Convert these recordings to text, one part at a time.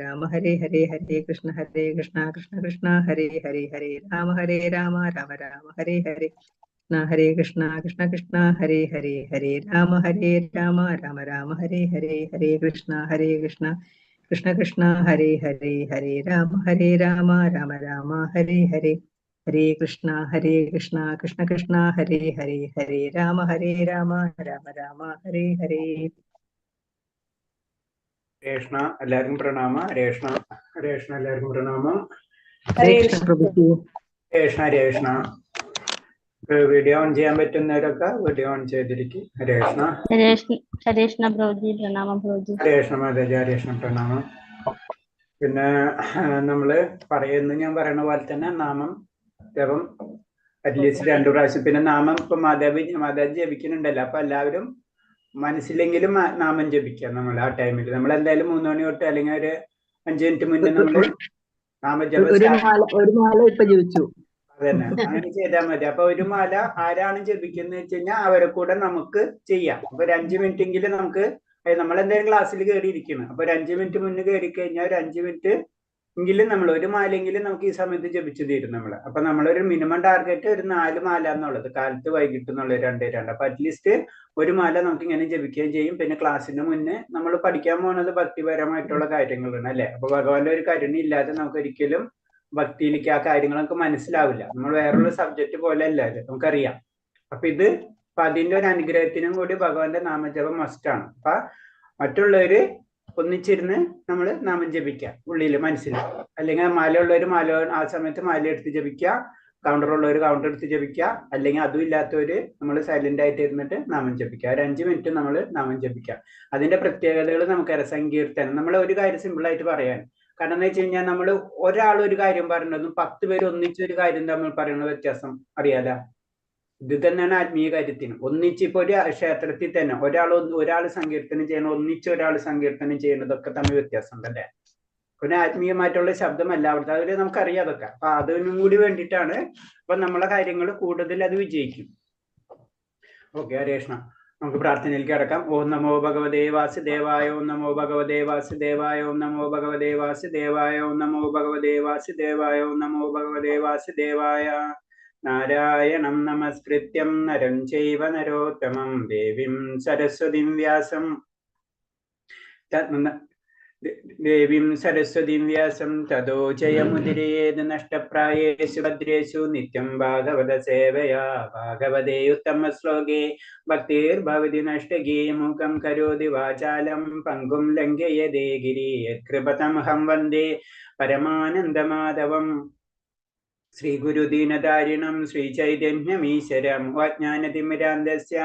രാമ ഹരേ ഹരേ ഹരേ കൃഷ്ണ കൃഷ്ണ കൃഷ്ണ ഹരേ ഹരേ ഹരേ രാമ രാമ രാമ ഹരേ ഹരേ കൃഷ്ണ കൃഷ്ണ ഹരേ ഹരേ ഹരേ രാമ രാമ രാമ ഹരേ ഹരേ കൃഷ്ണ കൃഷ്ണ കൃഷ്ണ ഹരേ ഹരേ ഹരേ രാമ രാമ ഹരേ ഹരേ കൃഷ്ണ കൃഷ്ണ കൃഷ്ണ ഹരേ ഹരേ രാമ രാമ ഹരേ ഹരേ. കൃഷ്ണ എല്ലാവർക്കും പ്രണാമ. കൃഷ്ണ എല്ലാവർക്കും പ്രണാമം. ഹരേ കൃഷ്ണ പ്രഭുജി. കൃഷ്ണ വീഡിയോ ഓൺ ചെയ്യാൻ പറ്റുന്നവരൊക്കെ വീഡിയോ ഓൺ ചെയ്തിരിക്കും. കൃഷ്ണ പ്രഭുജി പ്രണാമം. പ്രഭുജി കൃഷ്ണ മാതാജി കൃഷ്ണ പ്രണാമം. പിന്നെ നമ്മള് ഞാൻ പറയുന്ന പോലെ തന്നെ നാമം ജപം അറ്റ്ലീസ്റ്റ് 2 പ്രാവശ്യം. പിന്നെ നാമം ഇപ്പൊ മാതാജി ജപിക്കുന്നുണ്ടല്ലോ, അപ്പൊ എല്ലാവരും മനസ്സിലെങ്കിലും നാമം ജപിക്കാം. നമ്മൾ ആ ടൈമിൽ നമ്മൾ എന്തായാലും 3 മണി തൊട്ട് അല്ലെങ്കിൽ ഒരു 5 മിനിറ്റ് മുന്നേ നമ്മള് നാമജപം അതന്നെ അങ്ങനെ ചെയ്താൽ മതി. അപ്പൊ ഒരു മാല ആരാണ് ജപിക്കുന്നത് വെച്ച് കഴിഞ്ഞാൽ അവരെ കൂടെ നമുക്ക് ചെയ്യാം. അപ്പൊ ഒരു 5 മിനിറ്റ് എങ്കിലും നമുക്ക് നമ്മളെന്തായാലും ക്ലാസ്സിൽ കയറിയിരിക്കണം. അപ്പൊ ഒരു 5 മിനിറ്റ് മുന്നേ കയറി കഴിഞ്ഞാൽ ഒരു 5 മിനിറ്റ് എങ്കിലും നമ്മൾ ഒരു മാലെങ്കിലും നമുക്ക് ഈ സമയത്ത് ജപിച്ചു തരും നമ്മള്. അപ്പൊ നമ്മളൊരു മിനിമം ടാർഗറ്റ് ഒരു 4 മാല എന്നുള്ളത്, കാലത്ത് വൈകിട്ട് എന്നുള്ളത് 2. അപ്പൊ അറ്റ്ലീസ്റ്റ് ഒരു മാല നമുക്ക് ഇങ്ങനെ ജപിക്കുകയും ചെയ്യും. പിന്നെ ക്ലാസ്സിന് മുന്നേ നമ്മൾ പഠിക്കാൻ പോകുന്നത് ഭക്തിപരമായിട്ടുള്ള കാര്യങ്ങളാണ് അല്ലെ. അപ്പൊ ഭഗവാന്റെ ഒരു കരുണ ഇല്ലാതെ നമുക്ക് ഒരിക്കലും ഭക്തിയിലേക്ക് ആ കാര്യങ്ങൾ നമുക്ക് മനസ്സിലാവില്ല. നമ്മൾ വേറൊരു സബ്ജക്റ്റ് പോലെ അല്ല അത് നമുക്കറിയാം. അപ്പൊ അതിന്റെ ഒരു അനുഗ്രഹത്തിനും കൂടി ഭഗവാന്റെ നാമജപം മസ്റ്റാണ്. അപ്പൊ മറ്റുള്ളവര് ഒന്നിച്ചിരുന്ന് നമ്മൾ നാമം ജപിക്കുക ഉള്ളില് മനസ്സിൽ. അല്ലെങ്കിൽ മാലയുള്ളവർ മാല ആ സമയത്ത് മാല എടുത്ത് ജപിക്കുക, കൗണ്ടറുള്ളവർ കൗണ്ടർ എടുത്ത് ജപിക്കുക, അല്ലെങ്കിൽ അതും ഇല്ലാത്തവര് നമ്മൾ സൈലന്റ് ആയിട്ട് ഇരുന്നിട്ട് നാമം ജപിക്കുക. ഒരു 5 മിനിറ്റ് നമ്മൾ നാമം ജപിക്കുക. അതിന്റെ പ്രത്യേകതകൾ നമുക്കറിയാം. സങ്കീർത്തനം നമ്മൾ ഒരു കാര്യം സിമ്പിൾ ആയിട്ട് പറയാൻ കാരണം എന്ന് വെച്ച് കഴിഞ്ഞാൽ നമ്മൾ ഒരാൾ ഒരു കാര്യം പറയുന്നതും 10 പേര് ഒന്നിച്ചൊരു കാര്യം നമ്മൾ പറയുന്ന വ്യത്യാസം അറിയാല. ഇത് തന്നെയാണ് ആത്മീയ കാര്യത്തിന്. ഒന്നിച്ചിപ്പോ ഒരു ക്ഷേത്രത്തിൽ തന്നെ ഒരാൾ സങ്കീർത്തനം ചെയ്യണം, ഒരാൾ സങ്കീർത്തനം ചെയ്യുന്നതൊക്കെ തമ്മിൽ വ്യത്യാസം ഉണ്ടല്ലേ. പിന്നെ ആത്മീയമായിട്ടുള്ള ശബ്ദമല്ല അവിടുത്തെ, അതിൽ നമുക്കറിയാം അതൊക്കെ. അപ്പൊ അതിനും കൂടി വേണ്ടിയിട്ടാണ്. അപ്പൊ നമ്മളെ കാര്യങ്ങൾ കൂടുതൽ അത് വിജയിക്കും. ഓക്കെ, ഹരേ കൃഷ്ണ. നമുക്ക് പ്രാർത്ഥനയിലേക്ക് കിടക്കാം. ഓം നമോ ഭഗവതേ വാസുദേവായ. ഓം നമോ ഭഗവതേ വാസുദേവായ. ഓം നമോ ഭഗവതേ വാസുദേവായ. ഓം നമോ ഭഗവതേ വാസുദേവായ. ഓം നമോ ഭഗവതേ വാസുദേവായ. നാരായണം നമസ്കൃത്യം നരം ചൈവ നരോത്തമം ദേവീം സരസ്വതീം വ്യാസം തതോ ജയമുദിരേത് നഷ്ടപ്രായേഷു ഭദ്രേഷു നിത്യം ഭാഗവത സേവയാ. ഭാഗവതേ ഉത്തമ ശ്ലോകേ ഭക്തിർഭവതി നഷ്ടഗേ. മുഖം കരോതി വാചാലം പങ്കും ലംഘയതേ ഗിരി. യത്കൃപതമഹം വന്ദേ പരമാനന്ദമാധവം. ശ്രീ ഗുരുദീനധാരിണം ശ്രീചൈതന്യമീശ്വരം. അജ്ഞാനതിമിരാന്തസ്യ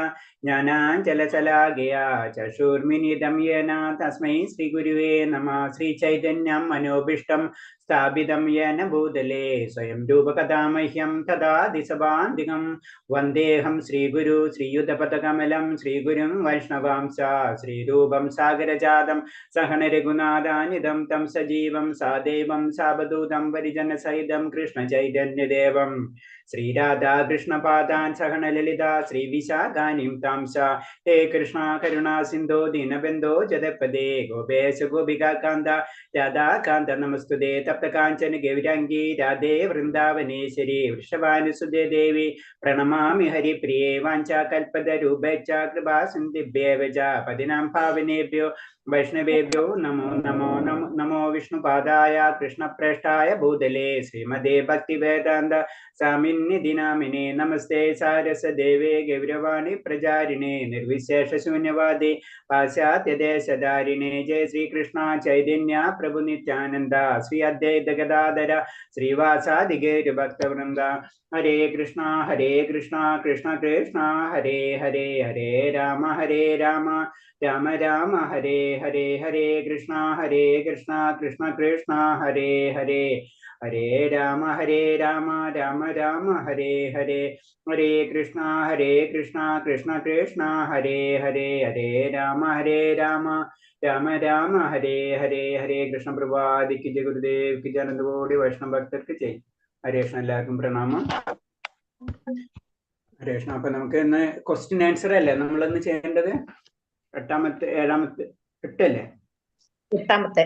ജ്ഞാനാഞ്ജലശലാകയാ ചക്ഷുർമിലിതം യേന തസ്മൈ ശ്രീ ഗുരുവേ നമഃ. ശ്രീചൈതന്യം മനോഭീഷ്ടം സ്ഥാപിതം യേന ഭൂതലേ സ്വയം രൂപകഥാമഹ്യം തദാതി സഭാന്തികം. വന്ദേഹം ശ്രീഗുരു ശ്രീയുതപദകമലം ശ്രീഗുരും വൈഷ്ണവാംശ. ശ്രീരൂപം സാഗരജാതം സഹന രഘുനാഥാനിധം തം സജീവം സാദേവം സാവധൂതം പരിജനസഹിതം കൃഷ്ണ ചൈതന്യദേവം. ശ്രീരാധാകൃഷ്ണപാദാൻ സഹന ലളിത ശ്രീവിശാഖാനിം താംസ. ഹേ കൃഷ്ണ കരുണാ സിന്ധോ ദീനബന്ധോ ജഗത്പദേ ഗോപേശ ഗോപികാന്ത രാധാകാന്ത നമസ്തുതേ. തപ്തകാഞ്ചന ഗൗരാംഗീ രാധേ വൃന്ദാവനേശ്വരി. വൃഷഭാനുസുതേ ദേവി പ്രണമാമി ഹരിപ്രിയേ. വാഞ്ചാകൽപതരൂപേച്ഛ കൃപാ സിന്ധിഭ്യേവ ച പതിനാം പാവനേഭ്യോ വൈഷ്ണവേഭ്യോ നമോ നമോ നമോ വിഷ്ണുപാദായ കൃഷ്ണപ്രേഷ്ഠായ ഭൂതലേ ശ്രീമദേ ഭക്തിവേദാന്ത സ്വാമിന്നിധി നാമിനേ. നമസ്തേ സാരസദേവേ ഗൗരവാണി പ്രചാരിണേ നിർവിശേഷ ശൂന്യവാദി പാശ്ചാത്യദേശധാരിണേ. ജയ ശ്രീകൃഷ്ണ ചൈതന്യ പ്രഭു നിത്യാനന്ദ ശ്രീ അദ്വൈത ഗദാധര ശ്രീവാസാദി ഗൗരഭക്തവൃന്ദ. ഹരേ കൃഷ്ണ കൃഷ്ണ കൃഷ്ണ ഹരേ ഹരേ. ഹരേ രാമ രാമ രാമ ഹരേ ഹരേ. ഹരേ കൃഷ്ണ കൃഷ്ണ കൃഷ്ണ ഹരേ ഹരേ. ഹരേ രാമ രാമ രാമ ഹരേ ഹരേ. ഹരേ കൃഷ്ണ കൃഷ്ണ കൃഷ്ണ ഹരേ ഹരേ. ഹരേ രാമ രാമ ഹരേ ഹരേ. ഹരേ കൃഷ്ണ പ്രഭാതിക്ക് ജയ ഗുരുദേവ് കി ജനന്തോടി വൈഷ്ണവ ഭക്തർക്ക് ചെയ്യും. ഹരേ കൃഷ്ണ എല്ലാവർക്കും പ്രണാമം. ഹരേ കൃഷ്ണ. അപ്പൊ നമുക്ക് ഇന്ന് ക്വസ്റ്റ്യൻ ആൻസർ അല്ലേ നമ്മളിന്ന് ചെയ്യേണ്ടത്? 8ാമത്തെ 7ാമത്തെ 8 അല്ലേ? 8ാമത്തെ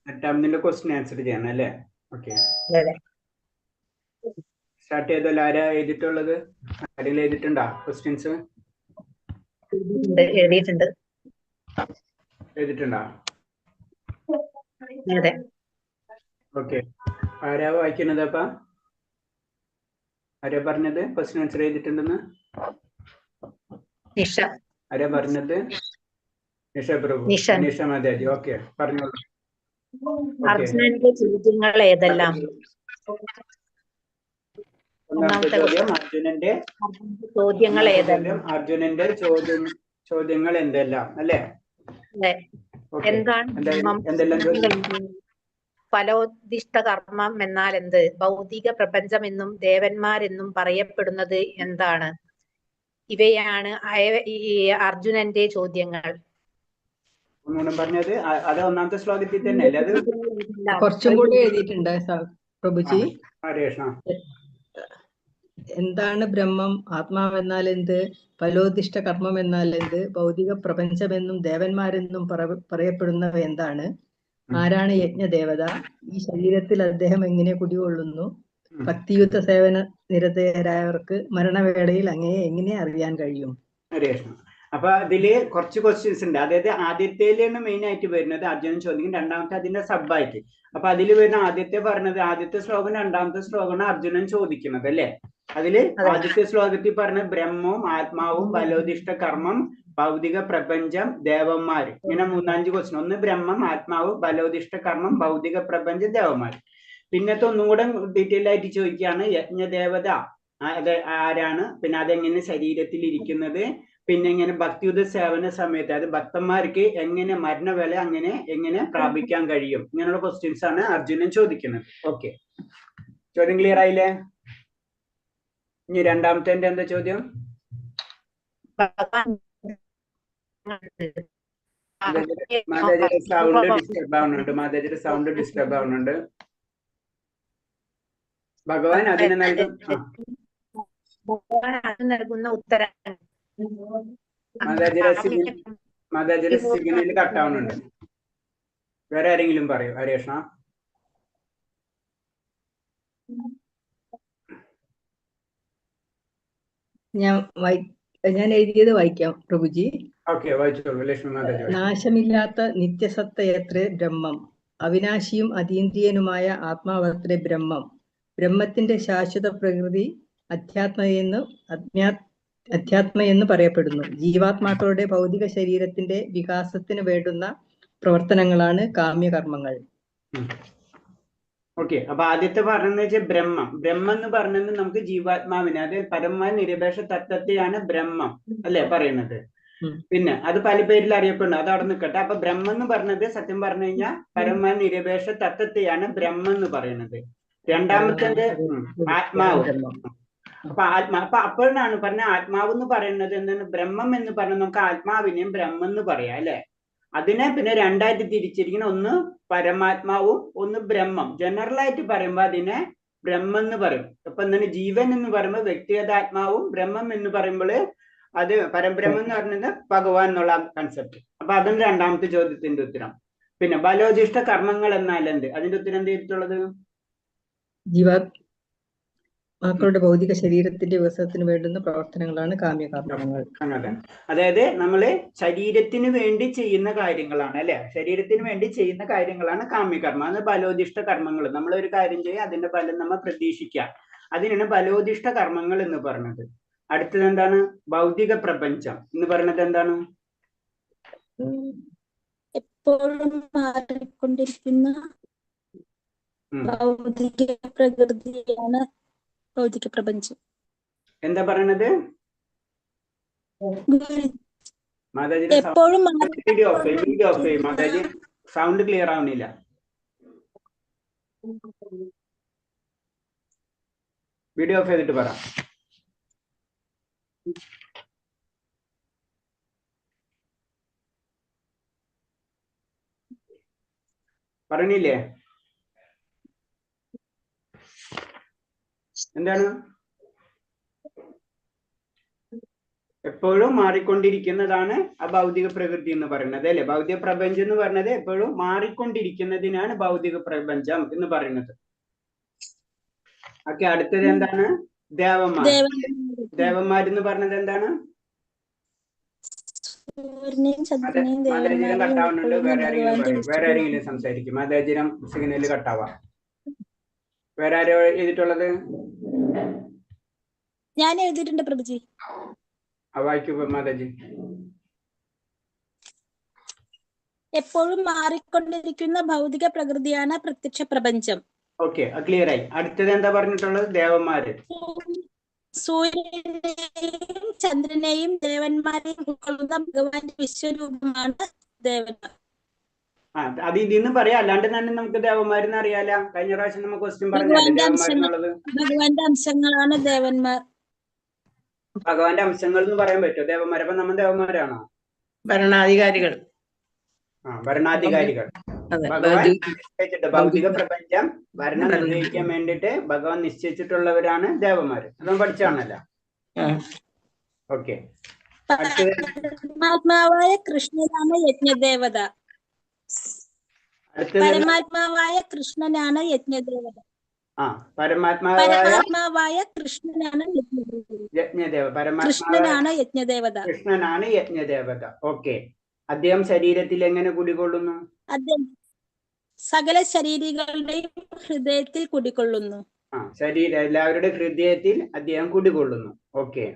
എട്ടാമതിന്റെ ക്വസ്റ്റ്യൻ ആൻസർ ചെയ്യണം അല്ലേ? ഓക്കെ, അതെ. സ്റ്റാർട്ട് ചെയ്തല്ലോ. ആരാ എഴുതിയിട്ടുള്ളത്? ആരെങ്കിലും എഴുതിയിട്ടുണ്ടോ ക്വസ്റ്റ്യൻസ്? എഴുതിയിട്ടുണ്ട്. എഴുതിയിട്ടുണ്ടോ? അതെ. ഓക്കെ, ആരാ വായിക്കുന്നത്? അപ്പൊ ആരാ പറഞ്ഞത് ക്വസ്റ്റ്യൻ ആൻസർ എഴുതിയിട്ടുണ്ടെന്ന്? നിഷ. ആരാ പറഞ്ഞത്? നിഷ പ്രഭു. നിഷൻ. നിഷ മാതാജി. ഓക്കെ, പറഞ്ഞോളൂ. അർജുനന്റെ ചോദ്യങ്ങൾ ഏതെല്ലാം? ഒന്നാമത്തെ ചോദ്യം അർജുനന്റെ ചോദ്യങ്ങൾ ഏതെല്ലാം? അർജുനന്റെ ചോദ്യങ്ങൾ എന്തെല്ലാം അല്ലേ? Okay. എന്താണ് എന്തെല്ലാം ചോദ്യം? ഫലോദിഷ്ട കർമ്മം എന്നാൽ എന്ത്? ഭൗതിക പ്രപഞ്ചം എന്നും ദേവന്മാരെന്നും പറയപ്പെടുന്നത് എന്താണ്? ഇവയാണ് ഈ അർജുനന്റെ ചോദ്യങ്ങൾ. ഒന്നുകൂടെ പറഞ്ഞത് അത് ഒന്നാമത്തെ ശ്ലോകത്തിൽ തന്നെ അല്ലേ? അത് കുറച്ചും കൂടി എഴുതിയിട്ടുണ്ട് പ്രഭുജി. എന്താണ് ബ്രഹ്മം? ആത്മാവെന്നാൽ എന്ത്? ഫലോദിഷ്ട കർമ്മം എന്നാൽ എന്ത്? ഭൗതിക പ്രപഞ്ചമെന്നും ദേവന്മാരെന്നും പറയപ്പെടുന്നവ എന്താണ്? ആരാണ് യജ്ഞദേവത? ഈ ശരീരത്തിൽ അദ്ദേഹം എങ്ങനെ കുടികൊള്ളുന്നു? ഭക്തിയുക്ത സേവന നിരതരായവർക്ക് മരണവേളയിൽ അങ്ങയെ എങ്ങനെ അറിയാൻ കഴിയും? അപ്പൊ അതില് കുറച്ച് ക്വസ്റ്റ്യൻസ് ഉണ്ട്. അതായത് ആദ്യത്തേലാണ് മെയിൻ ആയിട്ട് വരുന്നത് അർജുനൻ ചോദിക്കും, രണ്ടാമത്തെ അതിന്റെ സബായിട്ട്. അപ്പൊ അതിൽ വരുന്ന ആദ്യത്തെ പറഞ്ഞത് ആദ്യത്തെ ശ്ലോകം രണ്ടാമത്തെ ശ്ലോകമാണ് അർജുനൻ ചോദിക്കുന്നത് അല്ലേ? അതില് ആദ്യത്തെ ശ്ലോകത്തിൽ പറഞ്ഞ ബ്രഹ്മവും ആത്മാവും ഫലോദിഷ്ട കർമ്മം ഭൗതിക പ്രപഞ്ചം ദേവന്മാര്, ഇങ്ങനെ 3-5 ക്വസ്റ്റ്യൻ. ഒന്ന് ബ്രഹ്മം, ആത്മാവ്, ഫലോദിഷ്ട കർമ്മം, ഭൗതിക പ്രപഞ്ചം, ദേവന്മാര്. പിന്നത്തെ ഒന്നും കൂടെ ഡീറ്റെയിൽ ആയിട്ട് ചോദിക്കുകയാണ് യജ്ഞദേവത ആരാണ്, പിന്നെ അതെങ്ങനെ ശരീരത്തിൽ ഇരിക്കുന്നത്, പിന്നെ എങ്ങനെ ഭക്തിയുത സേവന സമയത്ത് അത് ഭക്തന്മാർക്ക് എങ്ങനെ മരണവേള എങ്ങനെ പ്രാപിക്കാൻ കഴിയും, ഇങ്ങനെയുള്ള ക്വസ്റ്റ്യൻസ് ആണ് അർജുനൻ ചോദിക്കുന്നത്. ഓക്കെ, ചോദ്യം ക്ലിയർ ആയില്ലേ? ഇനി രണ്ടാമത്തെ എന്താ ചോദ്യം? മാതാജിയുടെ സൗണ്ട് ഡിസ്റ്റർബ് ആവുന്നുണ്ട്. ഭഗവാൻ അതിന് നൽകുന്ന ഉത്തരം മാതാജിയുടെ സിഗ്നൽ കട്ടാവുന്നുണ്ട്. വേറെ ആരെങ്കിലും പറയൂ? ഹരേഷ. ഞാൻ എഴുതിയത് വായിക്കാം പ്രഭുജി. ഓക്കെ, വായിച്ചോളൂ ലക്ഷ്മി മാതാജി. നാശമില്ലാത്ത നിത്യസത്തയത്രേ ബ്രഹ്മം, അവിനാശിയും അതീന്ദ്രിയനുമായ ആത്മാവത്രേ ബ്രഹ്മം. ബ്രഹ്മത്തിന്റെ ശാശ്വത പ്രകൃതി അധ്യാത്മയെന്ന് പറയപ്പെടുന്നു. ജീവാത്മാക്കളുടെ ഭൗതിക ശരീരത്തിന്റെ വികാസത്തിന് വേണ്ടുന്ന പ്രവർത്തനങ്ങളാണ് കാമ്യകർമ്മങ്ങൾ. ഓക്കെ, അപ്പൊ ആദ്യത്തെ പറഞ്ഞെന്ന് വെച്ചാൽ ബ്രഹ്മം എന്ന് പറഞ്ഞത് നമുക്ക് ജീവാത്മാവിനെ, അത് പരമമായ നിരപേക്ഷ തത്വത്തെയാണ് ബ്രഹ്മം അല്ലെ പറയുന്നത്. പിന്നെ അത് പല പേരിൽ അറിയപ്പെടുന്നു, അത് അവിടെ നിൽക്കട്ടെ. അപ്പൊ ബ്രഹ്മം എന്ന് പറഞ്ഞത് സത്യം പറഞ്ഞു കഴിഞ്ഞാൽ പരമമായ നിരപേക്ഷ തത്വത്തെയാണ് ബ്രഹ്മം എന്ന് പറയുന്നത്. രണ്ടാമത്തെ ആത്മാവ്. അപ്പൊ അപ്പോഴാണ് പറഞ്ഞ ആത്മാവ് എന്ന് പറയുന്നത് എന്താണ്? ബ്രഹ്മം എന്ന് പറഞ്ഞാൽ നമുക്ക് ആത്മാവിനെയും ബ്രഹ്മം എന്ന് പറയാം അല്ലെ? അതിനെ പിന്നെ രണ്ടായിട്ട് തിരിച്ചിരിക്കുന്ന, ഒന്ന് പരമാത്മാവും ഒന്ന് ബ്രഹ്മം. ജനറൽ ആയിട്ട് പറയുമ്പോൾ അതിനെ ബ്രഹ്മം എന്ന് പറയും. അപ്പൊ എന്താണ്? ജീവൻ എന്ന് പറയുമ്പോൾ വ്യക്തിഗതാത്മാവും, ബ്രഹ്മം എന്ന് പറയുമ്പോൾ അത് പരബ്രഹ്മം എന്ന് പറയുന്നത് ഭഗവാൻ എന്നുള്ള കൺസെപ്റ്റ്. അപ്പൊ അതും രണ്ടാമത്തെ ചോദ്യത്തിന്റെ ഉത്തരം. പിന്നെ ബലോദിഷ്ട കർമ്മങ്ങൾ എന്നാൽ എന്ത്? അതിന്റെ ഉത്തരം എന്ത് ചെയ്തിട്ടുള്ളത്? ജീവാത്മാക്കളുടെ ഭൗതിക ശരീരത്തിന്റെ വികസനത്തിന് വേണ്ടുന്ന പ്രവർത്തനങ്ങളാണ് കാമ്യകർമ്മങ്ങൾ. അതായത് നമ്മള് ശരീരത്തിന് വേണ്ടി ചെയ്യുന്ന കാര്യങ്ങളാണ് അല്ലെ? ശരീരത്തിന് വേണ്ടി ചെയ്യുന്ന കാര്യങ്ങളാണ് കാമ്യകർമ്മം. അത് ബലോദിഷ്ട കർമ്മങ്ങൾ. നമ്മൾ ഒരു കാര്യം ചെയ്യുക, അതിന്റെ ഫലം നമ്മൾ പ്രതീക്ഷിക്കുക, അതിനാണ് ബലോദിഷ്ട കർമ്മങ്ങൾ എന്ന് പറയുന്നത്. അടുത്തത് എന്താണ്? ഭൗതിക പ്രപഞ്ചം എന്ന് പറയുന്നത് എന്താണ്? എപ്പോഴും മാറിക്കൊണ്ടിരിക്കുന്ന ഭൗതിക പ്രകൃതിയാണ് ഭൗതിക പ്രപഞ്ചം. എന്താ പറയണത്? എപ്പോഴും മാതാജി സൗണ്ട് ക്ലിയർ ആവുന്നില്ല. വീഡിയോ ഓഫ് ചെയ്തിട്ട് പറ. പറഞ്ഞില്ലേ? എന്താണ് എപ്പോഴും മാറിക്കൊണ്ടിരിക്കുന്നതാണ് ആ ഭൗതിക പ്രകൃതി എന്ന് പറയുന്നത് അല്ലെ. ഭൗതിക പ്രപഞ്ചം എന്ന് പറയുന്നത് എപ്പോഴും മാറിക്കൊണ്ടിരിക്കുന്നതിനാണ് ഭൗതിക പ്രപഞ്ചം എന്ന് പറയുന്നത്. ഓക്കെ, അടുത്തത് എന്താണ്? ദേവന്മാർ. ദേവന്മാരെന്ന് പറഞ്ഞത് എന്താണ്? സൂര്യനെയും ചന്ദ്രനെയും മാതാജിരം ദേവന്മാരെയും കട്ടാവുന്നുണ്ട്. വേറെ ആരെങ്കിലും ഭഗവാന്റെ പറയും, വേറെ ആരെങ്കിലും സംസാരിക്കും. മാതാജിരം സിഗ്നല് കട്ടാവാ. വേറെ ആരോ എഴുതിയിട്ടുള്ളത്? ഞാൻ എഴുതിയിട്ടുണ്ട് പ്രഭുജി. വായിക്കൂ മാതാജി. എപ്പോഴും മാറിക്കൊണ്ടിരിക്കുന്ന ഭൗതിക പ്രകൃതിയാണ് പ്രത്യക്ഷ പ്രപഞ്ചം. ഓക്കെ, ക്ലിയർ ആയി. അടുത്തത് എന്താ പറഞ്ഞിട്ടുള്ളത്? ദേവന്മാര്. സൂര്യനെയും ചന്ദ്രനെയും ദേവന്മാരെയും ഉൾക്കൊള്ളുന്ന ഭഗവാന്റെ വിശ്വരൂപമാണ് ദേവന്മാർ. അത് ഇതിന്ന് പറയാം, അല്ലാണ്ട് തന്നെ നമുക്ക് ദേവന്മാരെന്ന് അറിയാല. കഴിഞ്ഞ പ്രാവശ്യം നമുക്ക് ക്വസ്റ്റ്യൻ പറഞ്ഞല്ലേ ദേവന്മാരെന്നുള്ളത്. ഭഗവാന്റെ അംശങ്ങളാണ് ദേവന്മാർ. ഭഗവാന്റെ അംശങ്ങൾ എന്ന് പറയാൻ പറ്റുമോ ദേവന്മാർ? അപ്പൊ നമ്മൾ ദേവന്മാരാണോ? ഭരണാധികാരികൾ. ഭരണാധികാരികൾ. ഭഗവാൻ നിശ്ചയിച്ചിട്ട് ഭൗതിക പ്രപഞ്ചം ഭരണം നിർവഹിക്കാൻ വേണ്ടിയിട്ട് ഭഗവാൻ നിശ്ചയിച്ചിട്ടുള്ളവരാണ് ദേവന്മാര്. അതും പഠിച്ചാണല്ലോ. ഓക്കെ, പരമാത്മാവായ കൃഷ്ണനാണ് യജ്ഞദേവത. പരമാത്മാവായ കൃഷ്ണനാണ് യജ്ഞദേവത. പരമാത്മാവായ കൃഷ്ണനാണ് യജ്ഞദേവ. കൃഷ്ണനാണ് യജ്ഞദേവത. കൃഷ്ണനാണ് യജ്ഞദേവത. ഓക്കെ, അദ്ദേഹം ശരീരത്തിൽ എങ്ങനെ കുടികൊള്ളുന്നു? അദ്ദേഹം സകല ശരീരികളുടെയും ഹൃദയത്തിൽ കുടികൊള്ളുന്നു. എല്ലാവരുടെ ഹൃദയത്തിൽ അദ്ദേഹം കുടികൊള്ളുന്നു. ഓക്കെ,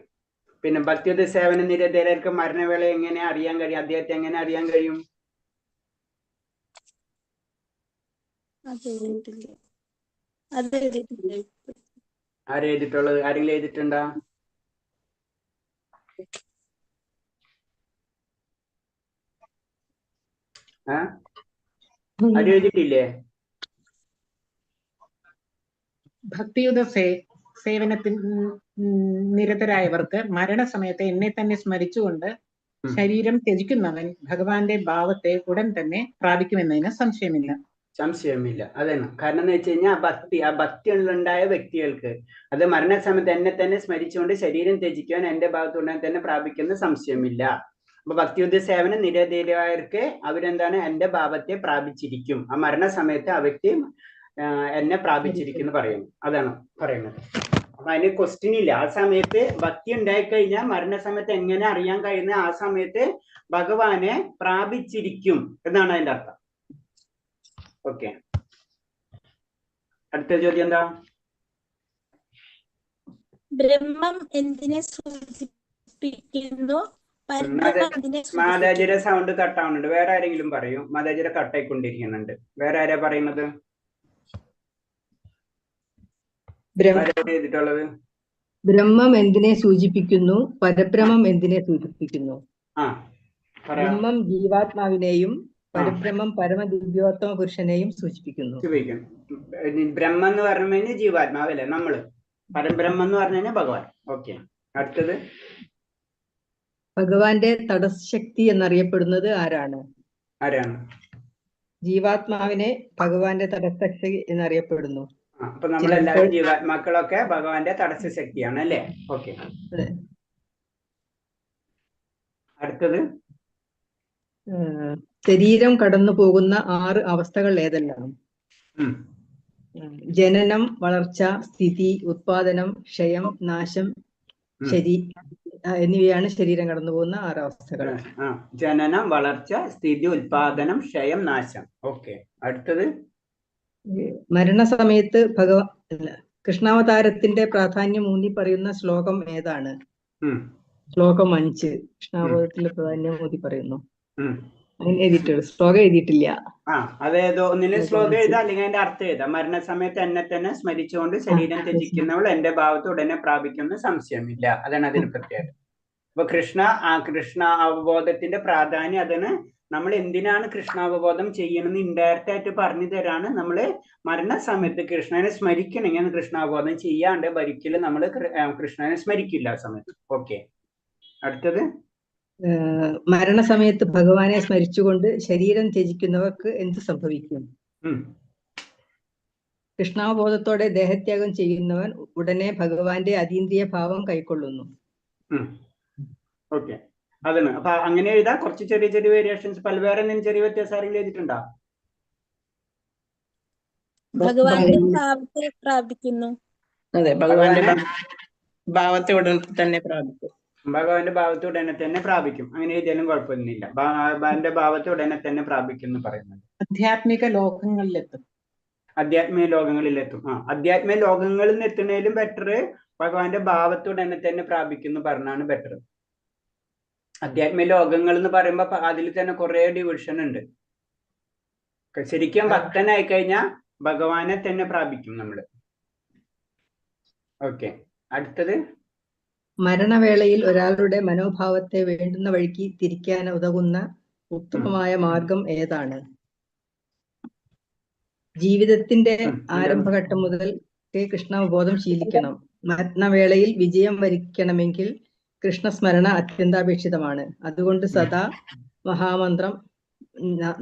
പിന്നെ ഭക്തിയുത സേവന നിരതർക്ക് മരണവേള എങ്ങനെ അറിയാൻ കഴിയും? അദ്ദേഹത്തെ എങ്ങനെ അറിയാൻ കഴിയും? ആരെഴുതിട്ടുള്ളത്? ആരെങ്കിലും എഴുതിട്ടുണ്ടോ? ആരും എഴുതിട്ടില്ലേ? ഭക്തിയുത സേവനത്തിൽ നിരതരായവർക്ക് മരണസമയത്ത് എന്നെ തന്നെ സ്മരിച്ചുകൊണ്ട് ശരീരം ത്യജിക്കുന്നവൻ ഭഗവാന്റെ ഭാവത്തെ ഉടൻ തന്നെ പ്രാപിക്കുമെന്നതിന് സംശയമില്ല. അതാണ് കാരണം എന്ന് വെച്ച് കഴിഞ്ഞാൽ ആ ഭക്തിയുണ്ടായ വ്യക്തികൾക്ക് അത് മരണസമയത്ത് എന്നെ തന്നെ സ്മരിച്ചുകൊണ്ട് ശരീരം ത്യജിക്കുവാൻ എന്റെ ഭാഗത്ത് ഉടൻ തന്നെ പ്രാപിക്കുന്ന സംശയമില്ല. അപ്പൊ ഭക്തിയുദ്ധ സേവന നിരതരായവർക്ക് അവരെന്താണ്? എന്റെ ഭാവത്തെ പ്രാപിച്ചിരിക്കും. ആ മരണസമയത്ത് ആ വ്യക്തി എന്നെ പ്രാപിച്ചിരിക്കുന്നു പറയുന്നു. അതാണ് പറയുന്നത്. അപ്പൊ അതിന് ക്വസ്റ്റ്യൻ ഇല്ല. ആ സമയത്ത് ഭക്തി ഉണ്ടായിക്കഴിഞ്ഞാൽ മരണസമയത്ത് എങ്ങനെ അറിയാൻ കഴിയുന്ന? ആ സമയത്ത് ഭഗവാനെ പ്രാപിച്ചിരിക്കും എന്നാണ് അതിന്റെ അർത്ഥം. ഓക്കെ, അടുത്ത ചോദ്യം എന്താ? ബ്രഹ്മം എന്തിനെ സൂചിപ്പിക്കുന്നു? മാതാജിയുടെ സൗണ്ട് കട്ടാവുന്നുണ്ട്. വേറെ ആരെങ്കിലും പറയൂ. മാതാജിയുടെ കട്ടായിക്കൊണ്ടിരിക്കുന്നുണ്ട്. വേറെ ആരാ പറയുന്നത്? എഴുതിട്ടുള്ളത് ബ്രഹ്മം എന്തിനെ സൂചിപ്പിക്കുന്നു? പരബ്രഹ്മം എന്തിനെ സൂചിപ്പിക്കുന്നു? ബ്രഹ്മം ജീവാത്മാവിനെയും പരബ്രഹ്മം പരമദിവ്യോത്തമ പുരുഷനെയും സൂചിപ്പിക്കുന്നു. ബ്രഹ്മം എന്ന് പറഞ്ഞു കഴിഞ്ഞാൽ ജീവാത്മാവ് അല്ലെ നമ്മള്. പരബ്രഹ്മം എന്ന് പറഞ്ഞു കഴിഞ്ഞാൽ ഭഗവാൻ. ഓക്കെ, അടുത്തത് ഭഗവാന്റെ തടസ്സശക്തി എന്നറിയപ്പെടുന്നത് ആരാണ്? ജീവാത്മാവിനെ ഭഗവാന്റെ തടസ്സശക്തി എന്നറിയപ്പെടുന്നു. അപ്പൊ നമ്മളെല്ലാവരും ജീവാത്മാക്കളൊക്കെ ഭഗവാന്റെ തടസ്സ ശക്തിയാണ് അല്ലേ? ഓക്കെ, അടുത്തത് ശരീരം കടന്നു പോകുന്ന 6 അവസ്ഥകൾ ഏതെല്ലാം? ജനനം, വളർച്ച, സ്ഥിതി, ഉത്പാദനം, ക്ഷയം, നാശം, എന്നിവയാണ് ശരീരം കടന്നു പോകുന്ന 6 അവസ്ഥകൾ. ജനനം, വളർച്ച, സ്ഥിതി, ഉത്പാദനം, ക്ഷയം, നാശം. ഓക്കെ, അടുത്തത് മരണസമയത്ത് കൃഷ്ണാവതാരത്തിന്റെ പ്രാധാന്യം ഊന്നി പറയുന്ന ശ്ലോകം ഏതാണ്? ശ്ലോകം 5 കൃഷ്ണാവതാരത്തിന്റെ പ്രാധാന്യം ഊന്നി പറയുന്നു. അങ്ങനെ എഴുതിയിട്ടുള്ളൂ, ശ്ലോകം എഴുതിയിട്ടില്ല. അതേതോ ഒന്നിന് ശ്ലോകം എഴുതാ, അല്ലെങ്കിൽ അതിന്റെ അർത്ഥം എഴുതാ. മരണസമയത്ത് എന്നെ തന്നെ സ്മരിച്ചുകൊണ്ട് ശരീരം ത്യജിക്കുന്നവൾ എന്റെ ഭാവത്ത് ഉടനെ പ്രാപിക്കുന്ന സംശയമില്ല. അതാണ് അതിന് പ്രത്യേകത. അപ്പൊ കൃഷ്ണ അവബോധത്തിന്റെ പ്രാധാന്യം അതിന് നമ്മൾ എന്തിനാണ് കൃഷ്ണാവബോധം ചെയ്യണമെന്ന് ഇൻഡയറക്റ്റ് ആയിട്ട് പറഞ്ഞു തരാണ്. നമ്മള് മരണസമയത്ത് കൃഷ്ണനെ സ്മരിക്കണമെങ്കിൽ കൃഷ്ണാവബോധം ചെയ്യാണ്ട് ഒരിക്കലും നമ്മൾ കൃഷ്ണനെ സ്മരിക്കില്ല ആ സമയത്ത്. ഓക്കെ, അടുത്തത് മരണസമയത്ത് ഭഗവാനെ സ്മരിച്ചുകൊണ്ട് ശരീരം ത്യജിക്കുന്നവർക്ക് എന്ത് സംഭവിക്കും? കൃഷ്ണാവബോധത്തോടെ ദേഹത്യാഗം ചെയ്യുന്നവൻ ഉടനെ ഭഗവാന്റെ അതീന്ദ്രിയ ഭാവം കൈക്കൊള്ളുന്നു. ഓക്കെ, അതാണ്. അപ്പൊ അങ്ങനെ എഴുതാം. കുറച്ച് ചെറിയ ചെറിയ വേരിയേഷൻസ്. പല വേറെ എന്തെങ്കിലും ചെറിയ വ്യത്യാസം ആരെങ്കിലും എഴുതിയിട്ടുണ്ടോ? ഭഗവാന്റെ ഭാവത്തെ പ്രാപിക്കുന്നു. അതെ, ഭഗവാന്റെ ഭാവത്തെ ഉടൻ തന്നെ പ്രാപിക്കും. ഭഗവാന്റെ ഭാവത്തെ ഉടനെ തന്നെ പ്രാപിക്കും. അങ്ങനെ എഴുതിയാലും കുഴപ്പമൊന്നുമില്ല. ഭഗവാന്റെ ഭാവത്തെ ഉടനെ തന്നെ പ്രാപിക്കും എന്ന് പറയുന്നത്. ആധ്യാത്മിക ലോകങ്ങളിലെത്തും. ആധ്യാത്മിക ലോകങ്ങളിലെത്തും. ആധ്യാത്മിക ലോകങ്ങളിൽ നിന്ന് എത്തുന്നതിലും ബെറ്റർ ഭഗവാന്റെ ഭാവത്തുടനെ തന്നെ പ്രാപിക്കുന്നു പറഞ്ഞാണ് ബെറ്റർ. ആധ്യാത്മിക ലോകങ്ങൾ എന്ന് പറയുമ്പോ അതിൽ തന്നെ കുറെ ഡിവിഷൻ ഉണ്ട്. ശരിക്കും ഭക്തനായി കഴിഞ്ഞാൽ ഭഗവാനെ തന്നെ പ്രാപിക്കും നമ്മള്. ഓക്കെ, അടുത്തത്. മരണവേളയിൽ ഒരാളുടെ മനോഭാവത്തെ വേണ്ടുന്ന വഴിക്ക് തിരിക്കാൻ ഉതകുന്ന ഉത്തമമായ മാർഗം ഏതാണ്? ജീവിതത്തിന്റെ ആരംഭഘട്ടം മുതൽ കൃഷ്ണാവബോധം ശീലിക്കണം. മരണവേളയിൽ വിജയം വരിക്കണമെങ്കിൽ കൃഷ്ണസ്മരണ അത്യന്താപേക്ഷിതമാണ്. അതുകൊണ്ട് സദാ മഹാമന്ത്രം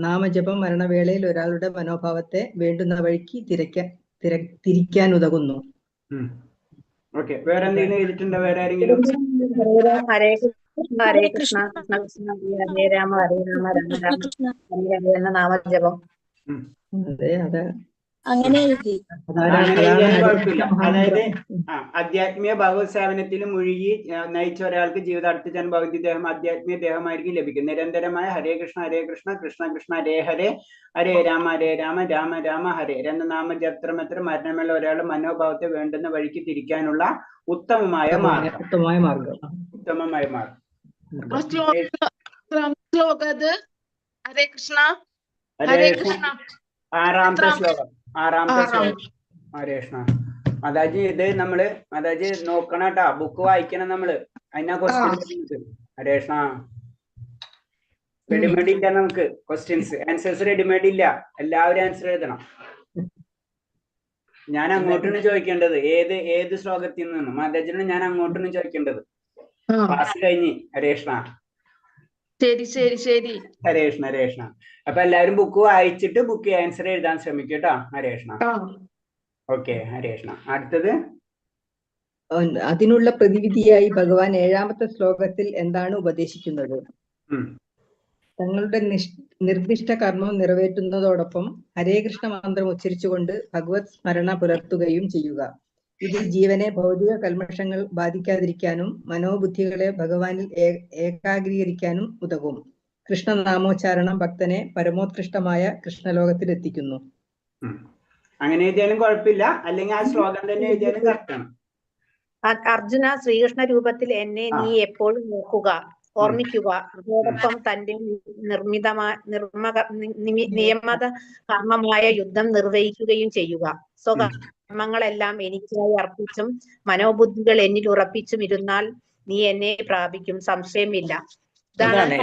നാമജപം മരണവേളയിൽ ഒരാളുടെ മനോഭാവത്തെ വേണ്ടുന്ന വഴിക്ക് തിരിക്കാൻ ഉതകുന്നു. ഓക്കെ, വേറെ എന്തെങ്കിലും എഴുതിയിട്ടുണ്ടോ? വേറെ ആരെങ്കിലും? ഹരേ കൃഷ്ണ ഹരേ കൃഷ്ണ കൃഷ്ണ കൃഷ്ണ ഹരേ രാമ ഹരേ രാമ രാമ രാമ ഹരേ ഹരേ എന്ന നാമജപം. അതെ, അതെ, അങ്ങനെ എഴുതി. അതായത് ആധ്യാത്മിക ഭഗവത് സേവനത്തിൽ മുഴുകി നയിച്ച ഒരാൾക്ക് ജീവിതാർത്ഥ ഭൗതിക ദേഹം ആധ്യാത്മിക ദേഹമായിരിക്കും ലഭിക്കും. നിരന്തരമായ ഹരേ കൃഷ്ണ കൃഷ്ണ കൃഷ്ണ ഹരേ ഹരേ ഹരേ രാമ രാമ രാമ ഹരേ എന്ന നാമജപത്രമെത്ര മരണമുള്ള ഒരാളുടെ മനോഭാവത്തെ വേണ്ടുന്ന വഴിക്ക് തിരിക്കാനുള്ള ഉത്തമമായ മാർഗം. ഹരേ കൃഷ്ണ ഹരേ കൃഷ്ണ. ആറാമത്തെ ശ്ലോകം. ഹരേ കൃഷ്ണ. ഇത് നമ്മള് നോക്കണം കേട്ടാ, ബുക്ക് വായിക്കണം നമ്മള്. അതിനാ ക്വസ്റ്റ്യൻ. ഹരേ കൃഷ്ണ. റെഡിമേഡ് ഇല്ല നമുക്ക്. ക്വസ്റ്റ്യൻസ് ആൻസേഴ്സ് റെഡിമേഡ് ഇല്ല. എല്ലാവരും ആൻസർ എഴുതണം. ഞാൻ അങ്ങോട്ടാണ് ചോദിക്കേണ്ടത്. ഏത് ശ്ലോകത്തിൽ നിന്ന് മാതാജിനാണ് ഞാൻ അങ്ങോട്ടാണ് ചോദിക്കേണ്ടത്. ക്ലാസ് കഴിഞ്ഞ്. ഹരേ കൃഷ്ണ. ശരി. ഹരേ കൃഷ്ണ. അപ്പൊ എല്ലാവരും ബുക്ക് വായിച്ചിട്ട് ബുക്ക് ആൻസർ എഴുതാൻ ശ്രമിക്കും കേട്ടോ. ഹരേ കൃഷ്ണ. ഓക്കെ, ഹരേ കൃഷ്ണ. അടുത്തത്. അതിനുള്ള പ്രതിവിധിയായി ഭഗവാൻ 7ാമത്തെ ശ്ലോകത്തിൽ എന്താണ് ഉപദേശിക്കുന്നത്? തങ്ങളുടെ നിർദ്ദിഷ്ട കർമ്മം നിറവേറ്റുന്നതോടൊപ്പം ഹരേ കൃഷ്ണ മന്ത്രം ഉച്ചരിച്ചുകൊണ്ട് ഭഗവത് സ്മരണ പുലർത്തുകയും ചെയ്യുക. ഇത് ജീവനെ ഭൗതിക കൽമഷങ്ങൾ ബാധിക്കാതിരിക്കാനും മനോബുദ്ധികളെ ഭഗവാനിൽ ഏകാഗ്രീകരിക്കാനും ഉതകും. കൃഷ്ണനാമോച്ചാരണം ഭക്തനെ പരമോത്കൃഷ്ടമായ കൃഷ്ണലോകത്തിൽ എത്തിക്കുന്നു. അങ്ങനെ എഴുതിയാലും കുഴപ്പമില്ല, അല്ലെങ്കിൽ ആ ശ്ലോകം തന്നെ എഴുതിയാലും കറക്റ്റാണ്. അർജുന, ശ്രീകൃഷ്ണ രൂപത്തിൽ എന്നെ നീ എപ്പോഴും നോക്കുക, ഓർമ്മിക്കുക. അതോടൊപ്പം തന്റെ നിയമത കർമ്മമായ യുദ്ധം നിർവഹിക്കുകയും ചെയ്യുക. സ്വകർമ്മങ്ങളെല്ലാം എനിക്കായി അർപ്പിച്ചും മനോബുദ്ധികൾ എന്നിൽ ഉറപ്പിച്ചും ഇരുന്നാൽ നീ എന്നെ പ്രാപിക്കും, സംശയമില്ല. അതാണ്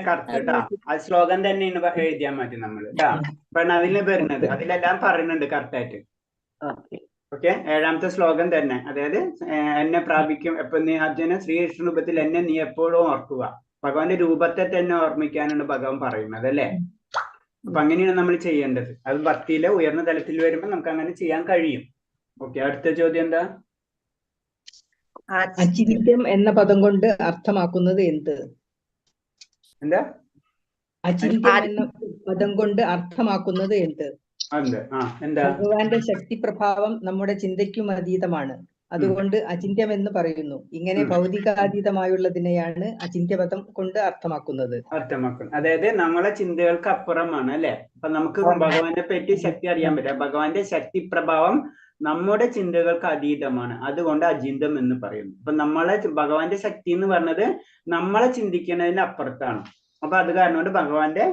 കറക്റ്റ് കേട്ടാ. ആ ശ്ലോകം തന്നെ എഴുതിയാൽ മതി നമ്മള് കേട്ടാ. അപ്പൊ അതിൽ വരുന്നത് അതിലെല്ലാം പറയുന്നുണ്ട് കറക്റ്റ് ആയിട്ട്. ഓക്കെ, 7ാമത്തെ ശ്ലോകം തന്നെ. അതായത് എന്നെ പ്രാപിക്കും എപ്പോ നീ അർജുന, ശ്രീകൃഷ്ണ രൂപത്തിൽ എന്നെ നീ എപ്പോഴും ഓർക്കുക. ഭഗവാന്റെ രൂപത്തെ തന്നെ ഓർമ്മിക്കാനാണ് ഭഗവാൻ പറയുന്നത് അല്ലേ. അപ്പൊ അങ്ങനെയാണ് നമ്മൾ ചെയ്യേണ്ടത്. അത് ഭക്തിയിലെ ഉയർന്ന തലത്തിൽ വരുമ്പോൾ നമുക്ക് അങ്ങനെ ചെയ്യാൻ കഴിയും. ഓക്കെ, അടുത്ത ചോദ്യം എന്താ? അചിന്ത്യം എന്ന പദം കൊണ്ട് അർത്ഥമാക്കുന്നത് എന്ത്? എന്താ അചിന്ത്യം എന്ന പദം കൊണ്ട് അർത്ഥമാക്കുന്നത് എന്ത്? ഭഗവാന്റെ ശക്തി പ്രഭാവം നമ്മുടെ ചിന്തയ്ക്കും അതീതമാണ്. അതുകൊണ്ട് അചിന്ത്യം എന്ന് പറയുന്നു. ഇങ്ങനെ ഭൗതികാതീതമായുള്ളതിനെയാണ് അചിന്ത്യപദം കൊണ്ട് അർത്ഥമാക്കുന്നത്. അതായത് നമ്മളെ ചിന്തകൾക്ക് അപ്പുറമാണ് അല്ലെ. അപ്പൊ നമുക്ക് ഭഗവാനെ പറ്റി ശക്തി അറിയാൻ പറ്റില്ല. ഭഗവാന്റെ ശക്തി പ്രഭാവം നമ്മുടെ ചിന്തകൾക്ക് അതീതമാണ്. അതുകൊണ്ട് അചിന്ത്യം എന്ന് പറയുന്നു. അപ്പൊ ഭഗവാന്റെ ശക്തി എന്ന് പറഞ്ഞത് നമ്മളെ ചിന്തിക്കുന്നതിന് അപ്പുറത്താണ്. അപ്പൊ അത് കാരണം കൊണ്ട് ഭഗവാനെ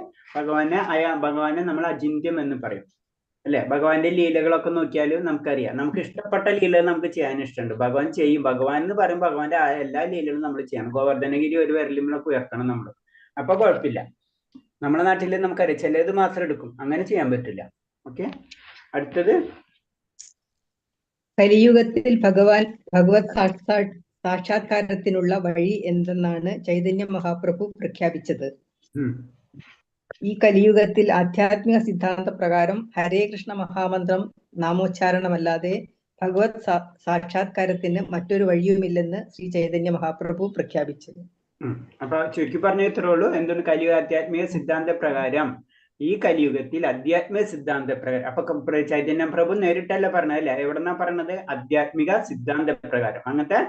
നമ്മൾ അചിന്ത്യം എന്ന് പറയും അല്ലെ. ഭഗവാന്റെ ലീലകളൊക്കെ നോക്കിയാലും നമുക്കറിയാം. നമുക്ക് ഇഷ്ടപ്പെട്ട ലീലകൾ നമുക്ക് ചെയ്യാൻ ഇഷ്ടമുണ്ട്. ഭഗവാൻ ചെയ്യും. ഭഗവാൻ എന്ന് പറയുമ്പോൾ ഭഗവാന്റെ എല്ലാ ലീലകളും നമ്മൾ ചെയ്യണം. ഗോവർദ്ധനഗിരി ഒരു വിരലിമൊക്കെ ഉയർത്തണം നമ്മൾ. അപ്പൊ കുഴപ്പമില്ല. നമ്മുടെ നാട്ടിൽ നമുക്കറിയാം ചിലത് മാത്രം എടുക്കും. അങ്ങനെ ചെയ്യാൻ പറ്റില്ല. ഓക്കെ, അടുത്തത്. കലിയുഗത്തിൽ ഭഗവത് സാക്ഷാത്കാരത്തിനുള്ള വഴി എന്തെന്നാണ് ചൈതന്യ മഹാപ്രഭു പ്രഖ്യാപിച്ചത്. ഈ കലിയുഗത്തിൽ ആധ്യാത്മിക സിദ്ധാന്ത പ്രകാരം ഹരേ കൃഷ്ണ മഹാമന്ത്രം നാമോച്ചാരണമല്ലാതെ ഭഗവത് സാക്ഷാത്കാരത്തിന് മറ്റൊരു വഴിയുമില്ലെന്ന് ശ്രീ ചൈതന്യ മഹാപ്രഭു പ്രഖ്യാപിച്ചത്. അപ്പൊ ചുരുക്കി പറഞ്ഞ ഇത്രേ ഉള്ളൂ. എന്താണ് കലിയുഗ ആധ്യാത്മിക സിദ്ധാന്ത പ്രകാരം ഈ കലിയുഗത്തിൽ ആധ്യാത്മിക സിദ്ധാന്ത പ്രകാരം, അപ്പൊ ചൈതന്യ പ്രഭു നേരിട്ടല്ല പറഞ്ഞതല്ലേ, എവിടെന്നാ പറഞ്ഞത്? ആധ്യാത്മിക സിദ്ധാന്ത പ്രകാരം. അങ്ങനത്തെ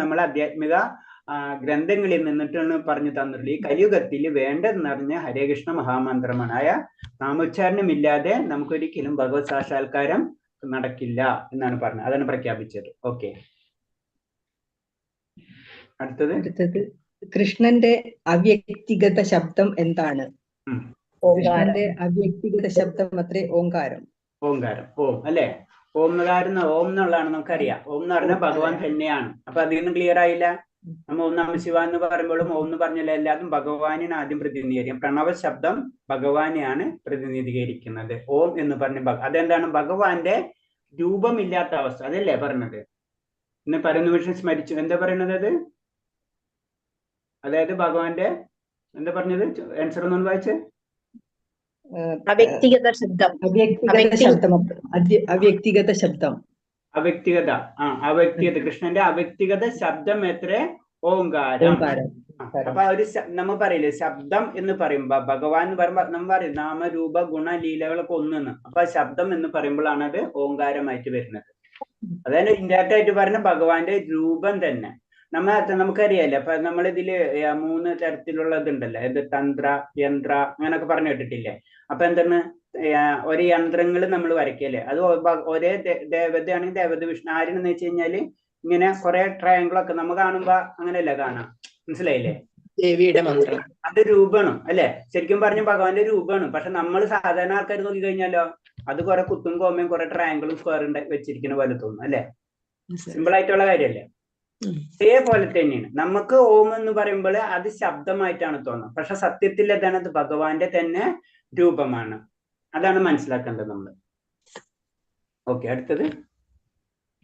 നമ്മൾ ആധ്യാത്മിക ഗ്രന്ഥങ്ങളിൽ നിന്നിട്ടാണ് പറഞ്ഞു തന്നിട്ടുള്ളത്. ഈ കലിയുഗത്തിൽ വേണ്ടതെന്ന് പറഞ്ഞ ഹരേ കൃഷ്ണ മഹാമന്ത്രമാണ്. നാമോച്ചാരണമില്ലാതെ നമുക്കൊരിക്കലും ഭഗവത് സാക്ഷാത്കാരം നടക്കില്ല എന്നാണ് പറഞ്ഞത്. അതാണ് പ്രഖ്യാപിച്ചത്. ഓക്കെ, അടുത്തത് കൃഷ്ണന്റെ അവ്യക്തിഗത ശബ്ദം എന്താണ്? കൃഷ്ണന്റെ അവ്യക്തിഗത ശബ്ദം അത്രേ ഓംകാരം. ഓംകാരം, ഓം അല്ലെ? ഓംകാരം ഓം എന്നുള്ളതാണ് നമുക്കറിയാം. ഓം എന്ന് പറഞ്ഞാൽ ഭഗവാൻ തന്നെയാണ്. അപ്പൊ അതിൽ നിന്ന് ക്ലിയർ ആയില്ല. നമ്മൾ ഓം നമഃ ശിവായ എന്ന് പറയുമ്പോഴും ഓം എന്ന് പറഞ്ഞാൽ എല്ലാതും ഭഗവാനാണ് ആദ്യം പ്രതിനിധീകരിക്കും. പ്രണവ ശബ്ദം ഭഗവാനെയാണ് പ്രതിനിധീകരിക്കുന്നത്. ഓം എന്ന് പറഞ്ഞ അതെന്താണ്? ഭഗവാന്റെ രൂപമില്ലാത്ത അവസ്ഥ, അതല്ലേ പറഞ്ഞത്? ഇന്ന് പരനിമിഷം സ്മരിച്ചു എന്താ പറയണത്? അത് അതായത് ഭഗവാന്റെ എന്താ പറഞ്ഞത്? ആൻസർ ഒന്നും വായിച്ചേ. അവ്യക്തിഗത ശബ്ദം. അവ്യക്തിഗത ശബ്ദം. അവ്യക്തിഗത കൃഷ്ണന്റെ അവ്യക്തിഗത ശബ്ദം എത്ര? ഓംകാരം. അപ്പൊ ഒരു നമ്മൾ പറയില്ലേ ശബ്ദം എന്ന് പറയുമ്പോ, ഭഗവാൻ എന്ന് പറയുമ്പോ നമ്മൾ പറയും നാമരൂപ ഗുണ ലീലകളൊക്കെ ഒന്നെന്ന്. അപ്പൊ ശബ്ദം എന്ന് പറയുമ്പോഴാണ് അത് ഓംകാരമായിട്ട് വരുന്നത്. അതായത് ഇൻഡയറക്റ്റ് ആയിട്ട് പറഞ്ഞ ഭഗവാന്റെ രൂപം തന്നെ നമുക്കറിയാലോ. അപ്പൊ നമ്മളിതില് 3 തരത്തിലുള്ളതുണ്ടല്ലോ, ഇത് തന്ത്ര, യന്ത്ര, അങ്ങനൊക്കെ പറഞ്ഞു കേട്ടിട്ടില്ലേ? അപ്പൊ എന്താണ് ഒരു യന്ത്രങ്ങൾ നമ്മൾ വരയ്ക്കല്ലേ, അത് ഒരേ ദേവതയാണെങ്കിൽ ദേവത വിഷ്ണു. ആരെന്ന് വെച്ച് കഴിഞ്ഞാല് ഇങ്ങനെ കുറെ ട്രയാങ്കിളൊക്കെ നമ്മൾ കാണുമ്പോ അങ്ങനെയല്ല കാണാം, മനസ്സിലായില്ലേ? ദേവിയുടെ മന്ത്രം അത് രൂപമാണ് അല്ലെ? ശരിക്കും പറഞ്ഞ ഭഗവാന്റെ രൂപമാണ്. പക്ഷെ നമ്മൾ സാധാരണ ആൾക്കാർ നോക്കി കഴിഞ്ഞാലോ അത് കുറെ കുത്തും കോമയും കുറെ ട്രയാങ്കിളും സ്ക്വയറും വെച്ചിരിക്കുന്ന പോലെ തോന്നും അല്ലെ? സിമ്പിൾ ആയിട്ടുള്ള കാര്യമല്ലേ? അതേപോലെ തന്നെയാണ് നമുക്ക് ഓം എന്ന് പറയുമ്പോൾ അത് ശബ്ദമായിട്ടാണ് തോന്നുന്നത്. പക്ഷെ സത്യത്തിൽ അതാണ് അത് ഭഗവാന്റെ തന്നെ രൂപമാണ്. അതാണ് മനസ്സിലാക്കേണ്ടത് നമ്മൾ. ഓക്കെ, അടുത്തത്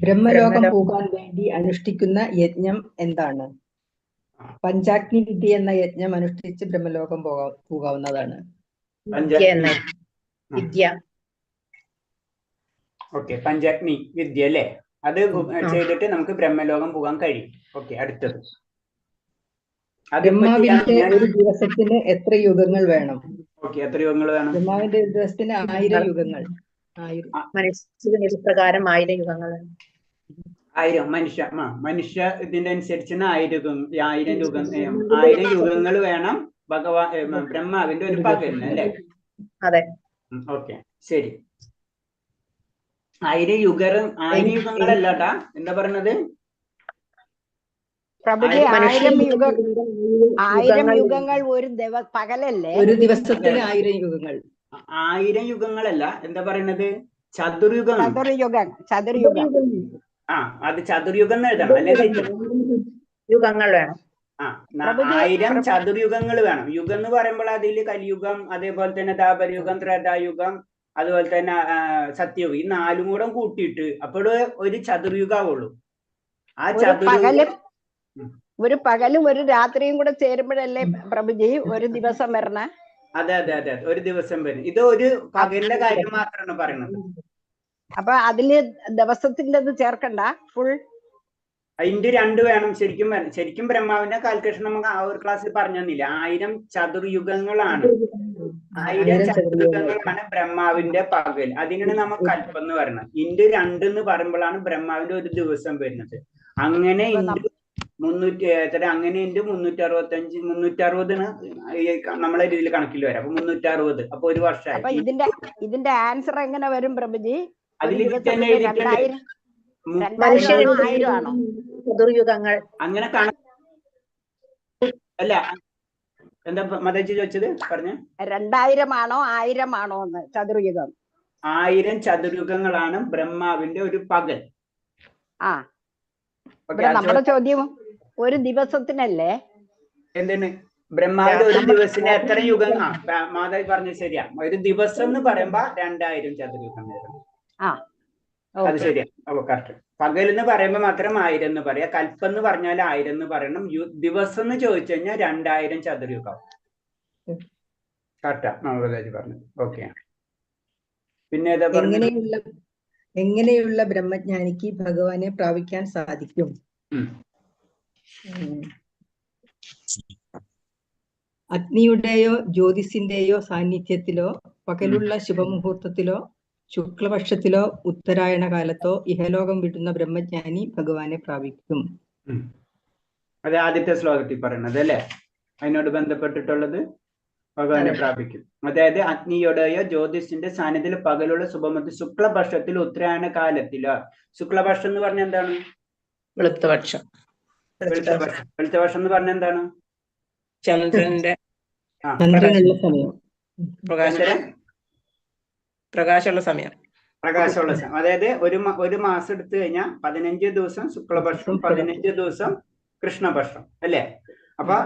ബ്രഹ്മലോകം പോകാൻ വേണ്ടി അനുഷ്ഠിക്കുന്ന യജ്ഞം എന്താണ്? പഞ്ചാഗ്നി വിദ്യ എന്ന യജ്ഞം അനുഷ്ഠിച്ച് ബ്രഹ്മലോകം പോകാവുന്നതാണ്. ഓക്കെ, പഞ്ചാഗ്നി വിദ്യ അല്ലേ? അത് ചെയ്തിട്ട് നമുക്ക് ബ്രഹ്മലോകം പോകാൻ കഴിയും. ഓക്കെ, അടുത്തത് ബ്രഹ്മാവിന്റെ ഒരു ദിവസത്തിന് എത്ര യുഗങ്ങൾ വേണം? ഓക്കെ, എത്ര യുഗങ്ങൾ വേണം? ബ്രഹ്മാവിന്റെ ഒരു ദിവസത്തിന് 1000 യുഗങ്ങൾ. പ്രകാരം 1000 യുഗങ്ങൾ. 1000 മനുഷ്യ ഇതിന്റെ അനുസരിച്ച് 1000 യുഗങ്ങൾ വേണം ബ്രഹ്മാവിന്റെ ഒരു പകലിന് അല്ലെ? അതെ. ഓക്കെ, ശരി. 1000 യുഗങ്ങളല്ലാട്ടാ, എന്താ പറഞ്ഞത്? പ്രഭുജി 1000 യുഗങ്ങൾ ഒരു പകലല്ലേ? ഒരു ദിവസത്തിന് 1000 യുഗങ്ങൾ. 1000 യുഗങ്ങളല്ല, എന്താ പറയണത്? ചതുർയുഗം. അത് ചതുർയുഗം എഴുതണം അല്ലെ? യുഗങ്ങൾ വേണം. 1000 ചതുർയുഗങ്ങൾ വേണം. യുഗം എന്ന് പറയുമ്പോൾ അതിൽ കലിയുഗം, അതേപോലെ തന്നെ ദാപരയുഗം, ത്രേതായുഗം, അതുപോലെ തന്നെ സത്യയുഗം, ഈ 4 കൂടെ കൂട്ടിയിട്ട് അപ്പോൾ ഒരു ചതുർയുഗാവുള്ളൂ. ആ ചതുർയുഗം ഒരു പകലും ഒരു രാത്രിയും കൂടെ ചേരുമ്പോഴല്ലേ പ്രഭുജി ഒരു ദിവസം വരണ? അതെ, ഒരു ദിവസം വരും. ഇത് ഒരു പകലിന്റെ കാര്യം മാത്രമാണ് പറയുന്നത്. അപ്പൊ അതില് ദിവസത്തിന്റെ ചേർക്കണ്ട, ഫുൾ അതിന്റെ 2 വേണം. ശരിക്കും ബ്രഹ്മാവിന്റെ കാൽക്കുലേഷൻ നമുക്ക് ആ ഒരു ക്ലാസ്സിൽ പറഞ്ഞു തന്നില്ല. 1000 ചതുർയുഗങ്ങളാണ്. 1000 ചതുർയുഗങ്ങളാണ് ബ്രഹ്മാവിന്റെ പകൽ. അതിനാണ് നമുക്ക് കൽപ്പം എന്ന് പറയുന്നത്. ഇന്റെ 2 എന്ന് പറയുമ്പോഴാണ് ബ്രഹ്മാവിന്റെ ഒരു ദിവസം വരുന്നത്. അങ്ങനെ അങ്ങനെ 365 നമ്മളെ രീതിയിൽ കണക്കിൽ വരാം. അപ്പൊ 360, അപ്പൊ ഒരു വർഷമായി. അപ്പൊ ഇതിന്റെ ആൻസർ എങ്ങനെ വരും പ്രഭുജി? അതിൽ തന്നെ എഴുതിയിട്ടുണ്ട്. ചതുർയുഗങ്ങൾ അങ്ങനെ അല്ല, എന്താ മതജി ചോദിച്ചത്? പറഞ്ഞു. 2000 ആണോ 1000 ആണോ എന്ന്? ചതുർയുഗം 1000 ചതുർയുഗങ്ങളാണ് ബ്രഹ്മാവിന്റെ ഒരു പകൽ. നമ്മുടെ ചോദ്യം ഒരു ദിവസത്തിനല്ലേ? എന്താണ് ബ്രഹ്മാവിന്റെ ഒരു ദിവസത്തിന് എത്ര യുഗം? മാതാവി പറഞ്ഞു ശരിയാ. ഒരു ദിവസം എന്ന് പറയുമ്പോ 2000 ചതുർയുഗം വരും. അത് ശരിയാ. അപ്പൊ കറക്റ്റ്. പകൽ എന്ന് പറയുമ്പോ മാത്രം 1000 എന്ന് പറയാ. കൽപ്പം എന്ന് പറഞ്ഞാൽ 1000 എന്ന് പറയണം. ദിവസം എന്ന് ചോദിച്ചു കഴിഞ്ഞാൽ 2000 ചതുർയുഗം. കറക്റ്റാ മാതാജി പറഞ്ഞത്. ഓക്കെ, പിന്നെ എങ്ങനെയുള്ള ബ്രഹ്മജ്ഞാനിക്ക് ഭഗവാനെ പ്രാപിക്കാൻ സാധിക്കും? ഉം. അഗ്നിയുടെയോ ജ്യോതിസിന്റെയോ സാന്നിധ്യത്തിലോ പകലുള്ള ശുഭമുഹൂർത്തത്തിലോ ശുക്ലപക്ഷത്തിലോ ഉത്തരായണ കാലത്തോ ഇഹലോകം വിടുന്ന ബ്രഹ്മജ്ഞാനി ഭഗവാനെ പ്രാപിക്കും. അത് ആദ്യത്തെ ശ്ലോകത്തിൽ പറയുന്നത് അല്ലേ? അതിനോട് ബന്ധപ്പെട്ടിട്ടുള്ളത് ഭഗവാനെ പ്രാപിക്കും. അതായത് അഗ്നിയുടെയോ ജ്യോതിഷിന്റെ സാന്നിധ്യത്തിൽ പകലുള്ള ശുഭമുഹൂർത്ത ശുക്ലപക്ഷത്തിൽ ഉത്തരായണ കാലത്തിലോ. ശുക്ലപക്ഷം എന്ന് പറഞ്ഞ എന്താണ്? വെളുത്തപക്ഷം. വെളുത്തപക്ഷം. വെളുത്തപക്ഷം എന്ന് പറഞ്ഞ എന്താണ്? ചന്ദ്രന്റെ ചന്ദ്രനുള്ള സമയം, പ്രകാശമുള്ള സമയം. പ്രകാശമുള്ള സമയം. അതായത് ഒരു മാസം എടുത്തു കഴിഞ്ഞാൽ 15 ദിവസം ശുക്ലപക്ഷം, 15 ദിവസം കൃഷ്ണപക്ഷം അല്ലേ? അപ്പൊ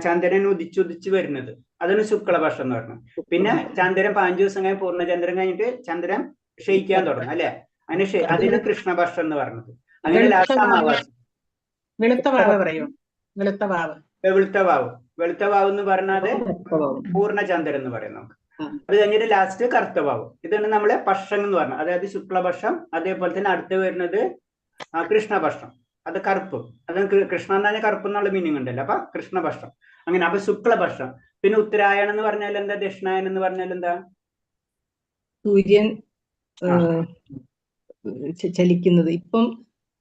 ചന്ദ്രൻ ഉദിച്ചുദിച്ച് വരുന്നത് അതാണ് ശുക്ലപക്ഷം എന്ന് പറഞ്ഞത്. പിന്നെ ചന്ദ്രൻ 5 ദിവസം കഴിഞ്ഞ് പൂർണ്ണചന്ദ്രൻ കഴിഞ്ഞിട്ട് ചന്ദ്രൻ ക്ഷയിക്കാൻ തുടങ്ങും അല്ലെ? അതിന് കൃഷ്ണപക്ഷം എന്ന് പറഞ്ഞത്. അങ്ങനെ ലാസ്റ്റ് അമാവാസി. വെളുത്തവാവ് പറയൂ. വെളുത്തവാവ്. വെളുത്തവാവ് എന്ന് പറഞ്ഞാൽ പൂർണ്ണചന്ദ്രൻ എന്ന് പറയും നമുക്ക്. അത് കഴിഞ്ഞിട്ട് ലാസ്റ്റ് കറുത്തവാവ്. ഇതാണ് നമ്മളെ പക്ഷം എന്ന് പറഞ്ഞത്. അതായത് ശുക്ലപക്ഷം. അതേപോലെ തന്നെ അടുത്ത് വരുന്നത് കൃഷ്ണപക്ഷം. അത് കറുപ്പ്. അത് കൃഷ്ണ എന്ന് പറഞ്ഞാൽ കറുപ്പ് എന്നുള്ള മീനിങ് ഉണ്ടല്ലോ. അപ്പൊ കൃഷ്ണപക്ഷം അങ്ങനെ. അപ്പൊ ശുക്ലപക്ഷം. പിന്നെ ഉത്തരായണം എന്ന് പറഞ്ഞാൽ എന്താ? ദക്ഷിണായനം എന്ന് പറഞ്ഞാൽ എന്താ? സൂര്യൻ ചലിക്കുന്നത്. ഇപ്പം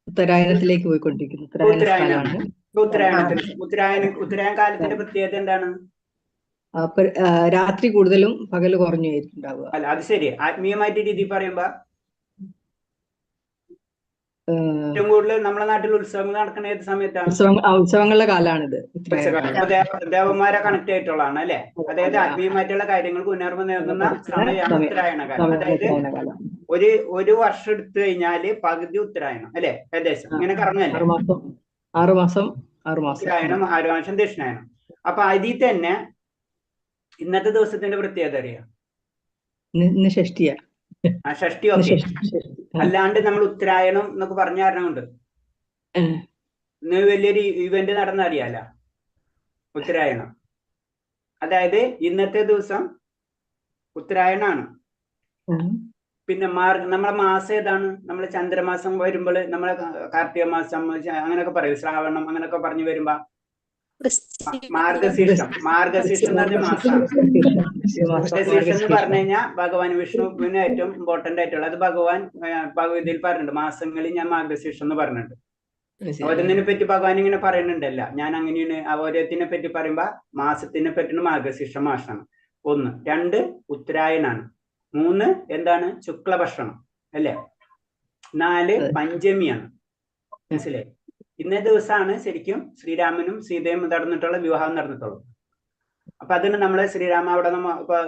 ഉത്തരായണത്തിലേക്ക് പോയിക്കൊണ്ടിരിക്കുന്നു. ഉത്തരായന കാലത്തിന്റെ പ്രത്യേകത എന്താണ്? രാത്രി കൂടുതലും പകല് കുറഞ്ഞായിട്ടുണ്ടാവുക. അല്ല, അത് ശരി. ആത്മീയമായിട്ട് രീതി പറയുമ്പോ ഏറ്റവും കൂടുതൽ നമ്മുടെ നാട്ടിൽ ഉത്സവങ്ങൾ നടക്കുന്ന ഏത് സമയത്താണ്? ഉത്സവങ്ങളുടെ കാലാണിത്. ദേവന്മാരെ കണക്ട് ആയിട്ടുള്ളതാണ് അല്ലെ? അതായത് ആത്മീയമായിട്ടുള്ള കാര്യങ്ങൾക്ക് ഉണർവ് നേടുന്ന സമയമാണ് ഉത്തരായണ കാലം. അതായത് ഒരു വർഷം എടുത്തു കഴിഞ്ഞാല് പകുതി ഉത്തരായണം അല്ലെ? ഏകദേശം ഇങ്ങനെ കറങ്ങല്ലേ? 6 മാസം ഉത്തരായണം, 6 മാസം ദക്ഷിണായനം. അപ്പൊ അതിൽ തന്നെ ഇന്നത്തെ ദിവസത്തിന്റെ പ്രത്യേകത അറിയാം? ഷഷ്ടിയാ. ഷഷ്ടി. ഓക്കെ. അല്ലാണ്ട് നമ്മൾ ഉത്തരായണം എന്നൊക്കെ പറഞ്ഞ കാരണം കൊണ്ട് ഇന്ന് വലിയൊരു ഇവന്റ് നടന്ന അറിയാല ഉത്തരായണം. അതായത് ഇന്നത്തെ ദിവസം ഉത്തരായണാണ്. പിന്നെ നമ്മളെ മാസം ഏതാണ്? നമ്മളെ ചന്ദ്രമാസം വരുമ്പോൾ നമ്മളെ കാർത്തിക മാസം അങ്ങനെയൊക്കെ പറയും, ശ്രാവണം അങ്ങനെയൊക്കെ പറഞ്ഞു വരുമ്പോ മാർഗശീർഷം എന്ന് പറഞ്ഞ മാസമാണ്. മാർഗശീർഷം എന്ന് പറഞ്ഞു കഴിഞ്ഞാൽ ഭഗവാൻ വിഷ്ണുവിന് ഏറ്റവും ഇമ്പോർട്ടന്റ് ആയിട്ടുള്ള അത് ഭഗവാൻ ഭഗവതിയിൽ പറഞ്ഞിട്ടുണ്ട്. മാസങ്ങളിൽ ഞാൻ മാർഗശീർഷം എന്ന് പറഞ്ഞിട്ടുണ്ട്. ഓരോന്നിനെ പറ്റി ഭഗവാൻ ഇങ്ങനെ പറയുന്നുണ്ടല്ല. ഞാൻ അങ്ങനെയാണ് ഓരോത്തിനെ പറ്റി പറയുമ്പോ മാസത്തിനെ പറ്റുന്ന മാർഗശീർഷ മാസമാണ്. 1. 2 ഉത്തരായണാണ്. 3 എന്താണ്? ശുക്ലപക്ഷണം അല്ലേ? 4 പഞ്ചമിയാണ്. മനസ്സിലായി? ഇന്നേ ദിവസമാണ് ശരിക്കും ശ്രീരാമനും സീതയും നടന്നിട്ടുള്ള വിവാഹം നടന്നിട്ടുള്ളത്. അപ്പൊ അതിന് നമ്മളെ ശ്രീരാമ അവിടെ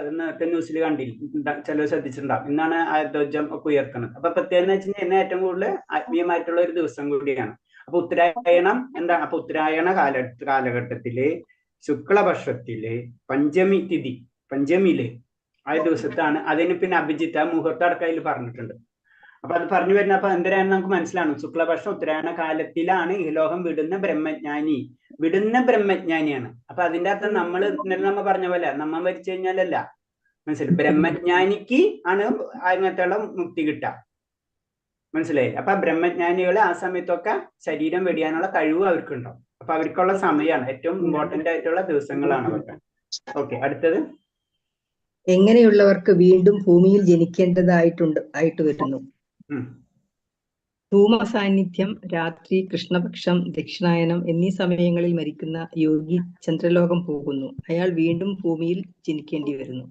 ഇന്നത്തെ ന്യൂസിൽ കണ്ടില്ല, ചിലവ് ശ്രദ്ധിച്ചിട്ടുണ്ടാവും. ഇന്നാണ് ധ്വജം ഒക്കെ ഉയർത്തുന്നത്. അപ്പൊ പ്രത്യേകം എന്ന് വെച്ച് കഴിഞ്ഞാൽ ഇന്ന് ഏറ്റവും കൂടുതൽ ആത്മീയമായിട്ടുള്ള ഒരു ദിവസം കൂടിയാണ്. അപ്പൊ ഉത്തരായണം എന്താണ്? അപ്പൊ ഉത്തരായണ കാലഘട്ടത്തില് ശുക്ലപക്ഷത്തില് പഞ്ചമി തിഥി, പഞ്ചമിയില് ആ ദിവസത്താണ്. അതിന് പിന്നെ അഭിജിത്ത് മുഹൂർത്ത അടക്കയിൽ പറഞ്ഞിട്ടുണ്ട്. അപ്പൊ അത് പറഞ്ഞു വരുന്ന അപ്പൊ എന്തിനാണ് നമുക്ക് മനസ്സിലാവും. ശുക്ലപക്ഷം ഉത്തരായണ കാലത്തിലാണ് ഈ ലോകം വിടുന്ന ബ്രഹ്മജ്ഞാനിയാണ്. അപ്പൊ അതിന്റെ അർത്ഥം നമ്മ പറഞ്ഞ പോലെ നമ്മ മരിച്ചു കഴിഞ്ഞാലല്ല, മനസ്സിലായി? ബ്രഹ്മജ്ഞാനിക്ക് ആണ് അങ്ങനത്തെയുള്ള മുക്തി കിട്ടുക. മനസ്സിലായി? അപ്പൊ ബ്രഹ്മജ്ഞാനികൾ ആ സമയത്തൊക്കെ ശരീരം വെടിയാനുള്ള കഴിവ് അവർക്കുണ്ടാവും. അപ്പൊ അവർക്കുള്ള സമയമാണ് ഏറ്റവും ഇമ്പോർട്ടന്റ് ആയിട്ടുള്ള ദിവസങ്ങളാണ് അതൊക്കെ. ഓക്കെ, അടുത്തത്. എങ്ങനെയുള്ളവർക്ക് വീണ്ടും ഭൂമിയിൽ ജനിക്കേണ്ടതായിട്ട് വരുന്നു? ധൂമ സാന്നിധ്യം, രാത്രി, കൃഷ്ണപക്ഷം, ദക്ഷിണായനം എന്നീ സമയങ്ങളിൽ മരിക്കുന്ന യോഗി ചന്ദ്രലോകം പോകുന്നു. അയാൾ വീണ്ടും ഭൂമിയിൽ ജനിക്കേണ്ടി വരുന്നു.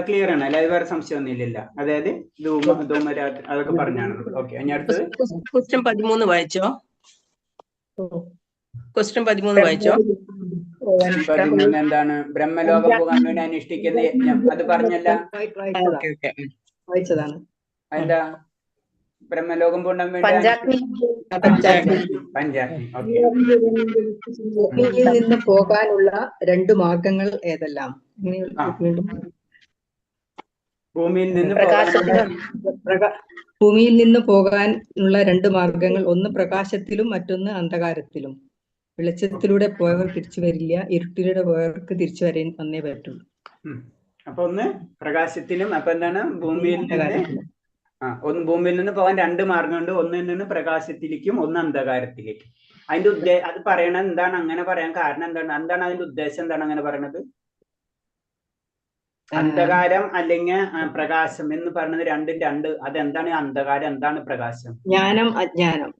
ക്ലിയർ ആണ് അല്ലെ? വേറെ സംശയമൊന്നും ഇല്ലല്ല. അതായത് ധൂമരാത്രി അതൊക്കെ പറഞ്ഞാണ്. ഓക്കെ, ഇനി അടുത്തത് ക്വസ്റ്റ്യൻ 13 വായിച്ചോ. ക്വസ്റ്റ്യൻ 13 വായിച്ചോ. 13 എന്താണ്? ബ്രഹ്മലോകം പോകാൻ വേണ്ടി അനുഷ്ഠിക്കുന്ന യജ്ഞം. അത് പറഞ്ഞല്ല? വായിച്ചതാണ്. എന്താ? ബ്രഹ്മലോകം പോകാൻ വേണ്ടി പഞ്ചാഗ്നി. ഭൂമിയിൽ നിന്ന് പോകാനുള്ള 2 മാർഗങ്ങൾ ഏതെല്ലാം? ഭൂമിയിൽ നിന്ന് പോകാനുള്ള 2 മാർഗങ്ങൾ. ഒന്ന് പ്രകാശത്തിലും മറ്റൊന്ന് അന്ധകാരത്തിലും. വെളിച്ചത്തിലൂടെ പോയവർ തിരിച്ചു വരില്ല, ഇരുട്ടിലൂടെ പോയവർക്ക് തിരിച്ചു വന്നേ പറ്റുള്ളൂ. അപ്പൊ ഒന്ന് പ്രകാശത്തിലും, അപ്പൊ എന്താണ് ഭൂമിയിൽ നിന്ന് അന്ധകാരത്തിലും. ഒന്ന് ഭൂമിയിൽ നിന്ന് പോകാൻ രണ്ട് മാർഗമുണ്ട്. ഒന്നിൽ നിന്ന് പ്രകാശത്തിലേക്കും, ഒന്ന് അന്ധകാരത്തിലേക്കും. അതിന്റെ അത് പറയണത് എന്താണ്, അങ്ങനെ പറയാൻ കാരണം എന്താണ്, എന്താണ് അതിന്റെ ഉദ്ദേശം, എന്താണ് അങ്ങനെ പറയണത്? അന്ധകാരം അല്ലെങ്കിൽ പ്രകാശം എന്ന് പറയുന്നത് രണ്ടും രണ്ട്. അതെന്താണ് അന്ധകാരം, എന്താണ് പ്രകാശം? ജ്ഞാനം അജ്ഞാനം.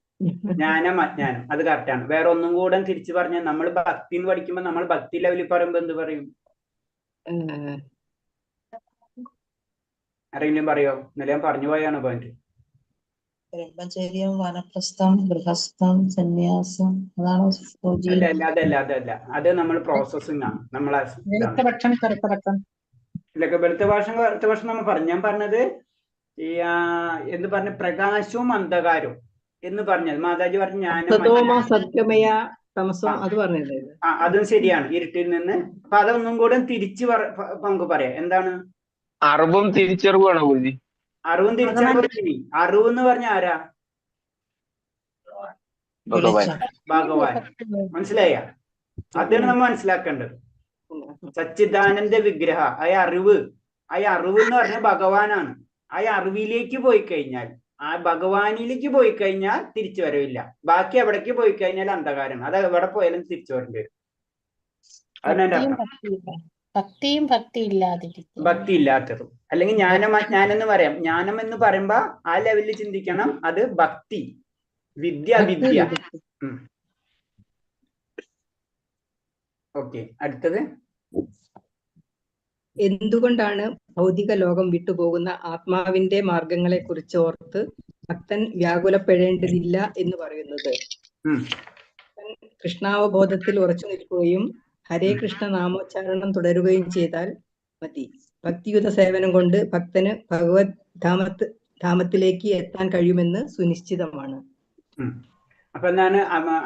ജ്ഞാനം അജ്ഞാനം, അത് കറക്റ്റാണ്. വേറെ ഒന്നും കൂടെ തിരിച്ചു പറഞ്ഞാൽ, നമ്മൾ ഭക്തി എന്ന് പഠിക്കുമ്പോൾ നമ്മൾ ഭക്തി ലെവലിൽ പറയുമ്പോ എന്ത് പറയും? ആരെങ്കിലും പറയോ? ഇന്നലെ ഞാൻ പറഞ്ഞു പോയാണ് പോയിന്റ്. ബ്രഹ്മചര്യം, വനപ്രസ്ഥം, ഗൃഹസ്ഥം, സന്യാസം, അതാണോ? അതല്ല, അത് നമ്മൾ പ്രോസസ്സിംഗ് ആണ്. നമ്മളെ വെളുത്ത പക്ഷം നമ്മൾ പറഞ്ഞു. ഞാൻ പറഞ്ഞത് ഈ എന്ന് പറഞ്ഞ പ്രകാശവും അന്ധകാരവും എന്ന് പറഞ്ഞത് മാതാജി പറഞ്ഞു. അതും ശരിയാണ്, ഇരുട്ടിൽ നിന്ന്. അപ്പൊ അതൊന്നും കൂടെ തിരിച്ചു പങ്ക് പറയാം. എന്താണ്? അറിവും തിരിച്ചറിവാണോ ഗുരുജി? അറിവും തിരിച്ചറിവും. അറിവ് എന്ന് പറഞ്ഞ ആരാ? ഭഗവാൻ. മനസ്സിലായ? അതാണ് നമ്മൾ മനസ്സിലാക്കേണ്ടത്. സച്ചിദാനന്ദ വിഗ്രഹ, അറിവ് എന്ന് പറഞ്ഞ ഭഗവാനാണ്. അറിവിലേക്ക് പോയി കഴിഞ്ഞാൽ, ആ ഭഗവാനിലേക്ക് പോയി കഴിഞ്ഞാൽ തിരിച്ചു വരവില്ല. ബാക്കി എവിടേക്ക് പോയി കഴിഞ്ഞാൽ അന്ധകാരം. അത് എവിടെ പോയാലും തിരിച്ചു വരേണ്ടി വരും. അതാണ് എന്റെ അർത്ഥം. ഭക്തി ഇല്ലാത്തതും. അല്ലെങ്കിൽ ജ്ഞാനം എന്ന് പറയാം. ജ്ഞാനം എന്ന് പറയുമ്പോ ആ ലെവലിൽ ചിന്തിക്കണം. അത് ഭക്തി, വിദ്യ. ഓക്കെ, അടുത്തത്. എന്തുകൊണ്ടാണ് ഭൗതിക ലോകം വിട്ടുപോകുന്ന ആത്മാവിന്റെ മാർഗങ്ങളെ കുറിച്ച് ഓർത്ത് ഭക്തൻ വ്യാകുലപ്പെടേണ്ടതില്ല എന്ന് പറയുന്നത്? കൃഷ്ണാവബോധത്തിൽ ഉറച്ചു നിൽക്കുകയും ഹരേ കൃഷ്ണ നാമോച്ചാരണം തുടരുകയും ചെയ്താൽ മതി. ഭക്തിയുത സേവനം കൊണ്ട് ഭക്തന് ഭഗവത് ധാമത്തിലേക്ക് എത്താൻ കഴിയുമെന്ന് സുനിശ്ചിതമാണ്. അപ്പൊ എന്താണ്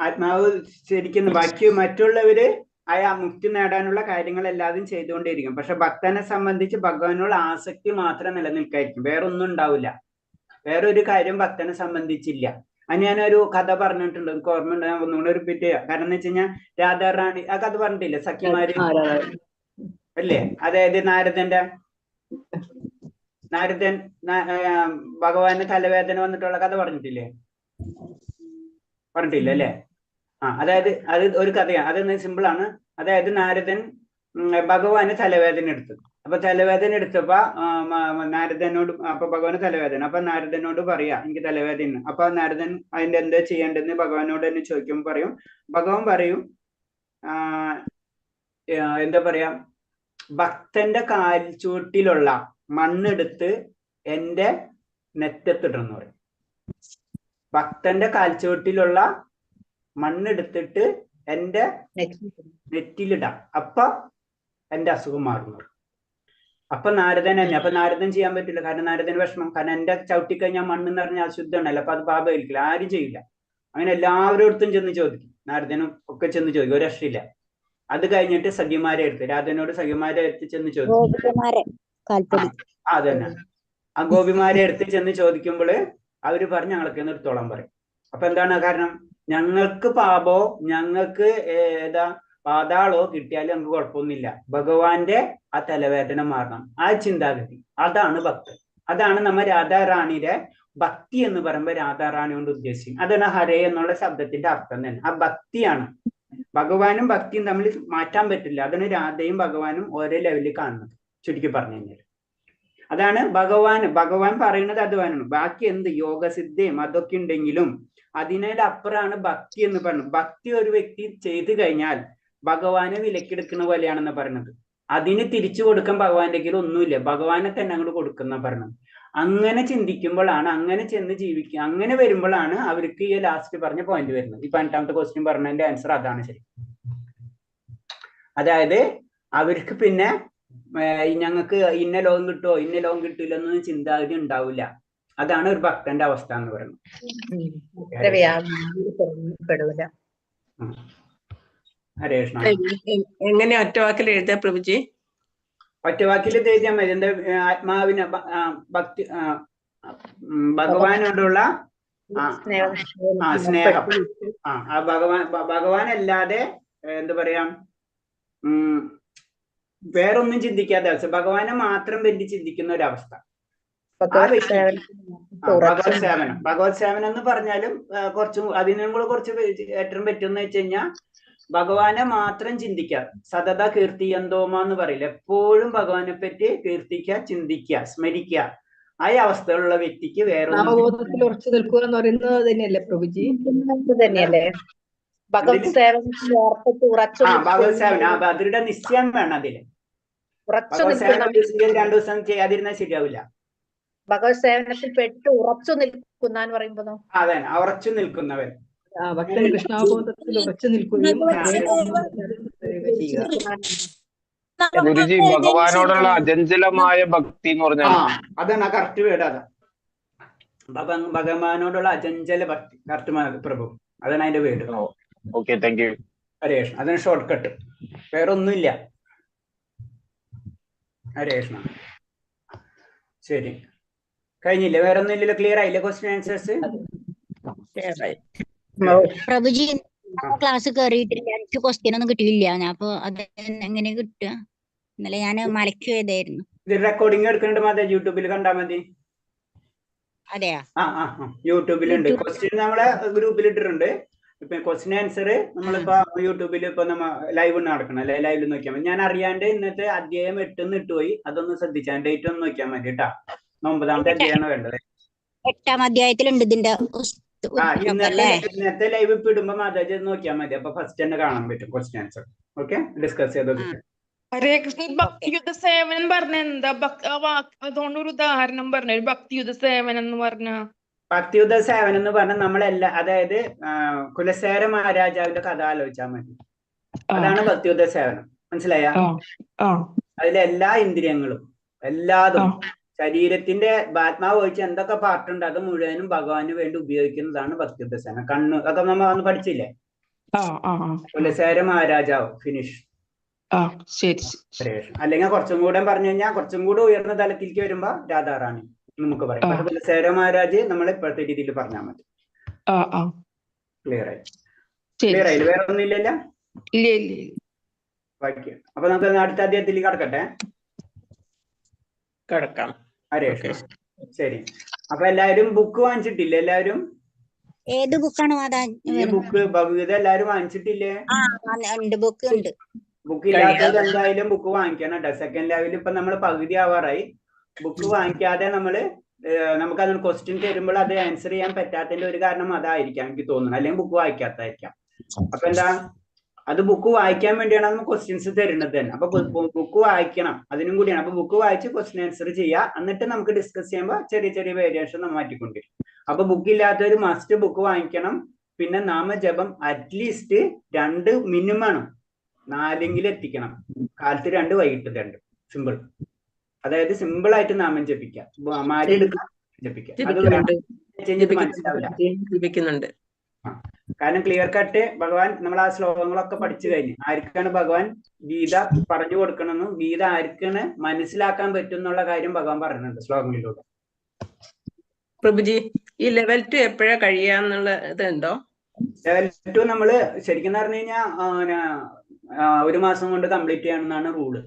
ആത്മാവ് ശരിക്കും ബാക്കി മറ്റുള്ളവര് മുക്തി നേടാനുള്ള കാര്യങ്ങളെല്ലാതും ചെയ്തുകൊണ്ടിരിക്കും. പക്ഷെ ഭക്തനെ സംബന്ധിച്ച് ഭഗവാനുള്ള ആസക്തി മാത്രം നിലനിൽക്കായിരിക്കും. വേറൊന്നും ഉണ്ടാവില്ല. വേറൊരു കാര്യം ഭക്തനെ സംബന്ധിച്ചില്ല. അത് ഞാനൊരു കഥ പറഞ്ഞിട്ടുണ്ട്, എനിക്ക് ഓർമ്മയുണ്ട്. ഞാൻ ഒന്നുകൂടെ റിപ്പീറ്റ് ചെയ്യാം. കാരണം എന്ന് വെച്ച് കഴിഞ്ഞാൽ രാധാറാണി ആ കഥ പറഞ്ഞിട്ടില്ലേ? സഖിമാര് അല്ലേ? അതായത് നാരദൻ ഭഗവാന് തലവേദന വന്നിട്ടുള്ള കഥ പറഞ്ഞിട്ടില്ലേ? പറഞ്ഞിട്ടില്ല അല്ലേ? അതായത് അത് ഒരു കഥയാണ്. അതെന്ന് സിമ്പിൾ ആണ്. അതായത് നാരദൻ ഭഗവാന് തലവേദന എടുത്തു. അപ്പൊ തലവേദന എടുത്തപ്പോ നാരദനോട്, അപ്പൊ ഭഗവാന് തലവേദന, അപ്പൊ നാരദനോട് പറയാ എനിക്ക് തലവേദന. അപ്പൊ നാരദൻ അതിന്റെ എന്താ ചെയ്യേണ്ടതെന്ന് ഭഗവാനോട് തന്നെ ചോദിക്കുമ്പോൾ പറയും, ഭഗവാൻ പറയും എന്താ പറയാ, ഭക്തന്റെ കാൽച്ചുവട്ടിലുള്ള മണ്ണെടുത്ത് എന്റെ നെറ്റത്തിടണം പറയും. ഭക്തന്റെ കാൽച്ചുവട്ടിലുള്ള മണ്ണെടുത്തിട്ട് എന്റെ നെറ്റിലിടാം, അപ്പൊ എന്റെ അസുഖം മാറുന്നു. അപ്പൊ നാരദൻ ചെയ്യാൻ പറ്റില്ല. കാരണം നാരദന് വിഷമം. കാരണം എന്റെ ചവിട്ടിക്കഴിഞ്ഞാൽ മണ്ണെന്ന് പറഞ്ഞാൽ അശുദ്ധമാണല്ലോ, അപ്പൊ അത് പാപമായിരിക്കില്ല. ആരും ചെയ്യില്ല. അങ്ങനെ എല്ലാവരോടത്തും ചെന്ന് ചോദിക്കും. നാരദനും ഒക്കെ ചെന്ന് ചോദിക്കും, ഒരു രക്ഷയില്ല. അത് കഴിഞ്ഞിട്ട് സഖിമാരെ അടുത്ത്, രാധനോട് സഖിമാരെ അടുത്ത് ചെന്ന് ചോദിക്കും. അതന്നെ, ആ ഗോപിമാരെ അടുത്ത് ചെന്ന് ചോദിക്കുമ്പോൾ അവര് പറഞ്ഞ് ഞങ്ങൾക്ക് നിർത്തോളം പറയും. അപ്പൊ എന്താണ് കാരണം? ഞങ്ങൾക്ക് പാപോ ഞങ്ങൾക്ക് പാതാളോ കിട്ടിയാലും ഞങ്ങൾക്ക് കുഴപ്പമൊന്നുമില്ല. ഭഗവാന്റെ ആ തലവേദന മാറണം, ആ ചിന്താഗതി. അതാണ് ഭക്തി. അതാണ് നമ്മ രാധാറാണിയുടെ ഭക്തി എന്ന് പറയുമ്പോൾ രാധാറാണി കൊണ്ട് ഉദ്ദേശിക്കും. അതാണ് ഹരേ എന്നുള്ള ശബ്ദത്തിന്റെ അർത്ഥം തന്നെ. ആ ഭക്തിയാണ്. ഭഗവാനും ഭക്തിയും തമ്മിൽ മാറ്റാൻ പറ്റില്ല. അതാണ് രാധയും ഭഗവാനും ഒരേ ലെവലിൽ കാണുന്നത്, ചുരുക്കി പറഞ്ഞു കഴിഞ്ഞാൽ. അതാണ് ഭഗവാൻ പറയുന്നത് അതുവാനാണ്. ബാക്കി എന്ത് യോഗസിദ്ധിയും അതൊക്കെ ഉണ്ടെങ്കിലും അതിനേടെ അപ്പുറമാണ് ഭക്തി എന്ന് പറയുന്നത്. ഭക്തി ഒരു വ്യക്തി ചെയ്തു കഴിഞ്ഞാൽ ഭഗവാനെ വിലക്കെടുക്കുന്ന പോലെയാണെന്ന് പറയുന്നത്. അതിന് തിരിച്ചു കൊടുക്കാൻ ഭഗവാന്റെ കയ്യിൽ ഒന്നുമില്ല, ഭഗവാനെ തന്നെ അങ്ങോട്ട് കൊടുക്കുന്ന പറയുന്നത്. അങ്ങനെ ചിന്തിക്കുമ്പോഴാണ്, അങ്ങനെ ചെന്ന് ജീവിക്കുക, അങ്ങനെ വരുമ്പോഴാണ് അവർക്ക് ഈ ലാസ്റ്റ് പറഞ്ഞ പോയിന്റ് വരുന്നത്. ഈ 18ാമത്തെ ക്വസ്റ്റ്യൻ പറഞ്ഞതിന്റെ ആൻസർ അതാണ് ശരി. അതായത് അവർക്ക് പിന്നെ ഞങ്ങൾക്ക് ഇന്ന ലോകം കിട്ടുമോ ഇന്ന ലോകം കിട്ടില്ല എന്നൊന്നും ചിന്താഗതി ഉണ്ടാവില്ല. അതാണ് ഒരു ഭക്തന്റെ അവസ്ഥ എന്ന് പറയുന്നത്. ഹരേ കൃഷ്ണ. എങ്ങനെ ഒറ്റവാക്കിൽ എഴുതാ പ്രഭുജി? ഒറ്റവാക്കിൽ എഴുതിയാൽ മതി. എന്താ? ആത്മാവിന് ഭക്തി, ഭഗവാനോടുള്ള സ്നേഹം. ഭഗവാൻ അല്ലാതെ എന്താ പറയാ, വേറൊന്നും ചിന്തിക്കാത്ത അവസ്ഥ, ഭഗവാനെ മാത്രം വേണ്ടി ചിന്തിക്കുന്ന ഒരവസ്ഥ. ഭഗവത് സേവനം എന്ന് പറഞ്ഞാലും കുറച്ചും അതിനും കൂടെ കുറച്ച് ഏറ്റവും പറ്റുമെന്ന് വെച്ച് കഴിഞ്ഞാൽ ഭഗവാനെ മാത്രം ചിന്തിക്കുക. സതത കീർത്തിയന്തോമ എന്ന് പറയില്ല, എപ്പോഴും ഭഗവാനെ പറ്റി കീർത്തിക്കുക, ചിന്തിക്കുക, സ്മരിക്കുക. ആ അവസ്ഥയിലുള്ള വ്യക്തിക്ക് വേറെ നാമബോധത്തിൽ ഉറച്ചു നിൽക്കുക എന്ന് പറയുന്നത് തന്നെയല്ലേ പ്രഭുജി? തന്നെയല്ലേ ഭഗവത് സേവനത്തിൽ ഏർപ്പെട്ട് ഉറച്ചു ഭഗവത് സേവനം അതിരുടെ നിശ്ചയം വേണം. അതില് ഭഗവത് സേവനം 2 ദിവസം ചെയ്യാതിരുന്നാൽ ശരിയാവില്ല. ഭഗവത് സേവനത്തിൽ പെട്ട് ഉറച്ചു നിൽക്കുന്ന എന്ന് പറയുമ്പോ അതെ, ഉറച്ചു നിൽക്കുന്നവൻ ഭക്തൻ കൃഷ്ണാബോധത്തിൽ ഉറച്ചു നിൽക്കുകയും ഗുരുജി ഭഗവാനോടുള്ള അചഞ്ചലമായ ഭക്തി എന്ന് പറഞ്ഞാൽ അതാണ് കറക്റ്റ് വേർഡ്. അതാ ഭഗവാനോടുള്ള അചഞ്ചല ഭക്തി, കറക്റ്റ് പ്രഭു, അതാണ് അതിന്റെ word. Okay, thank you. Hare Krishna, അതാണ് ഷോർട്ട് കട്ട്, വേറെ ഒന്നുമില്ല. ഹരേ കൃഷ്ണ. ശരി, കഴിഞ്ഞില്ലേ? വേറെ ഒന്നും ഇല്ലല്ലോ? ക്ലിയർ ആയില്ലേ ക്വസ്റ്റ്യൻ ആൻസേഴ്സ്? പ്രഭുജി ക്ലാസ് കയറിയിട്ടില്ല, എനിക്ക് ക്വസ്റ്റ്യൻ ഒന്നും കിട്ടിയില്ല. ഞാൻ അപ്പൊ അത് എങ്ങനെ കിട്ടുക? ഇന്നലെ ഞാൻ മലയ്ക്ക് പോയതായിരുന്നു. ഇത് റെക്കോർഡിംഗ് എടുക്കുന്നുണ്ട്, മതി യൂട്യൂബിൽ കണ്ടാ മതി. അതെയാ? യൂട്യൂബിലുണ്ട്. ക്വസ്റ്റ്യൻ നമ്മളെ ഗ്രൂപ്പിൽ ഇട്ടിട്ടുണ്ട്. ഇപ്പൊ ക്വസ്റ്റ്യൻ ആൻസർ നമ്മളിപ്പോ യൂട്യൂബിൽ ഇപ്പൊ നമ്മ ലൈവ് നടക്കണം അല്ലെ, ലൈവിൽ നോക്കിയാൽ മതി. ഞാൻ അറിയാണ്ട് ഇന്നത്തെ അധ്യായം 8 ഇട്ടുപോയി, അതൊന്ന് ശ്രദ്ധിച്ചാൽ ഡേറ്റ് ഒന്ന് നോക്കിയാൽ മതി കേട്ടാ. 9ാമത്തെ അധ്യായമാണ് വേണ്ടത്. 8ാം അധ്യായത്തിലുണ്ട് ഇതിന്റെ. ഇന്നത്തെ ലൈവ് ഇപ്പൊ ഇടുമ്പോ മാതാജി നോക്കിയാൽ മതി, അപ്പൊ ഫസ്റ്റ് തന്നെ കാണാൻ പറ്റും ക്വസ്റ്റ്യൻ ആൻസർ. ഓക്കെ, ഡിസ്കസ് ചെയ്തത്. ഹരേ കൃഷ്ണ. ഭക്തിയുദ്ധ സേവനം പറഞ്ഞ എന്താ? അതുകൊണ്ട് ഒരു ഉദാഹരണം പറഞ്ഞു. ഭക്തിയുദ്ധ സേവനം എന്ന് പറഞ്ഞ ഭക്തിയുദ്ധ സേവനം എന്ന് പറഞ്ഞാൽ നമ്മളെല്ലാ, അതായത് കുലശേഖര മഹാരാജാവിന്റെ കഥ ആലോചിച്ചാൽ മതി. അതാണ് ഭക്തിയുദ്ധ സേവനം. മനസ്സിലായ? അതിലെല്ലാ ഇന്ദ്രിയങ്ങളും എല്ലാതും ശരീരത്തിന്റെ ആത്മാവ് ഒഴിച്ച് എന്തൊക്കെ പാർട്ടുണ്ട് അത് മുഴുവനും ഭഗവാന് വേണ്ടി ഉപയോഗിക്കുന്നതാണ് ഭക്തിയുദ്ധ സേവനം. കണ്ണു അതൊക്കെ നമ്മൾ അന്ന് പഠിച്ചില്ലേ? കുലശേഖര മഹാരാജാവ് ഫിനിഷ്. അല്ലെങ്കിൽ കുറച്ചും കൂടെ പറഞ്ഞു കഴിഞ്ഞാൽ കുറച്ചും കൂടെ ഉയർന്ന തലത്തിലേക്ക് വരുമ്പോ രാധാറാണി നമുക്ക് പറയാം. കുലശേഖര മഹാരാജ് നമ്മൾ ഇപ്പോഴത്തെ രീതിയിൽ പറഞ്ഞാൽ മതി. ക്ലിയർ ആയി? ക്ലിയർ ആയില്ല? വേറെ ഒന്നും ഇല്ലല്ലോ? അപ്പൊ നമുക്ക് അടുത്ത അധ്യായത്തിലേക്ക് കടക്കാം. ഹരേ കൃഷ്ണ. ശരി, അപ്പൊ എല്ലാവരും ബുക്ക് വാങ്ങിച്ചിട്ടില്ലേ? എല്ലാവരും ഏത് ബുക്കാണ് ഈ ബുക്ക് ഭഗവത്ഗീത എല്ലാവരും വാങ്ങിച്ചിട്ടില്ലേ? ബുക്ക് ഇല്ലാത്തത് എന്തായാലും ബുക്ക് വാങ്ങിക്കണം കേട്ടോ. സെക്കൻഡ് ലെവലിൽ ഇപ്പൊ നമ്മൾ പകുതി ആവാറായി. ബുക്ക് വാങ്ങിക്കാതെ നമുക്ക് അതിന് ക്വസ്റ്റ്യൻ തരുമ്പോൾ അത് ആൻസർ ചെയ്യാൻ പറ്റാത്തതിന്റെ ഒരു കാരണം അതായിരിക്കാം എനിക്ക് തോന്നുന്നു, അല്ലെങ്കിൽ ബുക്ക് വായിക്കാത്തായിരിക്കാം. അപ്പൊ എന്താ, അത് ബുക്ക് വായിക്കാൻ വേണ്ടിയാണ് നമ്മൾ ക്വസ്റ്റ്യൻസ് തരുന്നത് തന്നെ. അപ്പൊ ബുക്ക് വായിക്കണം, അതിനും കൂടിയാണ്. അപ്പൊ ബുക്ക് വായിച്ച് ക്വസ്റ്റ്യൻ ആൻസർ ചെയ്യുക, എന്നിട്ട് നമുക്ക് ഡിസ്കസ് ചെയ്യുമ്പോൾ ചെറിയ ചെറിയ വേരിയേഷൻ നമ്മൾ മാറ്റിക്കൊണ്ടിരിക്കും. അപ്പൊ ബുക്ക് ഇല്ലാത്തവർ മസ്റ്റ് ബുക്ക് വാങ്ങിക്കണം. പിന്നെ നാമജപം അറ്റ്ലീസ്റ്റ് 2 മിനിമം ആണ്, 4 എത്തിക്കണം. കാലത്ത് 2, വൈകിട്ട് 2. സിമ്പിൾ, അതായത് സിമ്പിൾ ആയിട്ട് നാമം ജപിക്കാം, മാരി എടുക്കാം, ജപിക്കാം. അത് മനസ്സിലാവില്ല. കാരണം ക്ലിയർ കട്ട് ഭഗവാൻ നമ്മൾ ആ ശ്ലോകങ്ങളൊക്കെ പഠിച്ചു കഴിഞ്ഞു. ആർക്കാണ് ഭഗവാൻ ഗീത പറഞ്ഞു കൊടുക്കണമെന്നും ഗീത ആർക്കാണ് മനസ്സിലാക്കാൻ പറ്റും എന്നുള്ള കാര്യം ഭഗവാൻ പറയുന്നുണ്ട് ശ്ലോകങ്ങളിലൂടെ. പ്രഭുജി, ഈ ലെവൽ 2 എപ്പോഴാ കഴിയാന്നുള്ള ഇതുണ്ടോ? ലെവൽ 2 നമ്മള് ശരിക്കും പറഞ്ഞു കഴിഞ്ഞാൽ 1 മാസം കൊണ്ട് കംപ്ലീറ്റ് ചെയ്യണമെന്നാണ് റൂള്.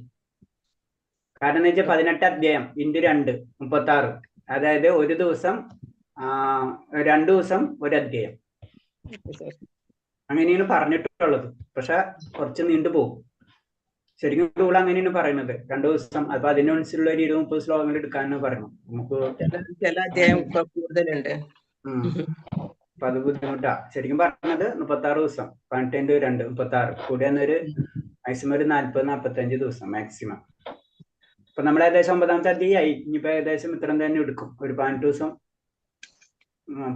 കാരണം എന്ന് വെച്ചാൽ 18 അധ്യായം × 2 36, അതായത് ഒരു ദിവസം 2 ദിവസം 1 അധ്യായം, അങ്ങനെയാണ് പറഞ്ഞിട്ടുള്ളത്. പക്ഷെ കുറച്ച് നീണ്ടുപോകും. ശരിക്കും റൂൾ അങ്ങനെയാണ് പറയുന്നത്, 2 ദിവസം. അപ്പൊ അതിനനുസരിച്ചുള്ള 20-30 ശ്ലോകങ്ങൾ എടുക്കാനാണ് പറയുന്നത്. നമുക്ക് ചില അധ്യായം കൂടുതലുണ്ട്, അപ്പൊ അത് ബുദ്ധിമുട്ടാ. ശരിക്കും പറഞ്ഞത് 36 ദിവസം, 18 × 2 36, കൂടി വന്നൊരു മാക്സിമം ഒരു 40-45 ദിവസം മാക്സിമം. അപ്പൊ നമ്മൾ ഏകദേശം 9ാമത്തെ അധ്യായമായി. ഇനിയിപ്പോ ഏകദേശം ഇത്രയും തന്നെ എടുക്കും, ഒരു 18 ദിവസം,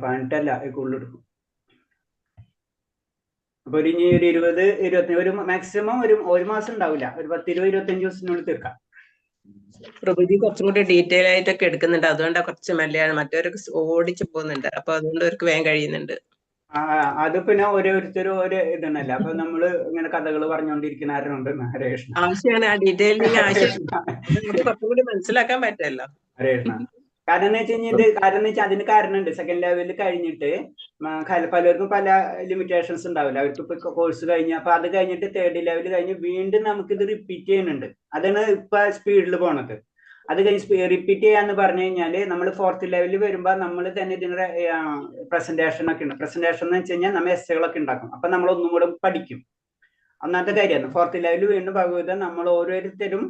18 അല്ല കൂടുതൽ എടുക്കും. അപ്പൊ ഒരു 20-25 മാക്സിമം ഒരു മാസം ഉണ്ടാവില്ല, ഒരു 10-20-25 ദിവസത്തിനുള്ളിൽ തീർക്കാം. പ്രഭുജി കുറച്ചും കൂടി ഡീറ്റെയിൽ ആയിട്ടൊക്കെ എടുക്കുന്നുണ്ട്, അതുകൊണ്ടാണ് കുറച്ച് മെല്ലെയാണ്. മറ്റവരൊക്കെ ഓടിച്ചു പോകുന്നുണ്ട്, അപ്പൊ അതുകൊണ്ട് അവർക്ക് വേഗം കഴിയുന്നുണ്ട്. അത് പിന്നെ ഓരോരുത്തരും ഒരു ഇതുണ്ടല്ലോ. അപ്പൊ നമ്മള് ഇങ്ങനെ കഥകൾ പറഞ്ഞുകൊണ്ടിരിക്കുന്നവരുണ്ട്. ഹരേ കൃഷ്ണ. ആവശ്യമാണ് ആ ഡീറ്റെയിലിംഗ്, ആവശ്യം കുറച്ചും കൂടി മനസ്സിലാക്കാൻ പറ്റുമല്ലോ. ഹരേ കൃഷ്ണ. കാരണം എന്ന് വെച്ച് കഴിഞ്ഞാൽ കാരണം എന്ന് വെച്ചാൽ അതിന് കാരണമുണ്ട്. സെക്കൻഡ് ലെവലിൽ കഴിഞ്ഞിട്ട് പലർക്കും പല ലിമിറ്റേഷൻസ് ഉണ്ടാവില്ല. അവർക്ക് ഇപ്പൊ കോഴ്സ് കഴിഞ്ഞ് അപ്പൊ അത് കഴിഞ്ഞിട്ട് തേർഡ് ലെവൽ കഴിഞ്ഞ് വീണ്ടും നമുക്ക് ഇത് റിപ്പീറ്റ് ചെയ്യുന്നുണ്ട്. അതാണ് ഇപ്പൊ സ്പീഡിൽ പോണത്. അത് കഴിഞ്ഞ് റിപ്പീറ്റ് ചെയ്യാന്ന് പറഞ്ഞു കഴിഞ്ഞാല് നമ്മൾ ഫോർത്ത് ലെവലിൽ വരുമ്പോൾ നമ്മൾ തന്നെ ഇതിന്റെ പ്രസന്റേഷൻ ഒക്കെ ഉണ്ട്. പ്രസന്റേഷൻ എന്ന് വെച്ച് കഴിഞ്ഞാൽ നമ്മൾ എസ്സേകളൊക്കെ ഉണ്ടാക്കും. അപ്പൊ നമ്മൾ ഒന്നും കൂടെ പഠിക്കും. ഒന്നാമത്തെ കാര്യമാണ്. ഫോർത്ത് ലെവലിൽ വീണ്ടും ഭഗവത്ഗീത നമ്മൾ ഓരോരുത്തരും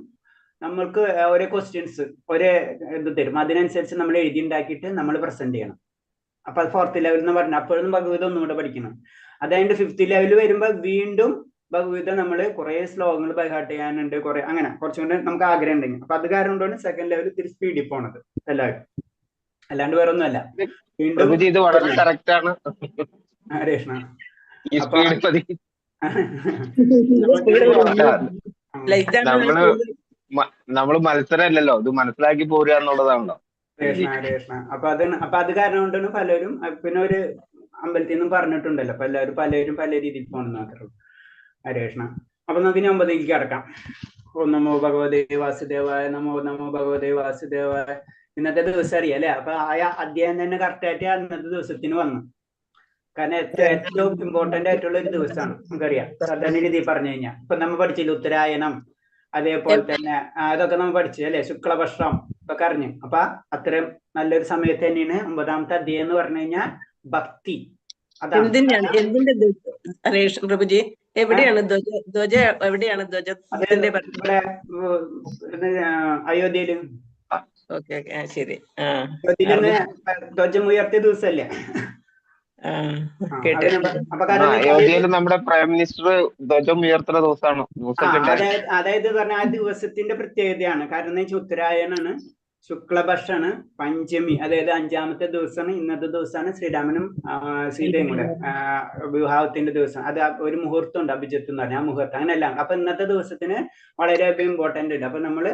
നമ്മൾക്ക് ഓരോ ക്വസ്റ്റ്യൻസ് ഒരേ ഇത് തരും. അതിനനുസരിച്ച് നമ്മൾ എഴുതി ഉണ്ടാക്കിയിട്ട് നമ്മൾ പ്രസന്റ് ചെയ്യണം. അപ്പൊ അത് ഫോർത്ത് ലെവൽ എന്ന് പറഞ്ഞാൽ അപ്പോഴും ഭഗവത്ഗീത ഒന്നും കൂടെ പഠിക്കണം. അതായത് ഫിഫ്ത്ത് ലെവലിൽ വരുമ്പോൾ വീണ്ടും ഭഗവത്ഗീത നമ്മൾ കുറെ ശ്ലോകങ്ങൾ ബൈഹാർട്ട് ചെയ്യാനുണ്ട്, കുറെ അങ്ങനെ കുറച്ചും കൂടെ നമുക്ക് ആഗ്രഹം ഉണ്ടെങ്കിൽ. അപ്പൊ അത് കാരണം കൊണ്ടാണ് സെക്കൻഡ് ലെവലിൽ തിരി സ്പീഡിൽ പോണത് എല്ലാവരും, അല്ലാണ്ട് വേറെ ഒന്നുമല്ല. വീണ്ടും ഇത് വളരെ കറക്റ്റ് ആണ് ഹരേഷ്ണ. അപ്പൊ നമ്മള് മത്സരമല്ലല്ലോ, ഇത് മനസ്സിലാക്കി പോരുക എന്നുള്ളതാണല്ലോ. അപ്പൊ അത് കാരണം കൊണ്ടാണ് പലരും പിന്നെ ഒരു അമ്പലത്തിൽ നിന്നും പറഞ്ഞിട്ടുണ്ടല്ലോ, അപ്പൊ എല്ലാവരും പലരും പല രീതിയിൽ പോകണമെന്ന് മാത്രമേ ഉള്ളൂ. ഹരേഷ്ണ. അപ്പൊ നമുക്ക് ഇനി 9ലേക്ക് കടക്കാം. ഓം നമോ ഭഗവതേ വാസുദേവായ, നമോ നമോ ഭഗവതേ വാസുദേവായ. ഇന്നത്തെ ദിവസം അറിയാം അല്ലെ? അപ്പൊ ആ അധ്യായം തന്നെ കറക്റ്റായിട്ട് അന്നത്തെ ദിവസത്തിന് വന്നു. കാരണം ഏറ്റവും ഇമ്പോർട്ടന്റ് ആയിട്ടുള്ള ഒരു ദിവസമാണ് നമുക്കറിയാം. സാധാരണ രീതിയിൽ പറഞ്ഞു കഴിഞ്ഞാൽ ഇപ്പൊ നമ്മൾ പഠിച്ചില്ല ഉത്തരായനം, അതേപോലെ തന്നെ അതൊക്കെ നമ്മൾ പഠിച്ചു അല്ലെ, ശുക്ലപക്ഷം ഒക്കെ അറിഞ്ഞു. അപ്പൊ അത്രയും നല്ലൊരു സമയത്ത് തന്നെയാണ് 9ാമത്തെ അധ്യായം എന്ന് പറഞ്ഞു കഴിഞ്ഞാൽ ഭക്തി. പ്രഭുജി എവിടെയാണ് ധ്വജ? എവിടെയാണ് ധ്വജത്തിന്റെ? അയോധ്യയില്. ഓക്കെ ഓക്കെ ശരി. ധ്വജം ഉയർത്തിയ ദിവസമല്ലേ? അയോധ്യയിൽ നമ്മുടെ പ്രൈം മിനിസ്റ്റർ ധ്വജം ഉയർത്തുന്ന ദിവസമാണ്. അതായത് പറഞ്ഞ ആ ദിവസത്തിന്റെ പ്രത്യേകതയാണ്. കാരണം എന്ന് വെച്ചാൽ ഉത്തരായണാണ്, ശുക്ലപക്ഷാണ്, പഞ്ചമി അതായത് 5ാമത്തെ ദിവസമാണ്. ഇന്നത്തെ ദിവസമാണ് ശ്രീരാമനും സീതയും കൂടെ വിവാഹത്തിന്റെ ദിവസം. അത് ഒരു മുഹൂർത്തം ഉണ്ട്, അഭിജിത്ത് എന്ന് പറഞ്ഞാൽ ആ മുഹൂർത്തം അങ്ങനെയല്ല. അപ്പൊ ഇന്നത്തെ ദിവസത്തിന് വളരെയധികം ഇമ്പോർട്ടന്റ് ഉണ്ട്. അപ്പൊ നമ്മള്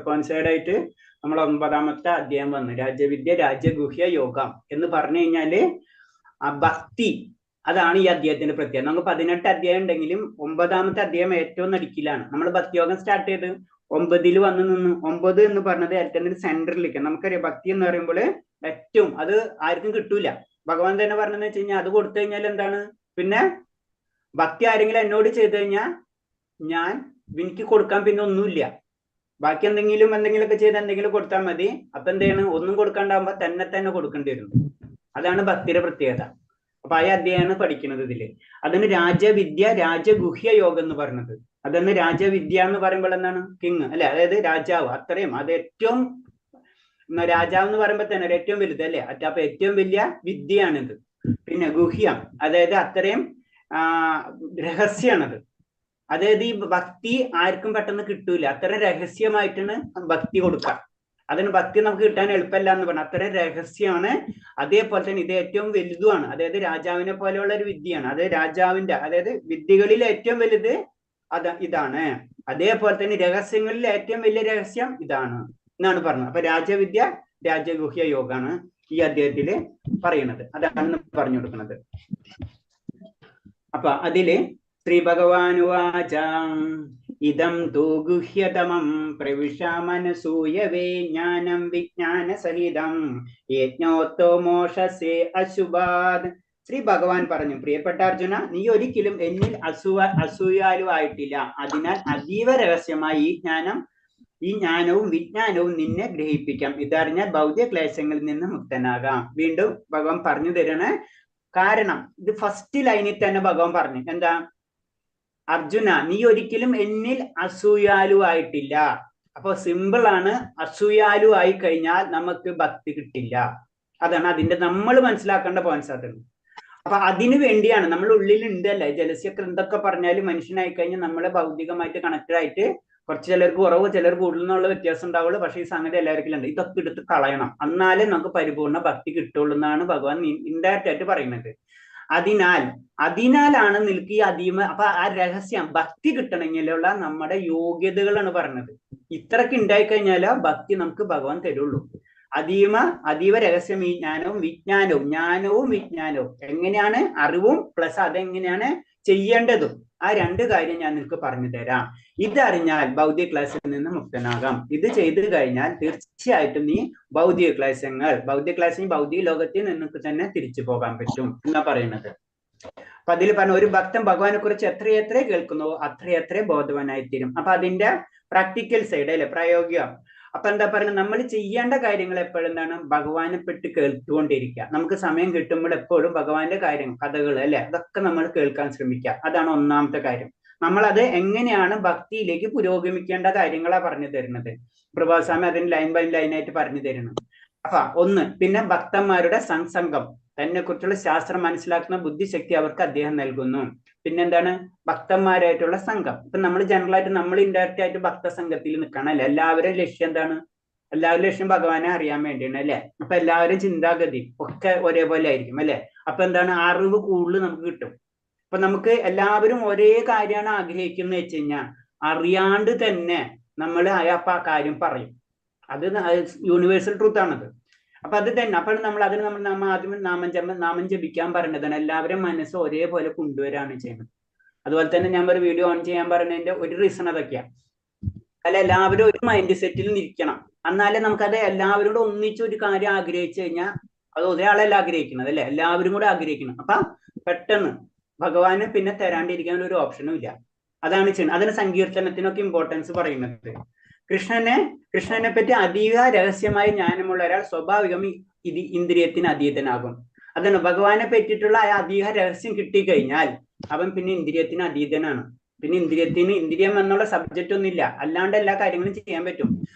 കോൺസൈഡ് ആയിട്ട് നമ്മൾ 9ാമത്തെ അധ്യായം വന്നു, രാജവിദ്യ രാജഗുഹ്യ യോഗം എന്ന് പറഞ്ഞു കഴിഞ്ഞാല് ആ ഭക്തി. അതാണ് ഈ അധ്യായത്തിന്റെ പ്രത്യേകത. നമുക്ക് 18 അധ്യായം ഉണ്ടെങ്കിലും 9ാമത്തെ അധ്യായം ഏറ്റവും നടുക്കിലാണ്. നമ്മൾ ഭക്തിയോഗം സ്റ്റാർട്ട് ചെയ്ത് 9ൽ വന്ന് നിന്ന്. 9 എന്ന് പറഞ്ഞത് ഏറ്റവും സെന്ററിലേക്ക്. നമുക്കറിയാം ഭക്തി എന്ന് പറയുമ്പോൾ ഏറ്റവും അത് ആർക്കും കിട്ടൂല. ഭഗവാൻ തന്നെ പറഞ്ഞെന്ന് വെച്ച് കഴിഞ്ഞാൽ അത് കൊടുത്തു കഴിഞ്ഞാൽ എന്താണ്, പിന്നെ ഭക്തി ആരെങ്കിലും എന്നോട് ചെയ്തു കഴിഞ്ഞാൽ എനിക്ക് കൊടുക്കാൻ പിന്നെ ഒന്നുമില്ല. ബാക്കി എന്തെങ്കിലുമൊക്കെ ചെയ്ത് എന്തെങ്കിലും കൊടുത്താൽ മതി. അപ്പൊ എന്താണ്, ഒന്നും കൊടുക്കാണ്ടാവുമ്പോ തന്നെ കൊടുക്കേണ്ടി വരും. അതാണ് ഭക്തിയുടെ പ്രത്യേകത. അപ്പൊ ആ അധ്യായമാണ് പഠിക്കുന്നത് ഇതില്. അതിന് രാജവിദ്യ രാജഗുഹ്യ യോഗം എന്ന് പറഞ്ഞത്. അതൊന്ന് രാജവിദ്യ എന്ന് പറയുമ്പോൾ എന്താണ്, കിങ് അല്ലെ, അതായത് രാജാവ്. അത്രയും അത് ഏറ്റവും രാജാവ് എന്ന് പറയുമ്പോൾ തന്നെ ഏറ്റവും വലുത് അല്ലെ. അപ്പൊ ഏറ്റവും വലിയ വിദ്യയാണിത്. പിന്നെ ഗുഹ്യം അതായത് അത്രയും രഹസ്യമാണത്. അതായത് ഈ ഭക്തി ആർക്കും പെട്ടെന്ന് കിട്ടൂല. അത്ര രഹസ്യമായിട്ടാണ് ഭക്തി കൊടുക്കുക. അതിന് ഭക്തി നമുക്ക് കിട്ടാൻ എളുപ്പമല്ല എന്ന് പറഞ്ഞാൽ അത്ര രഹസ്യമാണ്. അതേപോലെ തന്നെ ഇത് ഏറ്റവും വലുതുമാണ്. അതായത് രാജാവിനെ പോലെയുള്ള ഒരു വിദ്യയാണ്. അത് രാജാവിന്റെ അതായത് വിദ്യകളിൽ ഏറ്റവും വലുത് ഇതാണ്. അതേപോലെ തന്നെ രഹസ്യങ്ങളിൽ ഏറ്റവും വലിയ രഹസ്യം ഇതാണ് എന്നാണ് പറഞ്ഞത്. അപ്പൊ രാജവിദ്യ രാജഗുഹ്യ യോഗമാണ് ഈ അധ്യായത്തില് പറയുന്നത്. അതാണ് പറഞ്ഞു കൊടുക്കുന്നത്. അപ്പൊ അതില് ശ്രീ ഭഗവാനുവാച ഇദം തൂ ഗുഹ്യതമം പ്രവിശാമനസൂയവേ ജ്ഞാനം വിജ്ഞാന സഹിതം യജ്ഞോത്തോ മോഷസേ അശുഭാത്. ശ്രീ ഭഗവാൻ പറഞ്ഞു, പ്രിയപ്പെട്ട അർജുന, നീ ഒരിക്കലും എന്നിൽ അസൂയാലുവായിട്ടില്ല. അതിനാൽ അതീവ രഹസ്യമായി ഈ ജ്ഞാനവും വിജ്ഞാനവും നിന്നെ ഗ്രഹിപ്പിക്കാം. ഇതറിഞ്ഞാൽ ഭൗതിക ക്ലേശങ്ങളിൽ നിന്ന് മുക്തനാകാം. വീണ്ടും ഭഗവാൻ പറഞ്ഞു തരണേ. കാരണം ഇത് ഫസ്റ്റ് ലൈനിൽ തന്നെ ഭഗവാൻ പറഞ്ഞു, എന്താ, അർജുന നീ ഒരിക്കലും എന്നിൽ അസൂയാലുവായിട്ടില്ല. അപ്പൊ സിമ്പിൾ ആണ്, അസൂയാലു ആയി കഴിഞ്ഞാൽ നമുക്ക് ഭക്തി കിട്ടില്ല. അതാണ് അതിന്റെ നമ്മൾ മനസ്സിലാക്കേണ്ട പോയിന്റ്സ്. അതാണ്. അപ്പൊ അതിനു വേണ്ടിയാണ് നമ്മൾ ഉള്ളിൽ ഉണ്ട് അല്ലേ, ജലസ്യൊക്കെ എന്തൊക്കെ പറഞ്ഞാലും മനുഷ്യനായി കഴിഞ്ഞാൽ നമ്മളെ ഭൗതികമായിട്ട് കണക്റ്റഡ് ആയിട്ട് കുറച്ച് ചിലർക്ക് കുറവ് ചിലർക്ക് കൂടുതൽ എന്നുള്ള വ്യത്യാസം ഉണ്ടാവുള്ളൂ. പക്ഷെ ഈ സംഗതി എല്ലാവർക്കും ഉണ്ട്. ഇതൊക്കെ എടുത്ത് കളയണം, എന്നാലേ നമുക്ക് പരിപൂർണ്ണ ഭക്തി കിട്ടുള്ളൂ എന്നാണ് ഭഗവാൻ ഇൻഡയറക്റ്റ് ആയിട്ട് പറയുന്നത്. അതിനാലാണ് നിൽക്ക് ഈ അതീമ. അപ്പൊ ആ രഹസ്യം ഭക്തി കിട്ടണമെങ്കിലുള്ള നമ്മുടെ യോഗ്യതകളാണ് പറഞ്ഞത്. ഇത്രക്ക് ഉണ്ടായി കഴിഞ്ഞാൽ ഭക്തി നമുക്ക് ഭഗവാൻ തരുള്ളൂ. അതീവ രഹസ്യം ഈ ജ്ഞാനവും വിജ്ഞാനവും എങ്ങനെയാണ്, അറിവും പ്ലസ് അതെങ്ങനെയാണ് ചെയ്യേണ്ടതും. ആ 2 കാര്യം ഞാൻ നിങ്ങൾക്ക് പറഞ്ഞു തരാം. ഇതറിഞ്ഞാൽ ഭൗതിക ക്ലാസ്സിൽ നിന്ന് മുക്തനാകാം. ഇത് ചെയ്തു കഴിഞ്ഞാൽ തീർച്ചയായിട്ടും നീ ഭൗതിക ക്ലാസ്സിൽ ഭൗതിക ലോകത്തിൽ നിനക്ക് തന്നെ തിരിച്ചു പോകാൻ പറ്റും എന്നാ പറയുന്നത്. അപ്പൊ അതിൽ പറഞ്ഞ ഒരു ഭക്തൻ ഭഗവാനെ കുറിച്ച് എത്രയെത്ര കേൾക്കുന്നുവോ അത്രയെത്ര ബോധവാനായിത്തീരും. അപ്പൊ അതിന്റെ പ്രാക്ടിക്കൽ സൈഡ് അല്ലെ, പ്രായോഗികം. അപ്പൊ എന്താ പറയുന്നത്, നമ്മൾ ചെയ്യേണ്ട കാര്യങ്ങൾ എപ്പോഴും എന്താണ്, ഭഗവാനെ പെട്ട് കേട്ടുകൊണ്ടിരിക്കുക. നമുക്ക് സമയം കിട്ടുമ്പോൾ എപ്പോഴും ഭഗവാന്റെ കാര്യങ്ങൾ, കഥകൾ അല്ലെ, അതൊക്കെ നമ്മൾ കേൾക്കാൻ ശ്രമിക്കുക. അതാണ് ഒന്നാമത്തെ കാര്യം. നമ്മളത് എങ്ങനെയാണ് ഭക്തിയിലേക്ക് പുരോഗമിക്കേണ്ട കാര്യങ്ങളാ പറഞ്ഞു തരുന്നത്. പ്രഭാസ്വാമി അതിന് ലൈൻ ബൈ ലൈനായിട്ട് പറഞ്ഞു തരുന്നത്. അപ്പൊ ഒന്ന്, പിന്നെ ഭക്തന്മാരുടെ സംസംഗം, തന്നെ കുറിച്ചുള്ള ശാസ്ത്രം മനസ്സിലാക്കുന്ന ബുദ്ധിശക്തി അവർക്ക് അദ്ദേഹം നൽകുന്നു. പിന്നെന്താണ്, ഭക്തന്മാരായിട്ടുള്ള സംഘം. ഇപ്പൊ നമ്മൾ ജനറലായിട്ട് നമ്മൾ ഇൻഡയറക്റ്റ് ആയിട്ട് ഭക്തസംഘത്തിൽ നിൽക്കണം അല്ലെ. എല്ലാവരും ലക്ഷ്യം എന്താണ്, എല്ലാവരും ലക്ഷ്യം ഭഗവാനെ അറിയാൻ വേണ്ടിയാണ് അല്ലെ. അപ്പൊ എല്ലാവരും ചിന്താഗതി ഒക്കെ ഒരേപോലെ ആയിരിക്കും അല്ലെ. അപ്പൊ എന്താണ്, അറിവ് കൂടുതൽ നമുക്ക് കിട്ടും. അപ്പൊ നമുക്ക് എല്ലാവരും ഒരേ കാര്യമാണ് ആഗ്രഹിക്കുന്നത് വെച്ച് കഴിഞ്ഞാൽ അറിയാണ്ട് തന്നെ നമ്മൾ അപ്പൊ ആ കാര്യം പറയും. അത് യൂണിവേഴ്സൽ ട്രൂത്ത് ആണത്. അപ്പൊ അത് തന്നെ. അപ്പോൾ നമ്മൾ അതിന് നമ്മൾ ആദ്യം നാമം ജപിക്കാൻ പറയുന്നതാണ്. എല്ലാവരും മനസ്സ് ഒരേപോലെ കൊണ്ടുവരാണ് ചെയ്യുന്നത്. അതുപോലെ തന്നെ ഞാൻ ഒരു വീഡിയോ ഓൺ ചെയ്യാൻ പറയുന്നതിന്റെ ഒരു റീസൺ അതൊക്കെയാണ്. അല്ല, എല്ലാവരും ഒരു മൈൻഡ് സെറ്റിൽ നിൽക്കണം. എന്നാലേ നമുക്കത് എല്ലാവരോടും ഒന്നിച്ച് ഒരു കാര്യം ആഗ്രഹിച്ചു കഴിഞ്ഞാൽ അത് ഒരാളല്ല ആഗ്രഹിക്കുന്നത് അല്ലെ, എല്ലാവരും കൂടെ ആഗ്രഹിക്കണം. അപ്പൊ പെട്ടെന്ന് ഭഗവാന് പിന്നെ തരാണ്ടിരിക്കാൻ ഒരു ഓപ്ഷനും ഇല്ല. അതാണ് ചെയ്യുന്നത്. അതിന് സങ്കീർത്തനത്തിനൊക്കെ ഇമ്പോർട്ടൻസ് പറയുന്നത്. കൃഷ്ണനെ പറ്റി അധിക രഹസ്യമായി ജ്ഞാനമുള്ള ഒരാൾ സ്വാഭാവികം ഇന്ദ്രിയത്തിന് അതീതനാകും. അതാണ് ഭഗവാനെ പറ്റിയിട്ടുള്ള ആ അധിക രഹസ്യം കിട്ടിക്കഴിഞ്ഞാൽ അവൻ പിന്നെ ഇന്ദ്രിയത്തിന് അതീതനാണ്. പിന്നെ ഇന്ദ്രിയം എന്നുള്ള സബ്ജക്റ്റ് ഒന്നുമില്ല, അല്ലാണ്ട് എല്ലാ കാര്യങ്ങളും ചെയ്യാൻ പറ്റും.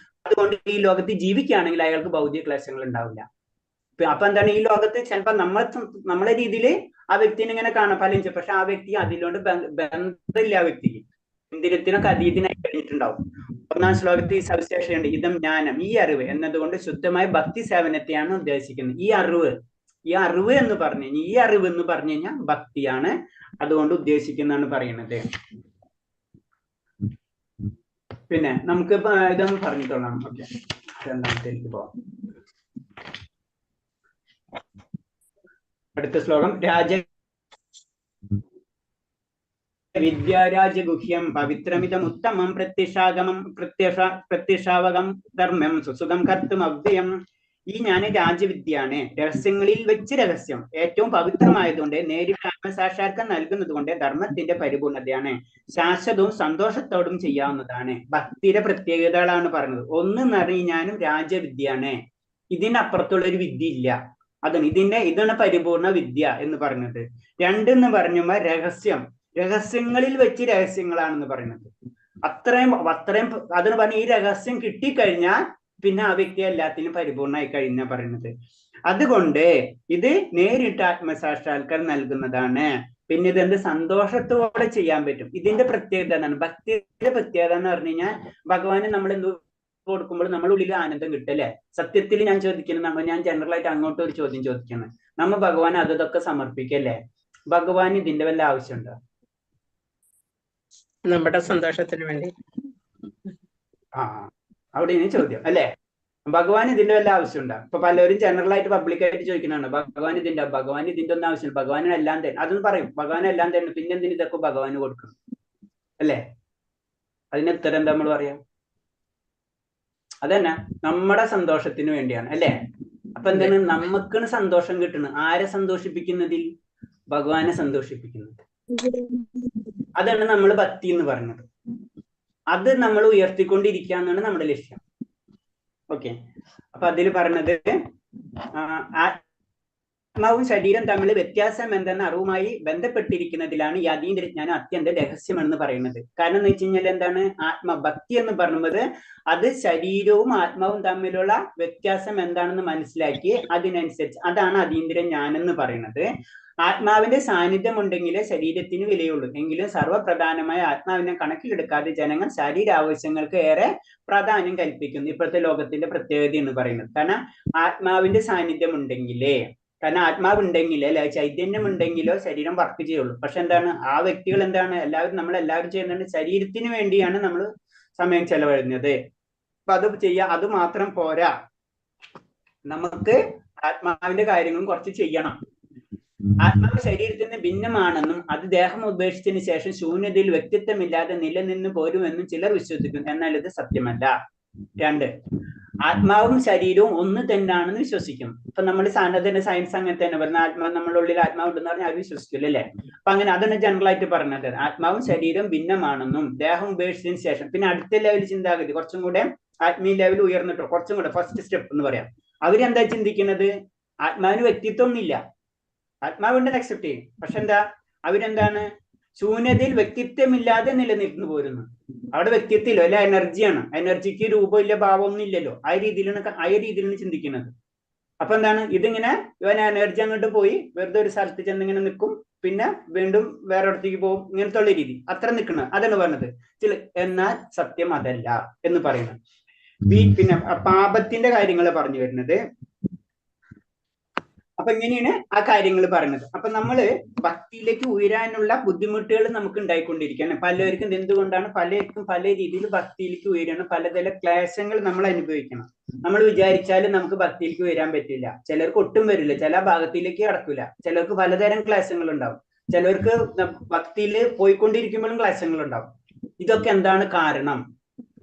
അതുകൊണ്ട് ഈ ലോകത്ത് ജീവിക്കുകയാണെങ്കിൽ അയാൾക്ക് ഭൗതിക ക്ലേശങ്ങൾ ഉണ്ടാവില്ല. അപ്പൊ എന്താണ്, ഈ ലോകത്ത് ചിലപ്പോ നമ്മളെ രീതിയിൽ ആ വ്യക്തിനെ ഇങ്ങനെ കാണാൻ പലരും, പക്ഷെ ആ വ്യക്തി അതിലോണ്ട് ബന്ധമില്ല. ആ വ്യക്തിക്ക് ഇന്ദ്രിയത്തിനൊക്കെ അതീതനായി കഴിഞ്ഞിട്ടുണ്ടാവും. 1-ാം ശ്ലോകത്തിൽ ഈ സവിശേഷതയുണ്ട്, ഇതം ജ്ഞാനം, ഈ അറിവ് എന്നതുകൊണ്ട് ശുദ്ധമായ ഭക്തി സേവനത്തെയാണ് ഉദ്ദേശിക്കുന്നത്. ഈ അറിവ് എന്ന് പറഞ്ഞു കഴിഞ്ഞാൽ ഭക്തിയാണ് അതുകൊണ്ട് ഉദ്ദേശിക്കുന്നതാണ് പറയുന്നത്. പിന്നെ നമുക്ക് ഇതൊന്ന് പറഞ്ഞിട്ടോളാം. ഓക്കെ, രണ്ടാമത്തേക്ക് പോവാം. അടുത്ത ശ്ലോകം, വിദ്യാരാജഗുഹ്യം പവിത്രമിതം ഉത്തമം പ്രത്യക്ഷാവകം ധർമ്മം സുസുഖം കർത്തും അവ്യയം. ഈ ജ്ഞാനം രാജവിദ്യയാണ്, രഹസ്യങ്ങളിൽ വെച്ച് രഹസ്യം, ഏറ്റവും പവിത്രമായതുകൊണ്ട് നേരിട്ട് ആത്മസാക്ഷാത്കാരം നൽകുന്നത് കൊണ്ട് ധർമ്മത്തിന്റെ പരിപൂർണതയാണ്, ശാശ്വതവും സന്തോഷത്തോടും ചെയ്യാവുന്നതാണ്. ഭക്തിയുടെ പ്രത്യേകതകളാണ് പറഞ്ഞത്. ഒന്ന് എന്ന് പറഞ്ഞ ജ്ഞാനം രാജവിദ്യയാണ്, ഇതിനപ്പുറത്തുള്ള ഒരു വിദ്യ ഇല്ല. ഇതാണ് പരിപൂർണ വിദ്യ എന്ന് പറഞ്ഞത്. 2 എന്ന് പറഞ്ഞുമ്പോ രഹസ്യങ്ങളിൽ വെച്ച് രഹസ്യങ്ങളാണെന്ന് പറയുന്നത്. അത്രയും അതിന് പറഞ്ഞ ഈ രഹസ്യം കിട്ടിക്കഴിഞ്ഞാൽ പിന്നെ ആ വ്യക്തി എല്ലാത്തിനും പരിപൂർണമായി കഴിഞ്ഞാ പറയുന്നത്. അതുകൊണ്ട് ഇത് നേരിട്ട് ആത്മസാക്ഷാത്കാരം നൽകുന്നതാണ്. പിന്നെ ഇതെന്ത് സന്തോഷത്തോടെ ചെയ്യാൻ പറ്റും. ഇതിന്റെ പ്രത്യേകത എന്താണ്, ഭക്തിയുടെ പ്രത്യേകത എന്ന് പറഞ്ഞു കഴിഞ്ഞാൽ ഭഗവാന് നമ്മൾ എന്ത് കൊടുക്കുമ്പോൾ നമ്മുടെ ഉള്ളിൽ ആനന്ദം കിട്ടും അല്ലെ. സത്യത്തിൽ ഞാൻ ചോദിക്കുന്നത്, ഞാൻ ജനറൽ ആയിട്ട് അങ്ങോട്ട് ഒരു ചോദ്യം ചോദിക്കുന്നത്, നമ്മ ഭഗവാൻ അതൊക്കെ സമർപ്പിക്കല്ലേ, ഭഗവാൻ ഇതിന്റെ വല്ല ആവശ്യമുണ്ടോ? നമ്മുടെ സന്തോഷത്തിന് വേണ്ടി. അവിടെയാണ് ചോദ്യം അല്ലെ. ഭഗവാൻ ഇതിന്റെ വല്ല ആവശ്യമുണ്ടോ? ഇപ്പൊ പലരും ജനറൽ ആയിട്ട് പബ്ലിക്കായിട്ട് ചോദിക്കുന്നതാണ്, ഭഗവാൻ ഇതിന്റെ ഒന്നും ആവശ്യമില്ല, ഭഗവാന് എല്ലാം തന്നെ. അതൊന്നും പറയും, ഭഗവാൻ എല്ലാം തന്നെ, പിന്നെ എന്തിന് ഇതൊക്കെ ഭഗവാന് കൊടുക്കണം അല്ലെ. അതിന് ഉത്തരം എന്താ നമ്മൾ പറയാം? അതന്നെ, നമ്മുടെ സന്തോഷത്തിന് വേണ്ടിയാണ് അല്ലെ. അപ്പൊ എന്താണ്, നമുക്കാണ് സന്തോഷം കിട്ടുന്നത്. ആരെ സന്തോഷിപ്പിക്കുന്നതിൽ? ഭഗവാനെ സന്തോഷിപ്പിക്കുന്നത്. അതാണ് നമ്മൾ ഭക്തി എന്ന് പറയുന്നത്. അത് നമ്മൾ ഉയർത്തിക്കൊണ്ടിരിക്കുക എന്നാണ് നമ്മുടെ ലക്ഷ്യം. ഓക്കെ, അപ്പൊ അതിൽ പറഞ്ഞത് ആത്മാവും ശരീരം തമ്മിൽ വ്യത്യാസം എന്തെന്ന അറിവുമായി ബന്ധപ്പെട്ടിരിക്കുന്നതിലാണ് ഈ അതീന്ദ്രിയ ജ്ഞാനം അത്യന്തം രഹസ്യമെന്ന് പറയുന്നത്. കാരണം എന്ന് വെച്ച് കഴിഞ്ഞാൽ എന്താണ്, ആത്മഭക്തി എന്ന് പറയുന്നത് അത് ശരീരവും ആത്മാവും തമ്മിലുള്ള വ്യത്യാസം എന്താണെന്ന് മനസ്സിലാക്കി അതിനനുസരിച്ച്, അതാണ് അതീന്ദ്രിയ ജ്ഞാനം എന്ന് പറയുന്നത്. ആത്മാവിന്റെ സാന്നിധ്യം ഉണ്ടെങ്കിലേ ശരീരത്തിന് വിലയുള്ളൂ. എങ്കിലും സർവ്വപ്രധാനമായ ആത്മാവിനെ കണക്കിലെടുക്കാതെ ജനങ്ങൾ ശരീര ആവശ്യങ്ങൾക്ക് ഏറെ പ്രാധാന്യം കൽപ്പിക്കുന്നു. ഇപ്പോഴത്തെ ലോകത്തിന്റെ പ്രത്യേകത എന്ന് പറയുന്നത്. കാരണം ആത്മാവിന്റെ സാന്നിധ്യം ഉണ്ടെങ്കിലേ, കാരണം ആത്മാവ് ഉണ്ടെങ്കിലേ അല്ലെ, ചൈതന്യം ഉണ്ടെങ്കിലോ ശരീരം വർക്ക് ചെയ്യുള്ളൂ. പക്ഷെ എന്താണ്, ആ വ്യക്തികൾ എന്താണ്, നമ്മളെല്ലാവരും ചെയ്യുന്നത് ശരീരത്തിന് വേണ്ടിയാണ് നമ്മൾ സമയം ചെലവഴിക്കുന്നത്. അപ്പൊ അത് മാത്രം പോരാ, നമുക്ക് ആത്മാവിന്റെ കാര്യങ്ങളും കുറച്ച് ചെയ്യണം. ആത്മാവ് ശരീരത്തിൽ നിന്ന് ഭിന്നമാണെന്നും അത് ദേഹം ഉപേക്ഷിച്ചതിന് ശേഷം ശൂന്യതയിൽ വ്യക്തിത്വമില്ലാതെ നിലനിന്ന് പോരുമെന്നും ചിലർ വിശ്വസിക്കുന്നു. എന്നാൽ ഇത് സത്യമല്ല. 2, ആത്മാവും ശരീരവും ഒന്ന് തന്നെയാണെന്ന് വിശ്വസിക്കുന്നു. ഇപ്പൊ നമ്മൾ സാധാരണ സയൻസ് അങ്ങനെ തന്നെ പറഞ്ഞ ആത്മാവ് നമ്മുടെ ഉള്ളിൽ ആത്മാവുണ്ടെന്ന് പറഞ്ഞാൽ അത് വിശ്വസിക്കില്ല അല്ലേ? അപ്പൊ അങ്ങനെ അതാണ് ജനറൽ ആയിട്ട് പറഞ്ഞത്. ആത്മാവും ശരീരവും ഭിന്നമാണെന്നും ദേഹം ഉപേക്ഷിച്ചതിന് ശേഷം. പിന്നെ അടുത്ത ലെവൽ ചിന്താഗതി കുറച്ചും കൂടെ ആത്മീയ ലെവൽ ഉയർന്നിട്ടോ കുറച്ചും കൂടെ ഫസ്റ്റ് സ്റ്റെപ്പ് എന്ന് പറയാം. അവരെന്താ ചിന്തിക്കുന്നത്? ആത്മാവിന് വ്യക്തിത്വം ഒന്നുമില്ല, ആത്മാവുണ്ടെന്ന് അക്സെപ്റ്റ് ചെയ്യും. പക്ഷെ എന്താ അവരെന്താണ് ശൂന്യതയിൽ വ്യക്തിത്വമില്ലാതെ നിലനിൽക്കുന്നു പോരുന്നു. അവിടെ വ്യക്തിത്വമില്ല, അല്ല എനർജിയാണ്. എനർജിക്ക് രൂപമില്ല, ഭാവമൊന്നും ഇല്ലല്ലോ. ആ രീതിയിലാണ് ചിന്തിക്കുന്നത്. അപ്പൊ എന്താണ് ഇതിങ്ങനെ ഇവൻ എനർജി അങ്ങോട്ട് പോയി വെറുതെ ഒരു സ്ഥലത്ത് ചെന്ന് ഇങ്ങനെ നിൽക്കും, പിന്നെ വീണ്ടും വേറെ ഇടത്തേക്ക് പോകും, ഇങ്ങനത്തെ ഉള്ള രീതി അത്ര നിൽക്കണം. അതാണ് പറഞ്ഞത്. എന്നാൽ സത്യം അതല്ല എന്ന് പറയുന്നത്. പിന്നെ പാപത്തിന്റെ കാര്യങ്ങൾ പറഞ്ഞു വരുന്നത്. അപ്പൊ ഇങ്ങനെയാണ് ആ കാര്യങ്ങൾ പറയുന്നത്. അപ്പൊ നമ്മള് ഭക്തിയിലേക്ക് ഉയരാനുള്ള ബുദ്ധിമുട്ടുകൾ നമുക്ക് ഉണ്ടായിക്കൊണ്ടിരിക്കുകയാണ്. പലർക്കും എന്തുകൊണ്ടാണ് പലർക്കും പല രീതിയിൽ ഭക്തിയിലേക്ക് ഉയരണം, പലതരം ക്ലേശങ്ങൾ നമ്മൾ അനുഭവിക്കണം. നമ്മൾ വിചാരിച്ചാലും നമുക്ക് ഭക്തിയിലേക്ക് ഉയരാൻ പറ്റില്ല. ചിലർക്ക് ഒട്ടും വരില്ല, ചില ഭാഗത്തിലേക്ക് കടക്കില്ല. ചിലർക്ക് പലതരം ക്ലേശങ്ങൾ ഉണ്ടാവും. ചിലർക്ക് ഭക്തിയിൽ പോയിക്കൊണ്ടിരിക്കുമ്പോഴും ക്ലേശങ്ങൾ ഉണ്ടാവും. ഇതൊക്കെ എന്താണ് കാരണം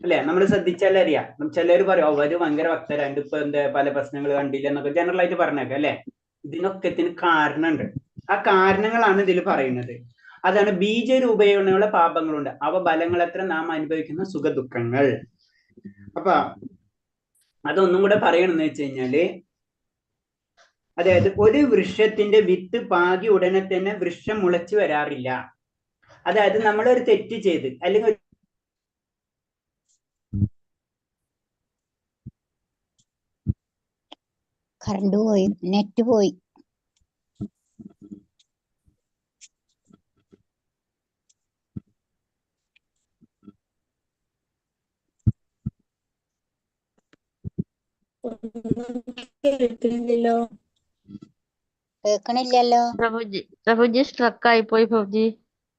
അല്ലെ? നമ്മൾ ശ്രദ്ധിച്ചാലേ അറിയാം. ചിലർ പറയും അവര് ഭയങ്കര ഭക്തരാണ്ട് ഇപ്പൊ എന്താ പല പ്രശ്നങ്ങൾ കണ്ടില്ല എന്നൊക്കെ ജനറൽ ആയിട്ട് പറഞ്ഞേക്കാം അല്ലെ? ഇതിനൊക്കെ കാരണമുണ്ട്. ആ കാരണങ്ങളാണ് ഇതിൽ പറയുന്നത്. അതാണ് ബീജരൂപേണയുള്ള പാപങ്ങളുണ്ട്. അവ ഫലങ്ങൾ എത്ര നാം അനുഭവിക്കുന്ന സുഖദുഃഖങ്ങൾ. അപ്പൊ അതൊന്നും കൂടെ പറയണമെന്ന് വെച്ച് കഴിഞ്ഞാല്, അതായത് ഒരു വൃക്ഷത്തിന്റെ വിത്ത് പാകി ഉടനെ തന്നെ വൃക്ഷം മുളച്ചു വരാറില്ല. അതായത് നമ്മളൊരു തെറ്റ് ചെയ്ത് അല്ലെങ്കിൽ കറണ്ട് പോയി, നെറ്റ് പോയി. കേൾക്കുന്നില്ലല്ലോ. കേൾക്കണില്ലല്ലോ. പ്രഭുജി സ്ട്രക്ക് ആയി പോയി. പ്രഭുജി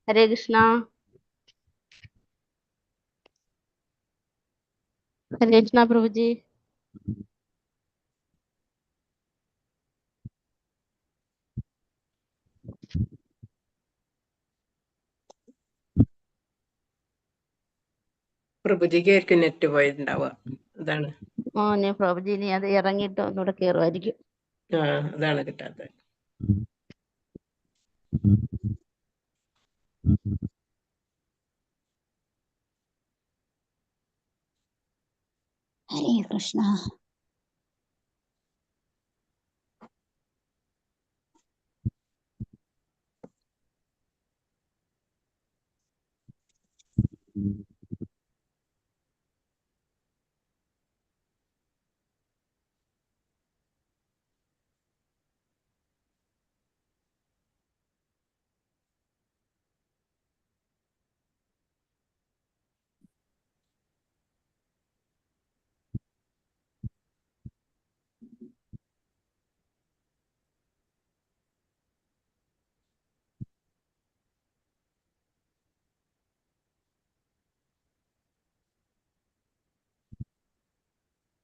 ഹരേ കൃഷ്ണ. ഹരേ കൃഷ്ണ പ്രഭുജി. പ്രഭുജിക്ക് ആയിരിക്കും നെറ്റ് പോയിട്ടുണ്ടാവുക. അതാണ്. ഞാൻ പ്രഭുജി ഇനി അത് ഇറങ്ങിയിട്ട് ഒന്നുകൂടെ കയറുമായിരിക്കും. അതാണ് കിട്ടാത്തത്. ഹരേ കൃഷ്ണ.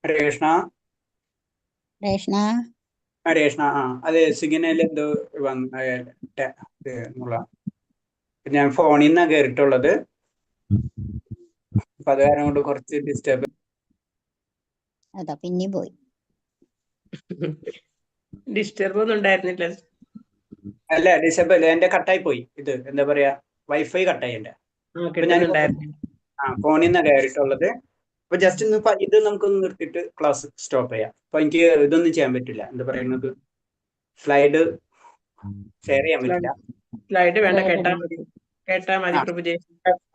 ഹരേ കൃഷ്ണ. കൃഷ്ണ. ഹരേ കൃഷ്ണ. അത് സിഗ്നൽ എന്തോ ഞാൻ ഫോണിൽ നിന്നാണ് കയറിയിട്ടുള്ളത്. അപ്പൊ അത് കാരണം കൊണ്ട് കുറച്ച് ഡിസ്റ്റർബ്. അതാ പിന്നെ പോയി. ഡിസ്റ്റർബ് ഒന്നും ഉണ്ടായിരുന്നില്ല. അല്ല ഡിസ്റ്റർബ് അല്ല, എന്റെ കട്ടായി പോയി. ഇത് എന്താ പറയാ, വൈഫൈ കട്ടായി എന്റെ. ഫോണിൽ നിന്നാണ് കയറിയിട്ടുള്ളത്. അപ്പൊ ജസ്റ്റ് ഒന്ന് ഇത് നമുക്കൊന്ന് നിർത്തിയിട്ട് ക്ലാസ് സ്റ്റോപ്പ് ചെയ്യാം. അപ്പൊ എനിക്ക് ഇതൊന്നും ചെയ്യാൻ പറ്റില്ല. എന്താ പറയുന്നത്, സ്ലൈഡ് ഷെയർ ചെയ്യാൻ പറ്റില്ല. സ്ലൈഡ് വേണ്ട, കേട്ടാ മതി പ്രഭുജി.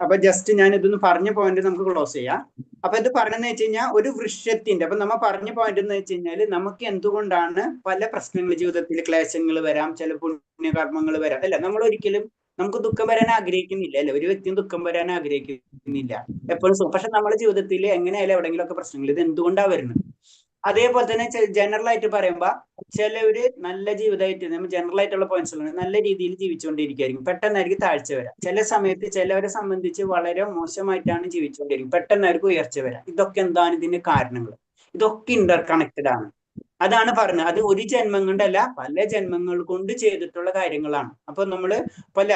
അപ്പൊ ജസ്റ്റ് ഞാൻ ഇതൊന്ന് പറഞ്ഞ പോയിന്റ് നമുക്ക് ക്ലോസ് ചെയ്യാം. അപ്പൊ ഇത് പറഞ്ഞെന്ന് വെച്ച് കഴിഞ്ഞാൽ ഒരു വൃക്ഷത്തിന്റെ, അപ്പൊ നമ്മ പറഞ്ഞ പോയിന്റ് എന്ന് വെച്ച് കഴിഞ്ഞാൽ നമുക്ക് എന്തുകൊണ്ടാണ് പല പ്രശ്നങ്ങൾ ജീവിതത്തിൽ, ക്ലേശങ്ങൾ വരാം, ചില പുണ്യകർമ്മങ്ങൾ വരാം അല്ല. നമ്മൾ ഒരിക്കലും നമുക്ക് ദുഃഖം വരാൻ ആഗ്രഹിക്കുന്നില്ല അല്ലെ? ഒരു വ്യക്തിയും ദുഃഖം വരാൻ ആഗ്രഹിക്കുന്നില്ല എപ്പോഴും. പക്ഷെ നമ്മുടെ ജീവിതത്തിൽ എങ്ങനെയായാലും എവിടെയെങ്കിലും ഒക്കെ പ്രശ്നങ്ങൾ, ഇത് എന്തുകൊണ്ടാണ് വരുന്നത്? അതേപോലെ തന്നെ ജനറൽ ആയിട്ട് പറയുമ്പോ ചിലവര് നല്ല ജീവിതമായിട്ട്, നമ്മൾ ജനറൽ ആയിട്ടുള്ള പോയിന്റ്സ് നല്ല രീതിയിൽ ജീവിച്ചുകൊണ്ടിരിക്കുകയായിരിക്കും, പെട്ടെന്നായിരിക്കും താഴ്ച വരാം. ചില സമയത്ത് ചിലവരെ സംബന്ധിച്ച് വളരെ മോശമായിട്ടാണ് ജീവിച്ചുകൊണ്ടിരിക്കും, പെട്ടെന്നായിരിക്കും ഉയർച്ച വരാം. ഇതൊക്കെ എന്താണ് ഇതിന്റെ കാരണങ്ങൾ? ഇതൊക്കെ ഇന്റർ കണക്റ്റഡ് ആണ്. അതാണ് പറഞ്ഞത്. അത് ഒരു ജന്മം കൊണ്ടല്ല, പല ജന്മങ്ങൾ കൊണ്ട് ചെയ്തിട്ടുള്ള കാര്യങ്ങളാണ്. അപ്പൊ നമ്മള് പല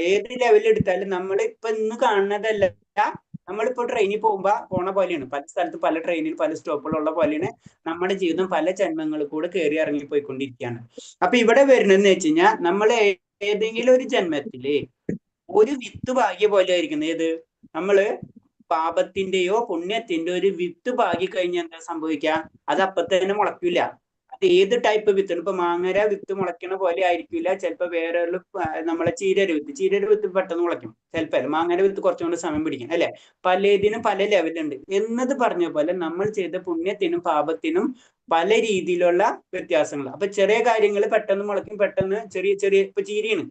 ഏത് ലെവലിൽ എടുത്താലും നമ്മൾ ഇപ്പൊ ഇന്ന് കാണുന്നതല്ല, നമ്മളിപ്പോ ട്രെയിനിൽ പോണ പോലെയാണ്. പല സ്ഥലത്ത് പല ട്രെയിനിൽ പല സ്റ്റോപ്പുകളുള്ള പോലെയാണ് നമ്മുടെ ജീവിതം. പല ജന്മങ്ങൾ കൂടെ കയറി ഇറങ്ങി പോയിക്കൊണ്ടിരിക്കുകയാണ്. അപ്പൊ ഇവിടെ വരുന്നതെന്ന് വെച്ച് കഴിഞ്ഞാൽ നമ്മൾ ഏതെങ്കിലും ഒരു ജന്മത്തില് ഒരു വിത്ത് ഭാഗ്യ പോലെ ആയിരിക്കുന്നത്. ഏത് നമ്മള് പാപത്തിന്റെയോ പുണ്യത്തിന്റെയോ ഒരു വിത്ത് പാകി കഴിഞ്ഞാൽ എന്താ സംഭവിക്കുക? അത് അപ്പൊ തന്നെ മുളയ്ക്കില്ല. അത് ഏത് ടൈപ്പ് വിത്ത്? ഇപ്പൊ മാങ്ങര വിത്ത് മുളയ്ക്കണ പോലെ ആയിരിക്കില്ല. ചിലപ്പോ വേറെ നമ്മളെ ചീരര വിത്ത് പെട്ടെന്ന് മുളയ്ക്കും. ചിലപ്പോ മാങ്ങര വിത്ത് കുറച്ചും കൂടി സമയം പിടിക്കും, അല്ലെ? പലതിനും പല ലെവലുണ്ട് എന്നത് പറഞ്ഞ പോലെ നമ്മൾ ചെയ്ത പുണ്യത്തിനും പാപത്തിനും പല രീതിയിലുള്ള വ്യത്യാസങ്ങൾ. അപ്പൊ ചെറിയ കാര്യങ്ങൾ പെട്ടെന്ന് മുളയ്ക്കും, പെട്ടെന്ന് ചെറിയ ഇപ്പൊ ചീരയാണ്,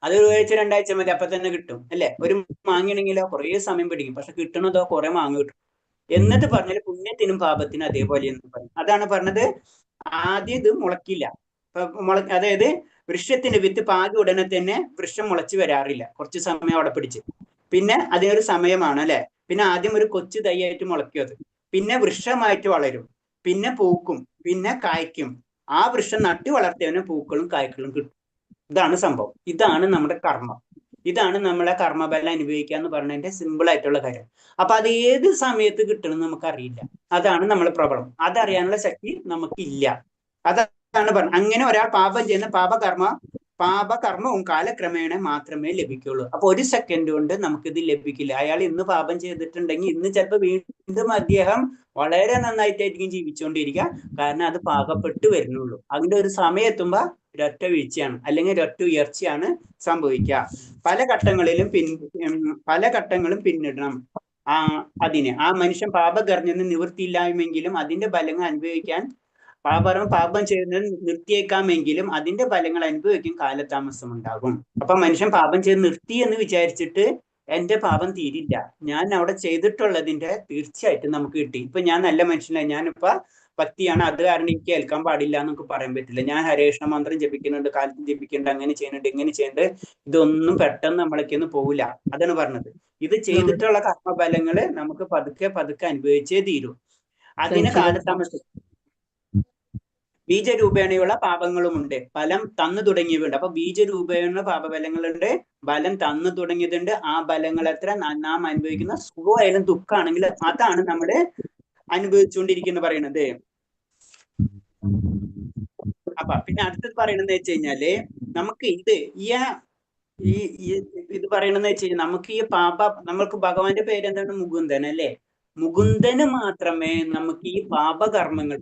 അത് ഒരാഴ്ച 2 ആഴ്ച മതി, അപ്പൊ തന്നെ കിട്ടും, അല്ലെ? ഒരു മാങ്ങയാണെങ്കിലോ കുറേ സമയം പിടിക്കും, പക്ഷെ കിട്ടണതോ കുറെ മാങ്ങ കിട്ടും. എന്നിട്ട് പറഞ്ഞാൽ പുണ്യത്തിനും പാപത്തിനും അതേപോലെ എന്ന് പറയും. അതാണ് പറഞ്ഞത്. ആദ്യം ഇത് മുളക്കില്ല. അതായത് വൃക്ഷത്തിന്റെ വിത്ത് പാകി ഉടനെ തന്നെ വൃക്ഷം മുളച്ച് വരാറില്ല, കുറച്ച് സമയം അവിടെ പിടിച്ച്. പിന്നെ അതിനൊരു സമയമാണ്, അല്ലെ? പിന്നെ ആദ്യം ഒരു കൊച്ചു തൈയായിട്ട് മുളയ്ക്കും, അത് പിന്നെ വൃക്ഷമായിട്ട് വളരും, പിന്നെ പൂക്കും, പിന്നെ കായ്ക്കും. ആ വൃക്ഷം നട്ടു വളർത്തിയവന് പൂക്കളും കായ്ക്കളും കിട്ടും. ഇതാണ് സംഭവം. ഇതാണ് നമ്മുടെ കർമ്മം. ഇതാണ് നമ്മളെ കർമ്മബലം അനുഭവിക്കുക എന്ന് പറഞ്ഞതിന്റെ സിമ്പിൾ ആയിട്ടുള്ള കാര്യം. അപ്പൊ അത് ഏത് സമയത്ത് കിട്ടണം നമുക്കറിയില്ല. അതാണ് നമ്മളെ പ്രോബ്ലം. അതറിയാനുള്ള ശക്തി നമുക്കില്ല. അതാണ് പറഞ്ഞത്. അങ്ങനെ ഒരാൾ പാപം ചെയ്യുന്ന പാപകർമ്മവും കാലക്രമേണ മാത്രമേ ലഭിക്കുള്ളൂ. അപ്പൊ ഒരു സെക്കൻഡ് കൊണ്ട് നമുക്കിത് ലഭിക്കില്ല. അയാൾ ഇന്ന് പാപം ചെയ്തിട്ടുണ്ടെങ്കിൽ ഇന്ന് ചിലപ്പോൾ വീണ്ടും അദ്ദേഹം വളരെ നന്നായിട്ടായിരിക്കും ജീവിച്ചുകൊണ്ടിരിക്കുക. കാരണം അത് പാകപ്പെട്ട് വരുന്നുള്ളൂ. അതിന്റെ ഒരു സമയം എത്തുമ്പോ ഒരൊറ്റ വീഴ്ചയാണ്, അല്ലെങ്കിൽ ഒരൊറ്റ ഉയർച്ചയാണ് സംഭവിക്കുക. പല ഘട്ടങ്ങളും പിന്നിടണം. ആ മനുഷ്യൻ പാപകർമ്മ നിവൃത്തിയില്ലായ്മെങ്കിലും അതിന്റെ ഫലങ്ങൾ അനുഭവിക്കാൻ പാപം ചെയ്യുന്നത് നിർത്തിയേക്കാമെങ്കിലും അതിന്റെ ഫലങ്ങൾ അനുഭവിക്കും കാലതാമസം ഉണ്ടാകും. അപ്പൊ മനുഷ്യൻ പാപം ചെയ്ത് നിർത്തി എന്ന് വിചാരിച്ചിട്ട് എന്റെ പാപം തീരില്ല. ഞാൻ അവിടെ ചെയ്തിട്ടുള്ളതിന്റെ തീർച്ചയായിട്ടും നമുക്ക് കിട്ടി. ഇപ്പൊ ഞാൻ നല്ല മനുഷ്യനായി, ഞാനിപ്പോ ഭക്തിയാണ്, അത് കാരണം എനിക്ക് കേൾക്കാൻ പാടില്ല എന്നൊക്കെ പറയാൻ പറ്റില്ല. ഞാൻ ഹരേകൃഷ്ണ മന്ത്രം ജപിക്കുന്നുണ്ട്, കാലത്ത് ജപിക്കുന്നുണ്ട്, അങ്ങനെ ചെയ്യുന്നുണ്ട്, ഇങ്ങനെ ചെയ്യുന്നുണ്ട്. ഇതൊന്നും പെട്ടെന്ന് നമ്മളേക്കൊന്നും പോവില്ല. അതാണ് പറഞ്ഞത്. ഇത് ചെയ്തിട്ടുള്ള കർമ്മഫലങ്ങള് നമുക്ക് പതുക്കെ അനുഭവിച്ചേ തീരൂ. അതിന് കാലതാമസം. ബീജരൂപേണയുള്ള പാപങ്ങളുമുണ്ട്, ഫലം തന്നു തുടങ്ങിയവയുണ്ട്. അപ്പൊ ബീജരൂപേണ പാപഫലങ്ങളുണ്ട്, ഫലം തന്നു തുടങ്ങിയതുണ്ട്. ആ ഫലങ്ങൾ എത്ര നാം അനുഭവിക്കുന്ന സുഖമായാലും ദുഃഖമാണെങ്കിൽ അതാണ് നമ്മള് അനുഭവിച്ചുകൊണ്ടിരിക്കുന്നു പറയുന്നത്. അപ്പൊ പിന്നെ അടുത്തത് പറയണെന്ന് വെച്ച് കഴിഞ്ഞാല് നമുക്ക് ഇത് പറയണെന്ന് വെച്ച് കഴിഞ്ഞാൽ നമുക്ക് ഈ നമ്മൾക്ക് ഭഗവാന്റെ പേര് എന്താണ്? മുകുന്ദൻ, അല്ലെ? മുകുന്ദന് മാത്രമേ നമുക്ക് ഈ പാപകർമ്മങ്ങൾ,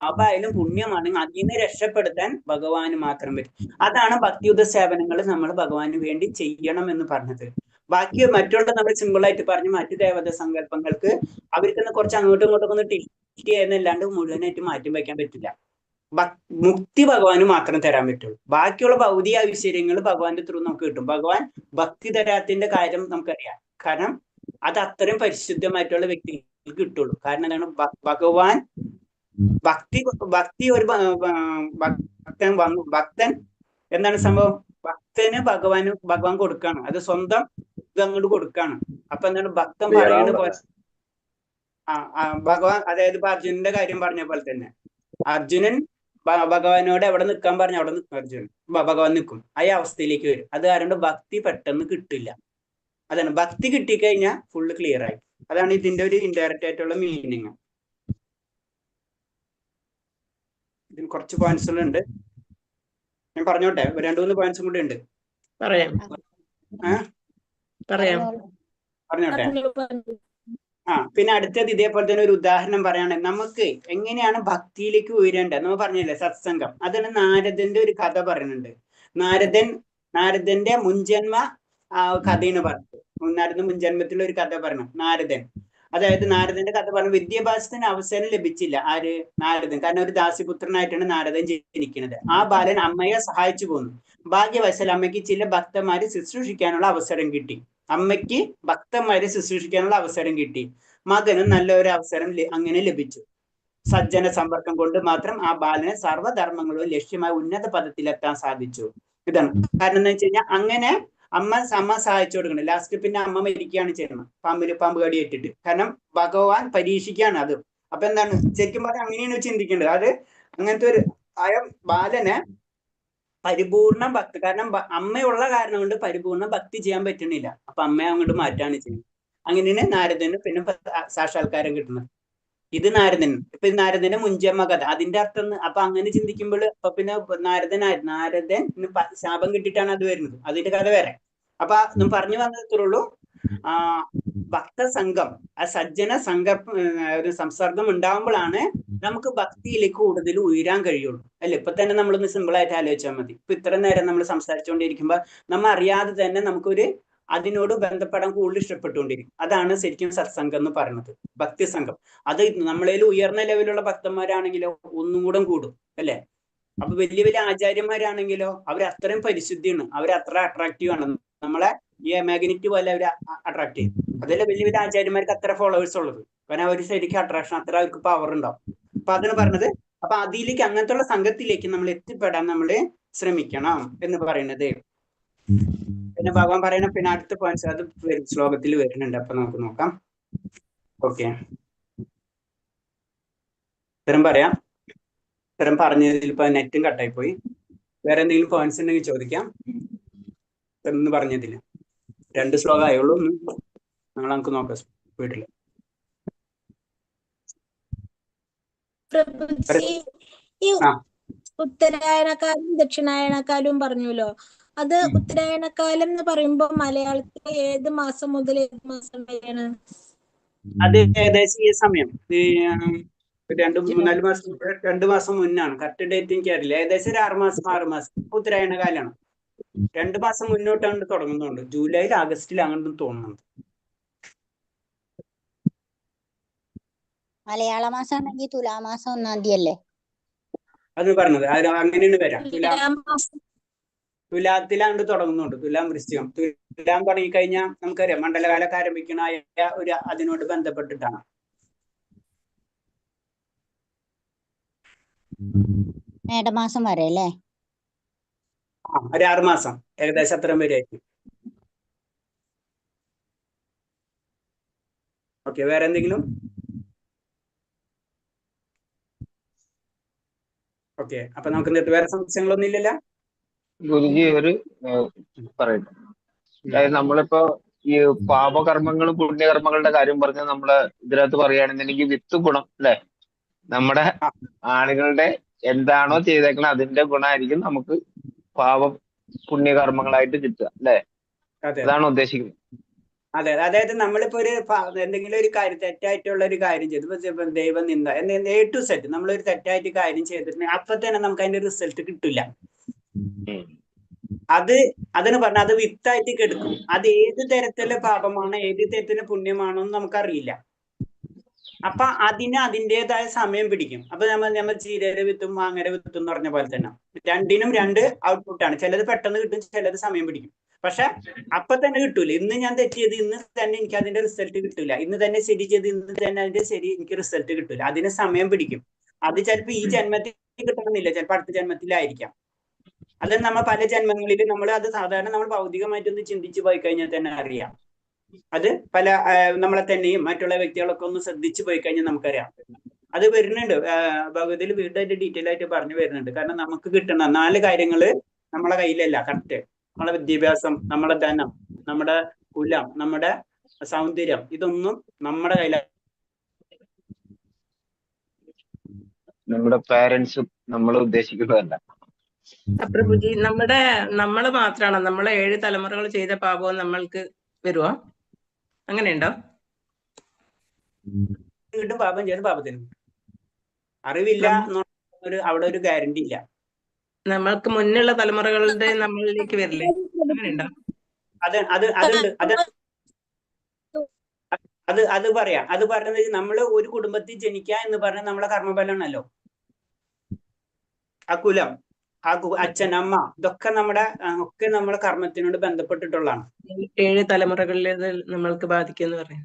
പാപമായാലും പുണ്യമാണെങ്കിൽ അതിൽ നിന്ന് രക്ഷപ്പെടുത്താൻ ഭഗവാന് മാത്രം പറ്റും. അതാണ് ഭക്തിയുത സേവനങ്ങൾ നമ്മൾ ഭഗവാന് വേണ്ടി ചെയ്യണം എന്ന് പറഞ്ഞത്. ബാക്കി മറ്റുള്ള നമ്മൾ സിമ്പിളായിട്ട് പറഞ്ഞു മറ്റു ദേവത സങ്കല്പങ്ങൾക്ക് അവർക്ക് കുറച്ച് അങ്ങോട്ടും ഇങ്ങോട്ടും ഒന്ന് ടിൽറ്റ് ചെയ്യുന്നല്ലാണ്ട് മുഴുവനായിട്ട് മാറ്റി വയ്ക്കാൻ പറ്റില്ല. മുക്തി ഭഗവാന് മാത്രം തരാൻ പറ്റുള്ളൂ. ബാക്കിയുള്ള ഭൗതിക ഐശ്വര്യങ്ങൾ ഭഗവാന്റെ ത്രൂ നമുക്ക് കിട്ടും. ഭഗവാൻ ഭക്തി തരാത്തിന്റെ കാര്യം നമുക്കറിയാം. കാരണം അത് അത്രയും പരിശുദ്ധമായിട്ടുള്ള വ്യക്തികൾക്ക് കിട്ടുള്ളൂ. കാരണം എന്താണ്? ഭഗവാൻ ഭക്തി ഒരു ഭക്തൻ എന്താണ് സംഭവം? ഭക്തന് ഭഗവാൻ കൊടുക്കാണ്, അത് സ്വന്തം ഇത് അങ്ങോട്ട് കൊടുക്കാണ്. അപ്പൊ എന്താണ്? ഭക്തൻ പറയുന്ന പോലെ ഭഗവാൻ, അതായത് ഇപ്പൊ അർജുനന്റെ കാര്യം പറഞ്ഞ പോലെ തന്നെ അർജുനൻ ഭഗവാനോട് എവിടെ നിൽക്കാൻ പറഞ്ഞ അവിടെ നിൽക്കും അർജുനൻ, ഭഗവാൻ നിൽക്കും. ആ അവസ്ഥയിലേക്ക് വരും. അത് കാരണം ഭക്തി പെട്ടെന്ന് കിട്ടില്ല. അതാണ് ഭക്തി കിട്ടിക്കഴിഞ്ഞാൽ ഫുള്ള് ക്ലിയർ ആയി. അതാണ് ഇതിന്റെ ഒരു ഇൻഡയറക്റ്റ് ആയിട്ടുള്ള മീനിങ്. ഇതിന് കുറച്ച് പോയിന്റ്സുകളുണ്ട്, ഞാൻ പറഞ്ഞോട്ടെ. 2-3 പോയിന്റ്സും കൂടി ഉണ്ട്. പറഞ്ഞോട്ടെ. പിന്നെ അടുത്തത് ഇതേപോലെ തന്നെ ഒരു ഉദാഹരണം പറയുകയാണെങ്കിൽ നമുക്ക് എങ്ങനെയാണ് ഭക്തിയിലേക്ക് ഉയരേണ്ടത് നമ്മൾ പറഞ്ഞില്ലേ, സത്സംഗം. അതിന് നാരദന്റെ ഒരു കഥ പറയുന്നുണ്ട്. നാരദന്റെ മുൻജന്മ കഥയാണ് പറഞ്ഞത്. നാരദന്റെ മുൻജന്മത്തിലുള്ള ഒരു കഥ പറഞ്ഞു നാരദൻ. അതായത് നാരദന്റെ കഥ പറഞ്ഞു, വിദ്യാഭ്യാസത്തിന് അവസരം ലഭിച്ചില്ല നാരദൻ. കാരണം ഒരു ദാസിപുത്രനായിട്ടാണ് നാരദൻ ജനിക്കുന്നത്. ആ ബാലൻ അമ്മയെ സഹായിച്ചു പോന്നു. ഭാഗ്യവശാൽ അമ്മയ്ക്ക് ചില ഭക്തന്മാരെ ശുശ്രൂഷിക്കാനുള്ള അവസരം കിട്ടി. മകനും നല്ലൊരു അവസരം അങ്ങനെ ലഭിച്ചു. സജ്ജന സമ്പർക്കം കൊണ്ട് മാത്രം ആ ബാലന് സർവ്വധർമ്മങ്ങളും ലക്ഷ്യമായി ഉന്നത പദത്തിലെത്താൻ സാധിച്ചു. ഇതാണ് കാരണം. എന്ന് വെച്ച് കഴിഞ്ഞാൽ അങ്ങനെ അമ്മ സഹായിച്ചു കൊടുക്കണം. ലാസ്റ്റ് പിന്നെ അമ്മ മരിക്കുകയാണ് ചെയ്യണം, പാമ്പ് കടിയേറ്റിട്ട്. കാരണം ഭഗവാൻ പരീക്ഷിക്കുകയാണ് അത്. അപ്പൊ എന്താണ് ശരിക്കും പറഞ്ഞാൽ അങ്ങനെയാണ് ചിന്തിക്കേണ്ടത്. അത് അങ്ങനത്തെ ഒരു ബാലനെ പരിപൂർണ ഭക്തി, കാരണം അമ്മയുള്ള കാരണം കൊണ്ട് പരിപൂർണ ഭക്തി ചെയ്യാൻ പറ്റണില്ല. അപ്പൊ അമ്മയെ അങ്ങോട്ട് മാറ്റാണ് ചെയ്യുന്നത്. അങ്ങനെയാണ് നാരദന് പിന്നെ സാക്ഷാത്കാരം കിട്ടുന്നത്. ഇത് നാരദന്. ഇപ്പൊ നാരദന്റെ മുഞ്ചമ്മ കഥ അതിന്റെ അർത്ഥം. അപ്പൊ അങ്ങനെ ചിന്തിക്കുമ്പോൾ അപ്പൊ പിന്നെ നാരദൻ ശാപം കിട്ടിയിട്ടാണ് അത് വരുന്നത്. അതിന്റെ കഥ വേറെ. അപ്പൊ പറഞ്ഞു വന്നത്രേ ഉള്ളൂ. ഭക്തസംഘം, ആ സജ്ജന ഒരു സംസർഗം ഉണ്ടാകുമ്പോഴാണ് നമുക്ക് ഭക്തിയിലേക്ക് കൂടുതൽ ഉയരാൻ കഴിയുള്ളൂ. അല്ലെ? ഇപ്പൊ തന്നെ നമ്മളൊന്ന് സിമ്പിൾ ആയിട്ട് ആലോചിച്ചാൽ മതി. ഇപ്പൊ ഇത്ര നേരം നമ്മൾ സംസാരിച്ചുകൊണ്ടിരിക്കുമ്പോൾ നമ്മൾ അറിയാതെ തന്നെ നമുക്കൊരു അതിനോട് ബന്ധപ്പെടാൻ കൂടുതൽ ഇഷ്ടപ്പെട്ടുകൊണ്ടിരിക്കും. അതാണ് ശരിക്കും സത്സംഗം എന്ന് പറയുന്നത്, ഭക്തി സംഘം. അത് നമ്മളതിൽ ഉയർന്ന ലെവലുള്ള ഭക്തന്മാരാണെങ്കിലോ ഒന്നും കൂടെ കൂടും. അല്ലെ? അപ്പൊ വലിയ വലിയ ആചാര്യന്മാരാണെങ്കിലോ അവർ അത്രയും പരിശുദ്ധിയാണ്, അവർ അത്ര അട്രാക്റ്റീവ് ആണ്. നമ്മളെ ഈ മാഗ്നറ്റ് പോലെ അവർ അട്രാക്ട് ചെയ്യും. അതല്ല വലിയ വലിയ ആചാര്യന്മാർക്ക് അത്ര ഫോളോവേഴ്സ് ഉള്ളത്. കാരണം അവർ ശരിക്കും അട്രാക്ഷൻ, അത്ര അവർക്ക് പവർ ഉണ്ടാവും. അപ്പൊ അതാണ് പറഞ്ഞത്. അപ്പൊ അതിലേക്ക് അങ്ങനത്തെ ഉള്ള സംഘത്തിലേക്ക് നമ്മൾ എത്തിപ്പെടാൻ നമ്മൾ ശ്രമിക്കണം എന്ന് പറയുന്നത്. പിന്നെ ഭഗവാൻ പറയണ പിന്നെ അടുത്ത പോയിന്റ്സ് അത് ശ്ലോകത്തിൽ വരുന്നുണ്ട്. അപ്പൊ നമുക്ക് നോക്കാം. ഓക്കെ, ഇത്തരം പറയാം. ഇത്തരം പറഞ്ഞതിൽ ഇപ്പൊ നെറ്റും കട്ടായി പോയി. വേറെ എന്തെങ്കിലും പോയിന്റ്സ് ഉണ്ടെങ്കിൽ ചോദിക്കാം. എന്ന് പറഞ്ഞതിൽ 2 ശ്ലോകം ആയുള്ളൂ. നമുക്ക് നോക്കാം വീട്ടില്. ഈ ഉത്തരായണക്കാലും ദക്ഷിണായണക്കാലും പറഞ്ഞല്ലോ. അത് ഉത്തരായണക്കാലം എന്ന് പറയുമ്പോ മലയാളത്തിൽ ഏത് മാസം മുതൽ ഏത് മാസം വരെയാണ്? അത് ഏകദേശം ഈ സമയം 2 മാസം മുന്നാണ്. കറക്റ്റ് ഡേറ്റ് എനിക്ക് അറിയില്ല. ഏകദേശം ഒരു 6 മാസം ഉത്തരായണ കാലാണ്. 2 മാസം മുന്നോട്ടാണ് തുടങ്ങുന്നുണ്ട്. ജൂലൈയിൽ ആഗസ്റ്റിൽ അങ്ങനെ തോന്നുന്നുണ്ട്. മലയാള മാസം ആണെങ്കിൽ തുലാമാസം 1-ാം തീയതി അല്ലേ അത് പറഞ്ഞത്? അങ്ങനെയാണ് വരാം. തുലാത്തിലാണ്ട് തുടങ്ങുന്നുണ്ട്. തുലാം വൃശ്ചികം. തുലാം തുടങ്ങിക്കഴിഞ്ഞാൽ നമുക്കറിയാം മണ്ഡലകാലൊക്കെ ആരംഭിക്കണ ഒരു അതിനോട് ബന്ധപ്പെട്ടിട്ടാണ്. മേടമാസം വരെ അല്ലേ? ഒരു 6 മാസം ഏകദേശം അത്രയും വരെ ആയിരിക്കും. ഓക്കെ, വേറെ എന്തെങ്കിലും? ഓക്കെ, അപ്പൊ നമുക്ക് എന്നിട്ട് വേറെ സംശയങ്ങളൊന്നും ഇല്ലല്ലോ? ഗുരുജി ഒരു പറയട്ടെ. അതായത് നമ്മളിപ്പോ ഈ പാപകർമ്മങ്ങളും പുണ്യകർമ്മങ്ങളുടെ കാര്യം പറഞ്ഞ നമ്മള് ഇതിനകത്ത് പറയുകയാണെന്നുണ്ടെങ്കിൽ വിത്ത് ഗുണം അല്ലെ? നമ്മുടെ ആളുകളുടെ എന്താണോ ചെയ്തേക്കണത് അതിന്റെ ഗുണമായിരിക്കും നമുക്ക് പാപ പുണ്യകർമ്മങ്ങളായിട്ട് കിട്ടുക അല്ലെ? അതാണ് ഉദ്ദേശിക്കുന്നത്. അതെ, അതായത് നമ്മളിപ്പോ ഒരു എന്തെങ്കിലും ഒരു കാര്യം തെറ്റായിട്ടുള്ള ഒരു കാര്യം ചെയ്തു, ദൈവം നിന്ദ A to Z നമ്മളൊരു തെറ്റായിട്ട് കാര്യം ചെയ്തിട്ടുണ്ടെങ്കിൽ അപ്പൊ തന്നെ നമുക്ക് അതിന്റെ റിസൾട്ട് കിട്ടില്ല. അതിന് പറഞ്ഞാൽ അത് വിത്തായിട്ട് കെടുക്കും. അത് ഏത് തരത്തിലെ പാപമാണോ ഏത് തരത്തിലെ പുണ്യമാണോ എന്ന് നമുക്കറിയില്ല. അപ്പൊ അതിൻ്റെതായ സമയം പിടിക്കും. അപ്പൊ നമ്മൾ ചീരയുടെ വിത്തും മാങ്ങയുടെ വിത്തും എന്ന് പറഞ്ഞ പോലെ തന്നെ രണ്ടിനും 2 ഔട്ട്പുട്ടാണ്. ചിലത് പെട്ടെന്ന് കിട്ടും, ചിലത് സമയം പിടിക്കും. പക്ഷെ അപ്പൊ തന്നെ കിട്ടൂല. ഇന്ന് ഞാൻ തെറ്റിയത് ഇന്ന് തന്നെ എനിക്ക് അതിന്റെ റിസൾട്ട് കിട്ടില്ല. ഇന്ന് തന്നെ ശരി ചെയ്ത് ഇന്ന് തന്നെ അതിന്റെ ശരി എനിക്ക് റിസൾട്ട് കിട്ടില്ല. അതിന് സമയം പിടിക്കും. അത് ചിലപ്പോൾ ഈ ജന്മത്തിൽ കിട്ടണമെന്നില്ല, ചിലപ്പോൾ അടുത്ത ജന്മത്തിലായിരിക്കാം. അത് നമ്മൾ പല ജന്മങ്ങളിൽ നമ്മൾ അത് സാധാരണ നമ്മൾ ഭൗതികമായിട്ടൊന്ന് ചിന്തിച്ചു പോയി കഴിഞ്ഞാൽ തന്നെ അറിയാം. അത് പല നമ്മളെ തന്നെയും മറ്റുള്ള വ്യക്തികളൊക്കെ ഒന്ന് ശ്രദ്ധിച്ചു പോയി കഴിഞ്ഞാൽ നമുക്കറിയാം. അത് വരുന്നുണ്ട് ഭഗവതിയിൽ വീണ്ടും ഡീറ്റെയിൽ ആയിട്ട് പറഞ്ഞു വരുന്നുണ്ട്. കാരണം നമുക്ക് കിട്ടുന്ന 4 കാര്യങ്ങള് നമ്മളെ കയ്യിലല്ല. കറക്റ്റ് നമ്മളെ വിദ്യാഭ്യാസം, നമ്മുടെ ധനം, നമ്മുടെ കുലം, നമ്മുടെ സൗന്ദര്യം, ഇതൊന്നും നമ്മുടെ കയ്യിലാണ്. നമ്മുടെ പാരന്റ്സും നമ്മൾ ഉദ്ദേശിക്കുന്നതല്ല. പ്രഭുജി, നമ്മള് മാത്രാണോ നമ്മളെ 7 തലമുറകൾ ചെയ്ത പാപവും നമ്മൾക്ക് വരുവോ? അങ്ങനെയുണ്ടോ? വീണ്ടും പാപം ചെയ്ത് പാപത്തിന് അറിവില്ല അവിടെ ഒരു ഗ്യാരണ്ടി ഇല്ല. നമ്മൾക്ക് മുന്നുള്ള തലമുറകളുടെ നമ്മളിലേക്ക് വരില്ലേ? അങ്ങനെയുണ്ടോ? അത് പറയാം. അത് പറഞ്ഞത് നമ്മള് ഒരു കുടുംബത്തിൽ ജനിക്കുക എന്ന് പറഞ്ഞാൽ നമ്മളെ കർമ്മഫലമാണല്ലോ. ആ കുലം, ആ അച്ഛൻ, അമ്മ, ഇതൊക്കെ നമ്മുടെ കർമ്മത്തിനോട് ബന്ധപ്പെട്ടിട്ടുള്ളതാണ്. 7 തലമുറകളിൽ നമ്മൾക്ക് ബാധിക്കുമെന്ന് പറയും.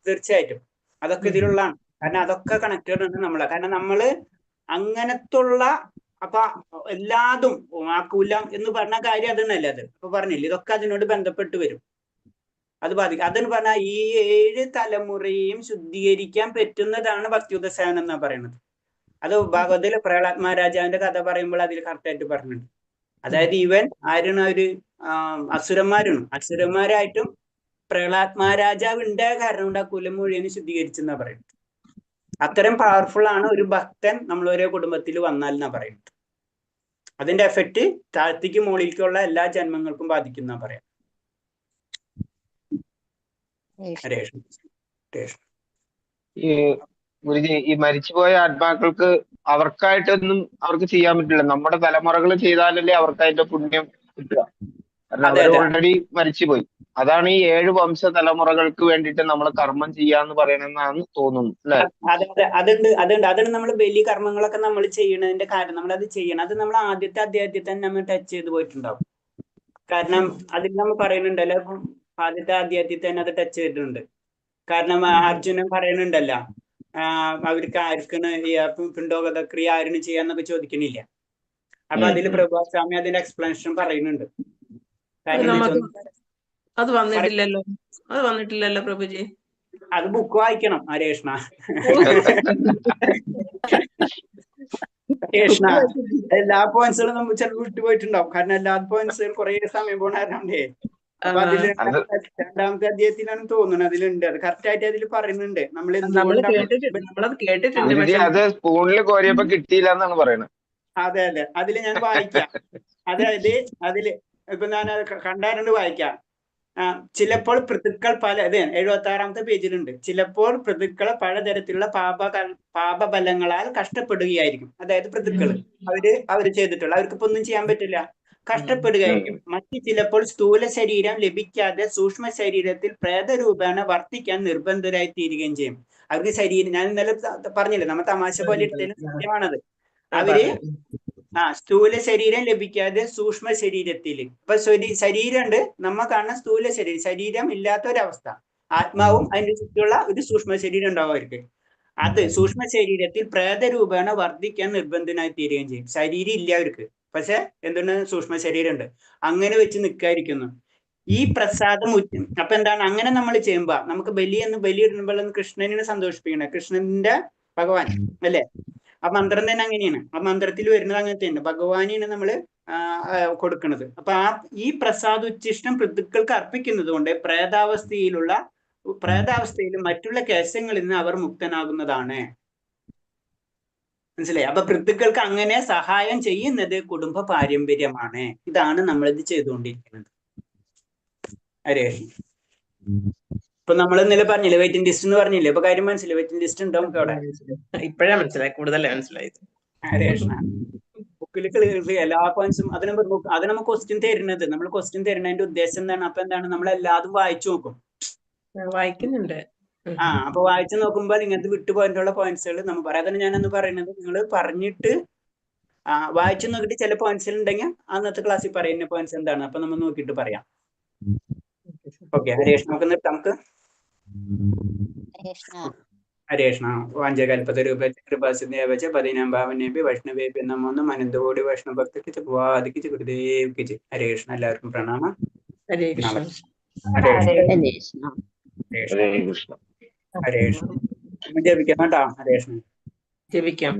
തീർച്ചയായിട്ടും അതൊക്കെ ഇതിലുള്ളതാണ്. കാരണം അതൊക്കെ കണക്റ്റഡ് ഉണ്ട് നമ്മളെ. കാരണം നമ്മള് അങ്ങനത്തുള്ള അപ്പൊ എല്ലാതും ആ കുലം എന്ന് പറഞ്ഞ കാര്യം അത് തന്നെയല്ലേ? അത് ഇപ്പൊ പറഞ്ഞില്ലേ, ഇതൊക്കെ അതിനോട് ബന്ധപ്പെട്ട് വരും. അത് ബാധിക്കും. അതെന്ന് പറഞ്ഞാൽ ഈ 7 തലമുറയെയും ശുദ്ധീകരിക്കാൻ പറ്റുന്നതാണ് ഭക്തിയുത സേവനം എന്നാ പറയുന്നത്. അത് ഭാഗവതത്തിലെ പ്രഹ്ലാദ് മഹാരാജാവിന്റെ കഥ പറയുമ്പോൾ അതിൽ കറക്റ്റായിട്ട് പറഞ്ഞിട്ടുണ്ട്. അതായത് ഇവൻ ആരാണ്, ഒരു അസുരന്മാരായിട്ടും പ്രഹ്ലാദ് മഹാരാജാവ് ഉണ്ടായ കാരണം കൊണ്ട് ആ കുലം മുഴുവൻ ശുദ്ധീകരിച്ചെന്നാ പറയുന്നത്. അത്തരം പവർഫുൾ ആണ് ഒരു ഭക്തൻ നമ്മൾ ഓരോ കുടുംബത്തിൽ വന്നാൽ എന്നാ പറയുന്നത്. അതിന്റെ എഫക്റ്റ് താഴ്ത്തിക്ക് മുകളിലേക്കുള്ള എല്ലാ ജന്മങ്ങൾക്കും ബാധിക്കുന്ന പറയാം. ഈ ഗുരുജി, ഈ മരിച്ചുപോയ ആത്മാക്കൾക്ക് അവർക്കായിട്ടൊന്നും അവർക്ക് ചെയ്യാൻ പറ്റില്ല. നമ്മുടെ തലമുറകൾ ചെയ്താലല്ലേ അവർക്ക് അതിന്റെ പുണ്യം കിട്ടുക. കാരണം അവർ ഓൾറെഡി മരിച്ചുപോയി. അതാണ് ഈ 7 വംശ തലമുറകൾക്ക് വേണ്ടിയിട്ട് നമ്മൾ കർമ്മം ചെയ്യാന്ന് പറയണെന്നാണ് തോന്നുന്നു, അല്ലെ? അതാണ് നമ്മൾ ബലി കർമ്മങ്ങളൊക്കെ നമ്മൾ ചെയ്യണതിന്റെ കാരണം. നമ്മൾ അത് ചെയ്യണം. അത് നമ്മൾ ആദ്യത്തെ അധ്യായത്തിൽ തന്നെ നമ്മൾ ടച്ച് ചെയ്ത് പോയിട്ടുണ്ടാവും. കാരണം അതിൽ നമ്മൾ പറയുന്നുണ്ടല്ലോ, ആദ്യത്തെ അധ്യായത്തിൽ തന്നെ അത് ടച്ച് ചെയ്തിട്ടുണ്ട്. കാരണം അർജുനൻ പറയുന്നുണ്ടല്ലോ, അവർക്ക് ആർക്കാണ് പിണ്ടോഗത ക്രിയ ആരിന് ചെയ്യാന്നൊക്കെ ചോദിക്കണില്ല. അപ്പൊ അതിൽ പ്രഭാസ്വാമി അതിന്റെ എക്സ്പ്ലനേഷൻ പറയുന്നുണ്ട്. അത് വന്നിട്ടില്ലല്ലോ പ്രഭുജി. അത് ബുക്ക് വായിക്കണം ഹരേഷ്ണ. എല്ലാ പോയിന്റ്സുകളും നമ്മൾ ചിലപ്പോൾ വിട്ടുപോയിട്ടുണ്ടാവും. കാരണം എല്ലാ പോയിന്റ്സുകളും കുറെ സമയം പോണാരണ്ടേ. അപ്പൊ അതില് രണ്ടാമത്തെ അധ്യായത്തിലാണ് തോന്നുന്നത് അതിലുണ്ട്. അത് കറക്റ്റ് ആയിട്ട് അതിൽ പറയുന്നുണ്ട്. അതെ അതെ, അതില് ഞാൻ വായിക്കാം. അതായത് അതില് ഇപ്പൊ ഞാൻ കണ്ടാറുണ്ട്, വായിക്കാം. ചിലപ്പോൾ പൃഥുക്കൾ പല 76ാമത്തെ പേജിലുണ്ട്. ചിലപ്പോൾ പൃഥുക്കൾ പലതരത്തിലുള്ള പാപബലങ്ങളാൽ കഷ്ടപ്പെടുകയായിരിക്കും. അതായത് പൃഥുക്കള് അവര് ചെയ്തിട്ടുള്ള അവർക്ക് ഒന്നും ചെയ്യാൻ പറ്റില്ല, കഷ്ടപ്പെടുകയായിരിക്കും. മറ്റു ചിലപ്പോൾ സ്ഥൂല ശരീരം ലഭിക്കാതെ സൂക്ഷ്മ ശരീരത്തിൽ പ്രേതരൂപേണ വർത്തിക്കാൻ നിർബന്ധരായി തീരുകയും ചെയ്യും. അവർക്ക് ശരീരം, ഞാൻ ഇന്നലെ പറഞ്ഞില്ലേ, നമ്മൾ തമാശ പോലെ എടുത്തതിന് സത്യമാണത്. അവര് സ്ഥൂല ശരീരം ലഭിക്കാതെ സൂക്ഷ്മ ശരീരത്തിൽ, ഇപ്പൊ ശരീരമുണ്ട്, നമ്മ കാണുന്ന സ്ഥൂല ശരീരം ഇല്ലാത്ത ഒരവസ്ഥ, ആത്മാവും അതിന്റെ ചുറ്റുള്ള ഒരു സൂക്ഷ്മ ശരീരം ഉണ്ടാവും അവർക്ക്. അത് സൂക്ഷ്മ ശരീരത്തിൽ പ്രേതരൂപേണ വർദ്ധിക്കാൻ നിർബന്ധനായി തീരുകയും ചെയ്യും. ശരീരം ഇല്ല അവർക്ക്, പക്ഷെ എന്താണ് സൂക്ഷ്മ ശരീരം ഉണ്ട്. അങ്ങനെ വെച്ച് നിൽക്കാതിരിക്കുന്നു. ഈ പ്രസാദം അപ്പൊ എന്താണ്, അങ്ങനെ നമ്മൾ ചെയ്യുമ്പോ നമുക്ക് ബലിയിടുമ്പോൾ കൃഷ്ണനെ സന്തോഷിപ്പിക്കണം. കൃഷ്ണന്റെ ഭഗവാൻ അല്ലെ, ആ മന്ത്രം തന്നെ അങ്ങനെയാണ്. ആ മന്ത്രത്തിൽ വരുന്നത് അങ്ങനത്തെ തന്നെ, ഭഗവാനാണ് നമ്മള് കൊടുക്കുന്നത്. അപ്പൊ ഈ പ്രസാദ ഉച്ഛിഷ്ടം പൃഥുക്കൾക്ക് അർപ്പിക്കുന്നത് കൊണ്ട് പ്രേതാവസ്ഥയിലും മറ്റുള്ള കേശങ്ങളിൽ നിന്ന് അവർ മുക്തനാകുന്നതാണ്. മനസ്സിലായി? അപ്പൊ പൃഥുക്കൾക്ക് അങ്ങനെ സഹായം ചെയ്യുന്നത് കുടുംബ പാരമ്പര്യമാണ്. ഇതാണ് നമ്മളിത് ചെയ്തുകൊണ്ടിരിക്കുന്നത്. ഹരേഷ്, ഇപ്പൊ നമ്മൾ ഇന്നലെ പറഞ്ഞില്ലേ വെയിറ്റിംഗ് ലിസ്റ്റ് എന്ന് പറഞ്ഞില്ലേ, ഇപ്പൊ കാര്യം മനസ്സിലായി? വെയിറ്റിംഗ് ലിസ്റ്റ് ഉണ്ടോ നമുക്ക് അവിടെ? ഇപ്പോഴാ മനസ്സിലായി, കൂടുതൽ മനസ്സിലായത്. ഹരേഷ്, ബുക്കിൽ എല്ലാ പോയിന്റ്സും അത് നമ്മൾ ക്വസ്റ്റ്യൻ തരുന്നത്, നമ്മൾ ക്വസ്റ്റ്യൻ തരുന്നതിന്റെ ഉദ്ദേശം എന്താണ്? അപ്പൊ എന്താണ്, നമ്മളെല്ലാതും വായിച്ചു നോക്കും. വായിക്കുന്നുണ്ട്. അപ്പൊ വായിച്ചു നോക്കുമ്പോൾ ഇങ്ങനത്തെ വിട്ടുപോയിട്ടുള്ള പോയിന്റ്സുകൾ നമ്മൾ പറയാം. അതാണ് ഞാനന്ന് പറയുന്നത്. നിങ്ങൾ പറഞ്ഞിട്ട് വായിച്ചു നോക്കിയിട്ട് ചില പോയിന്റ്സുകൾ ഉണ്ടെങ്കിൽ അന്നത്തെ ക്ലാസ്സിൽ പറയുന്ന പോയിന്റ്സ് എന്താണ്, അപ്പൊ നമ്മൾ നോക്കിയിട്ട് പറയാം. ഓക്കെ ഹരേഷ്, നമുക്ക് നിർത്താം. നമുക്ക് ഹരേഷ്ണ വാഞ്ചകൽപതരൂപ കൃപാസിദേവച പതിനാം ഭാവനേഭ്യ വൈഷ്ണവേഭ്യ നമോ നമഃ അനന്തകോടി വൈഷ്ണവ ഭക്തർക്ക് ഭഗവാദിക്ക് ഗുരുദേവ്ക്ക്. ഹരേഷ്ണ, എല്ലാവർക്കും പ്രണാമം. ഹരേഷ്ണ ജപിക്കാം കേട്ടോ. ഹരേഷ്ണ ജപിക്കാം.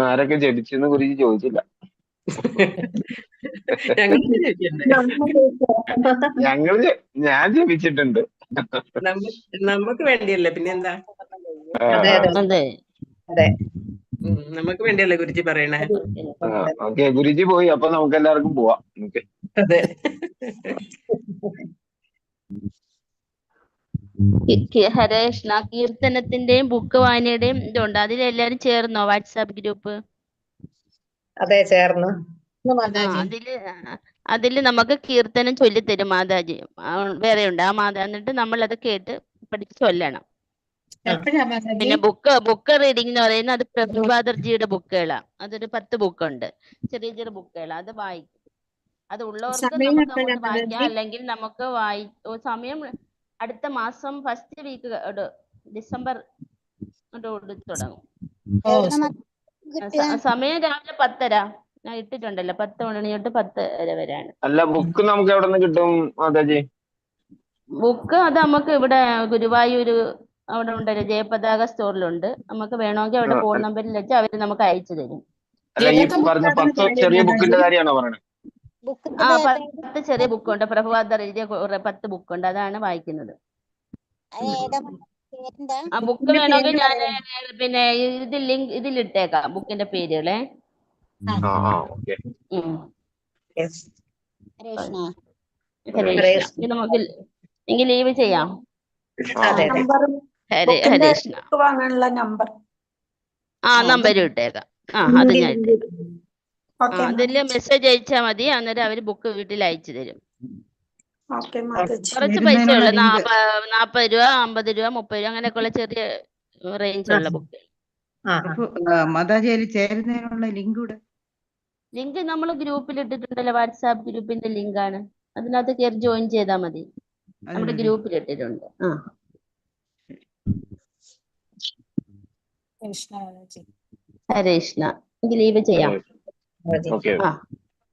ആരൊക്കെ ജപിച്ചെന്ന് കുറിച്ച് ചോദിച്ചില്ല. ഞാൻ ജപിച്ചിട്ടുണ്ട്. നമുക്ക് വേണ്ടിയല്ലേ, പിന്നെന്താ? നമുക്ക് വേണ്ടിയല്ലേ ഗുരുജി പറയണേ. ഓക്കെ, ഗുരുജി പോയി, അപ്പൊ നമുക്ക് എല്ലാവർക്കും പോവാം. അതെ. ഹരേഷ്ണ, കീർത്തനത്തിന്റെയും ബുക്ക് വായനയുടെയും ഇതുണ്ട്. അതിലെല്ലാരും ചേർന്നോ വാട്സാപ്പ് ഗ്രൂപ്പ്? അതെ, ചേർന്നു. അതില് നമുക്ക് കീർത്തനം ചൊല്ലിത്തരും മാതാജി, വേറെ ഉണ്ട് ആ മാതാ. എന്നിട്ട് നമ്മൾ അത് കേട്ട് പഠിച്ച് ചൊല്ലണം. പിന്നെ ബുക്ക് റീഡിംഗ് എന്ന് പറയുന്നത് അത് പ്രഭുപാദർജിയുടെ ബുക്കുകളാണ്. അതൊരു 10 ബുക്കുണ്ട്, ചെറിയ ചെറിയ ബുക്കുകളാണ്. അത് വായിക്കും. അത് ഉള്ളവർക്ക് നമുക്ക് അങ്ങോട്ട് വായിക്കാം, അല്ലെങ്കിൽ നമുക്ക് സമയം അടുത്ത മാസം ഫസ്റ്റ് വീക്ക് ഡിസംബർ തുടങ്ങും. സമയം രാവിലെ 10:30. ഞാൻ ഇട്ടിട്ടുണ്ടല്ലോ 10 മണി തൊട്ട് 10 വരെയാണ്. അല്ല, ബുക്ക് നമുക്ക് എവിടെ നിന്ന് കിട്ടും മാതാജി? ബുക്ക് അത് നമുക്ക് ഇവിടെ ഗുരുവായൂര് അവിടെ ഉണ്ടല്ലോ, ജയപതാക സ്റ്റോറിലുണ്ട്. നമുക്ക് വേണമെങ്കിൽ അവിടെ ഫോൺ നമ്പറിൽ വെച്ച് അവര് നമുക്ക് അയച്ചു തരും. അല്ല, ഈ പറഞ്ഞ 10 ചെറിയ ബുക്കിന്റെ കാര്യമാണോ പറയണത്? ആ 10 ചെറിയ ബുക്കുണ്ട്. പ്രഭുവാദർ എഴുതിയ 10 ബുക്കുണ്ട്, അതാണ് വായിക്കുന്നത്. ആ ബുക്ക് വേണമെങ്കിൽ ഞാൻ പിന്നെ ഇതിലിട്ടേക്കാം ബുക്കിന്റെ പേരുകളെ. നമുക്ക് എങ്കിൽ ലീവ് ചെയ്യാം. ഹരേ കൃഷ്ണ. ആ നമ്പർ ഇട്ടേക്കാം. അത് ഞാൻ ഇട്ടേക്കാം. അതില് മെസ്സേജ് അയച്ചാൽ മതി. അന്നേരം അവര് ബുക്ക് വീട്ടിൽ അയച്ചു തരും. കുറച്ച് പൈസ ഉള്ളു, 40 രൂപ, 50 രൂപ, 30 രൂപ അങ്ങനെയൊക്കെയുള്ള ചെറിയ റേഞ്ചുള്ള ബുക്ക്. ചേരുന്നതിനുള്ള ലിങ്ക് നമ്മൾ ഗ്രൂപ്പിൽ ഇട്ടിട്ടുണ്ടല്ലോ, വാട്സാപ്പ് ഗ്രൂപ്പിന്റെ ലിങ്ക് ആണ്. അതിനകത്ത് കയറി ജോയിൻ ചെയ്താൽ മതി. നമ്മുടെ ഗ്രൂപ്പിൽ ഇട്ടിട്ടുണ്ട്. ഹരേ കൃഷ്ണ. എങ്കിൽ ലീവ് ചെയ്യാം.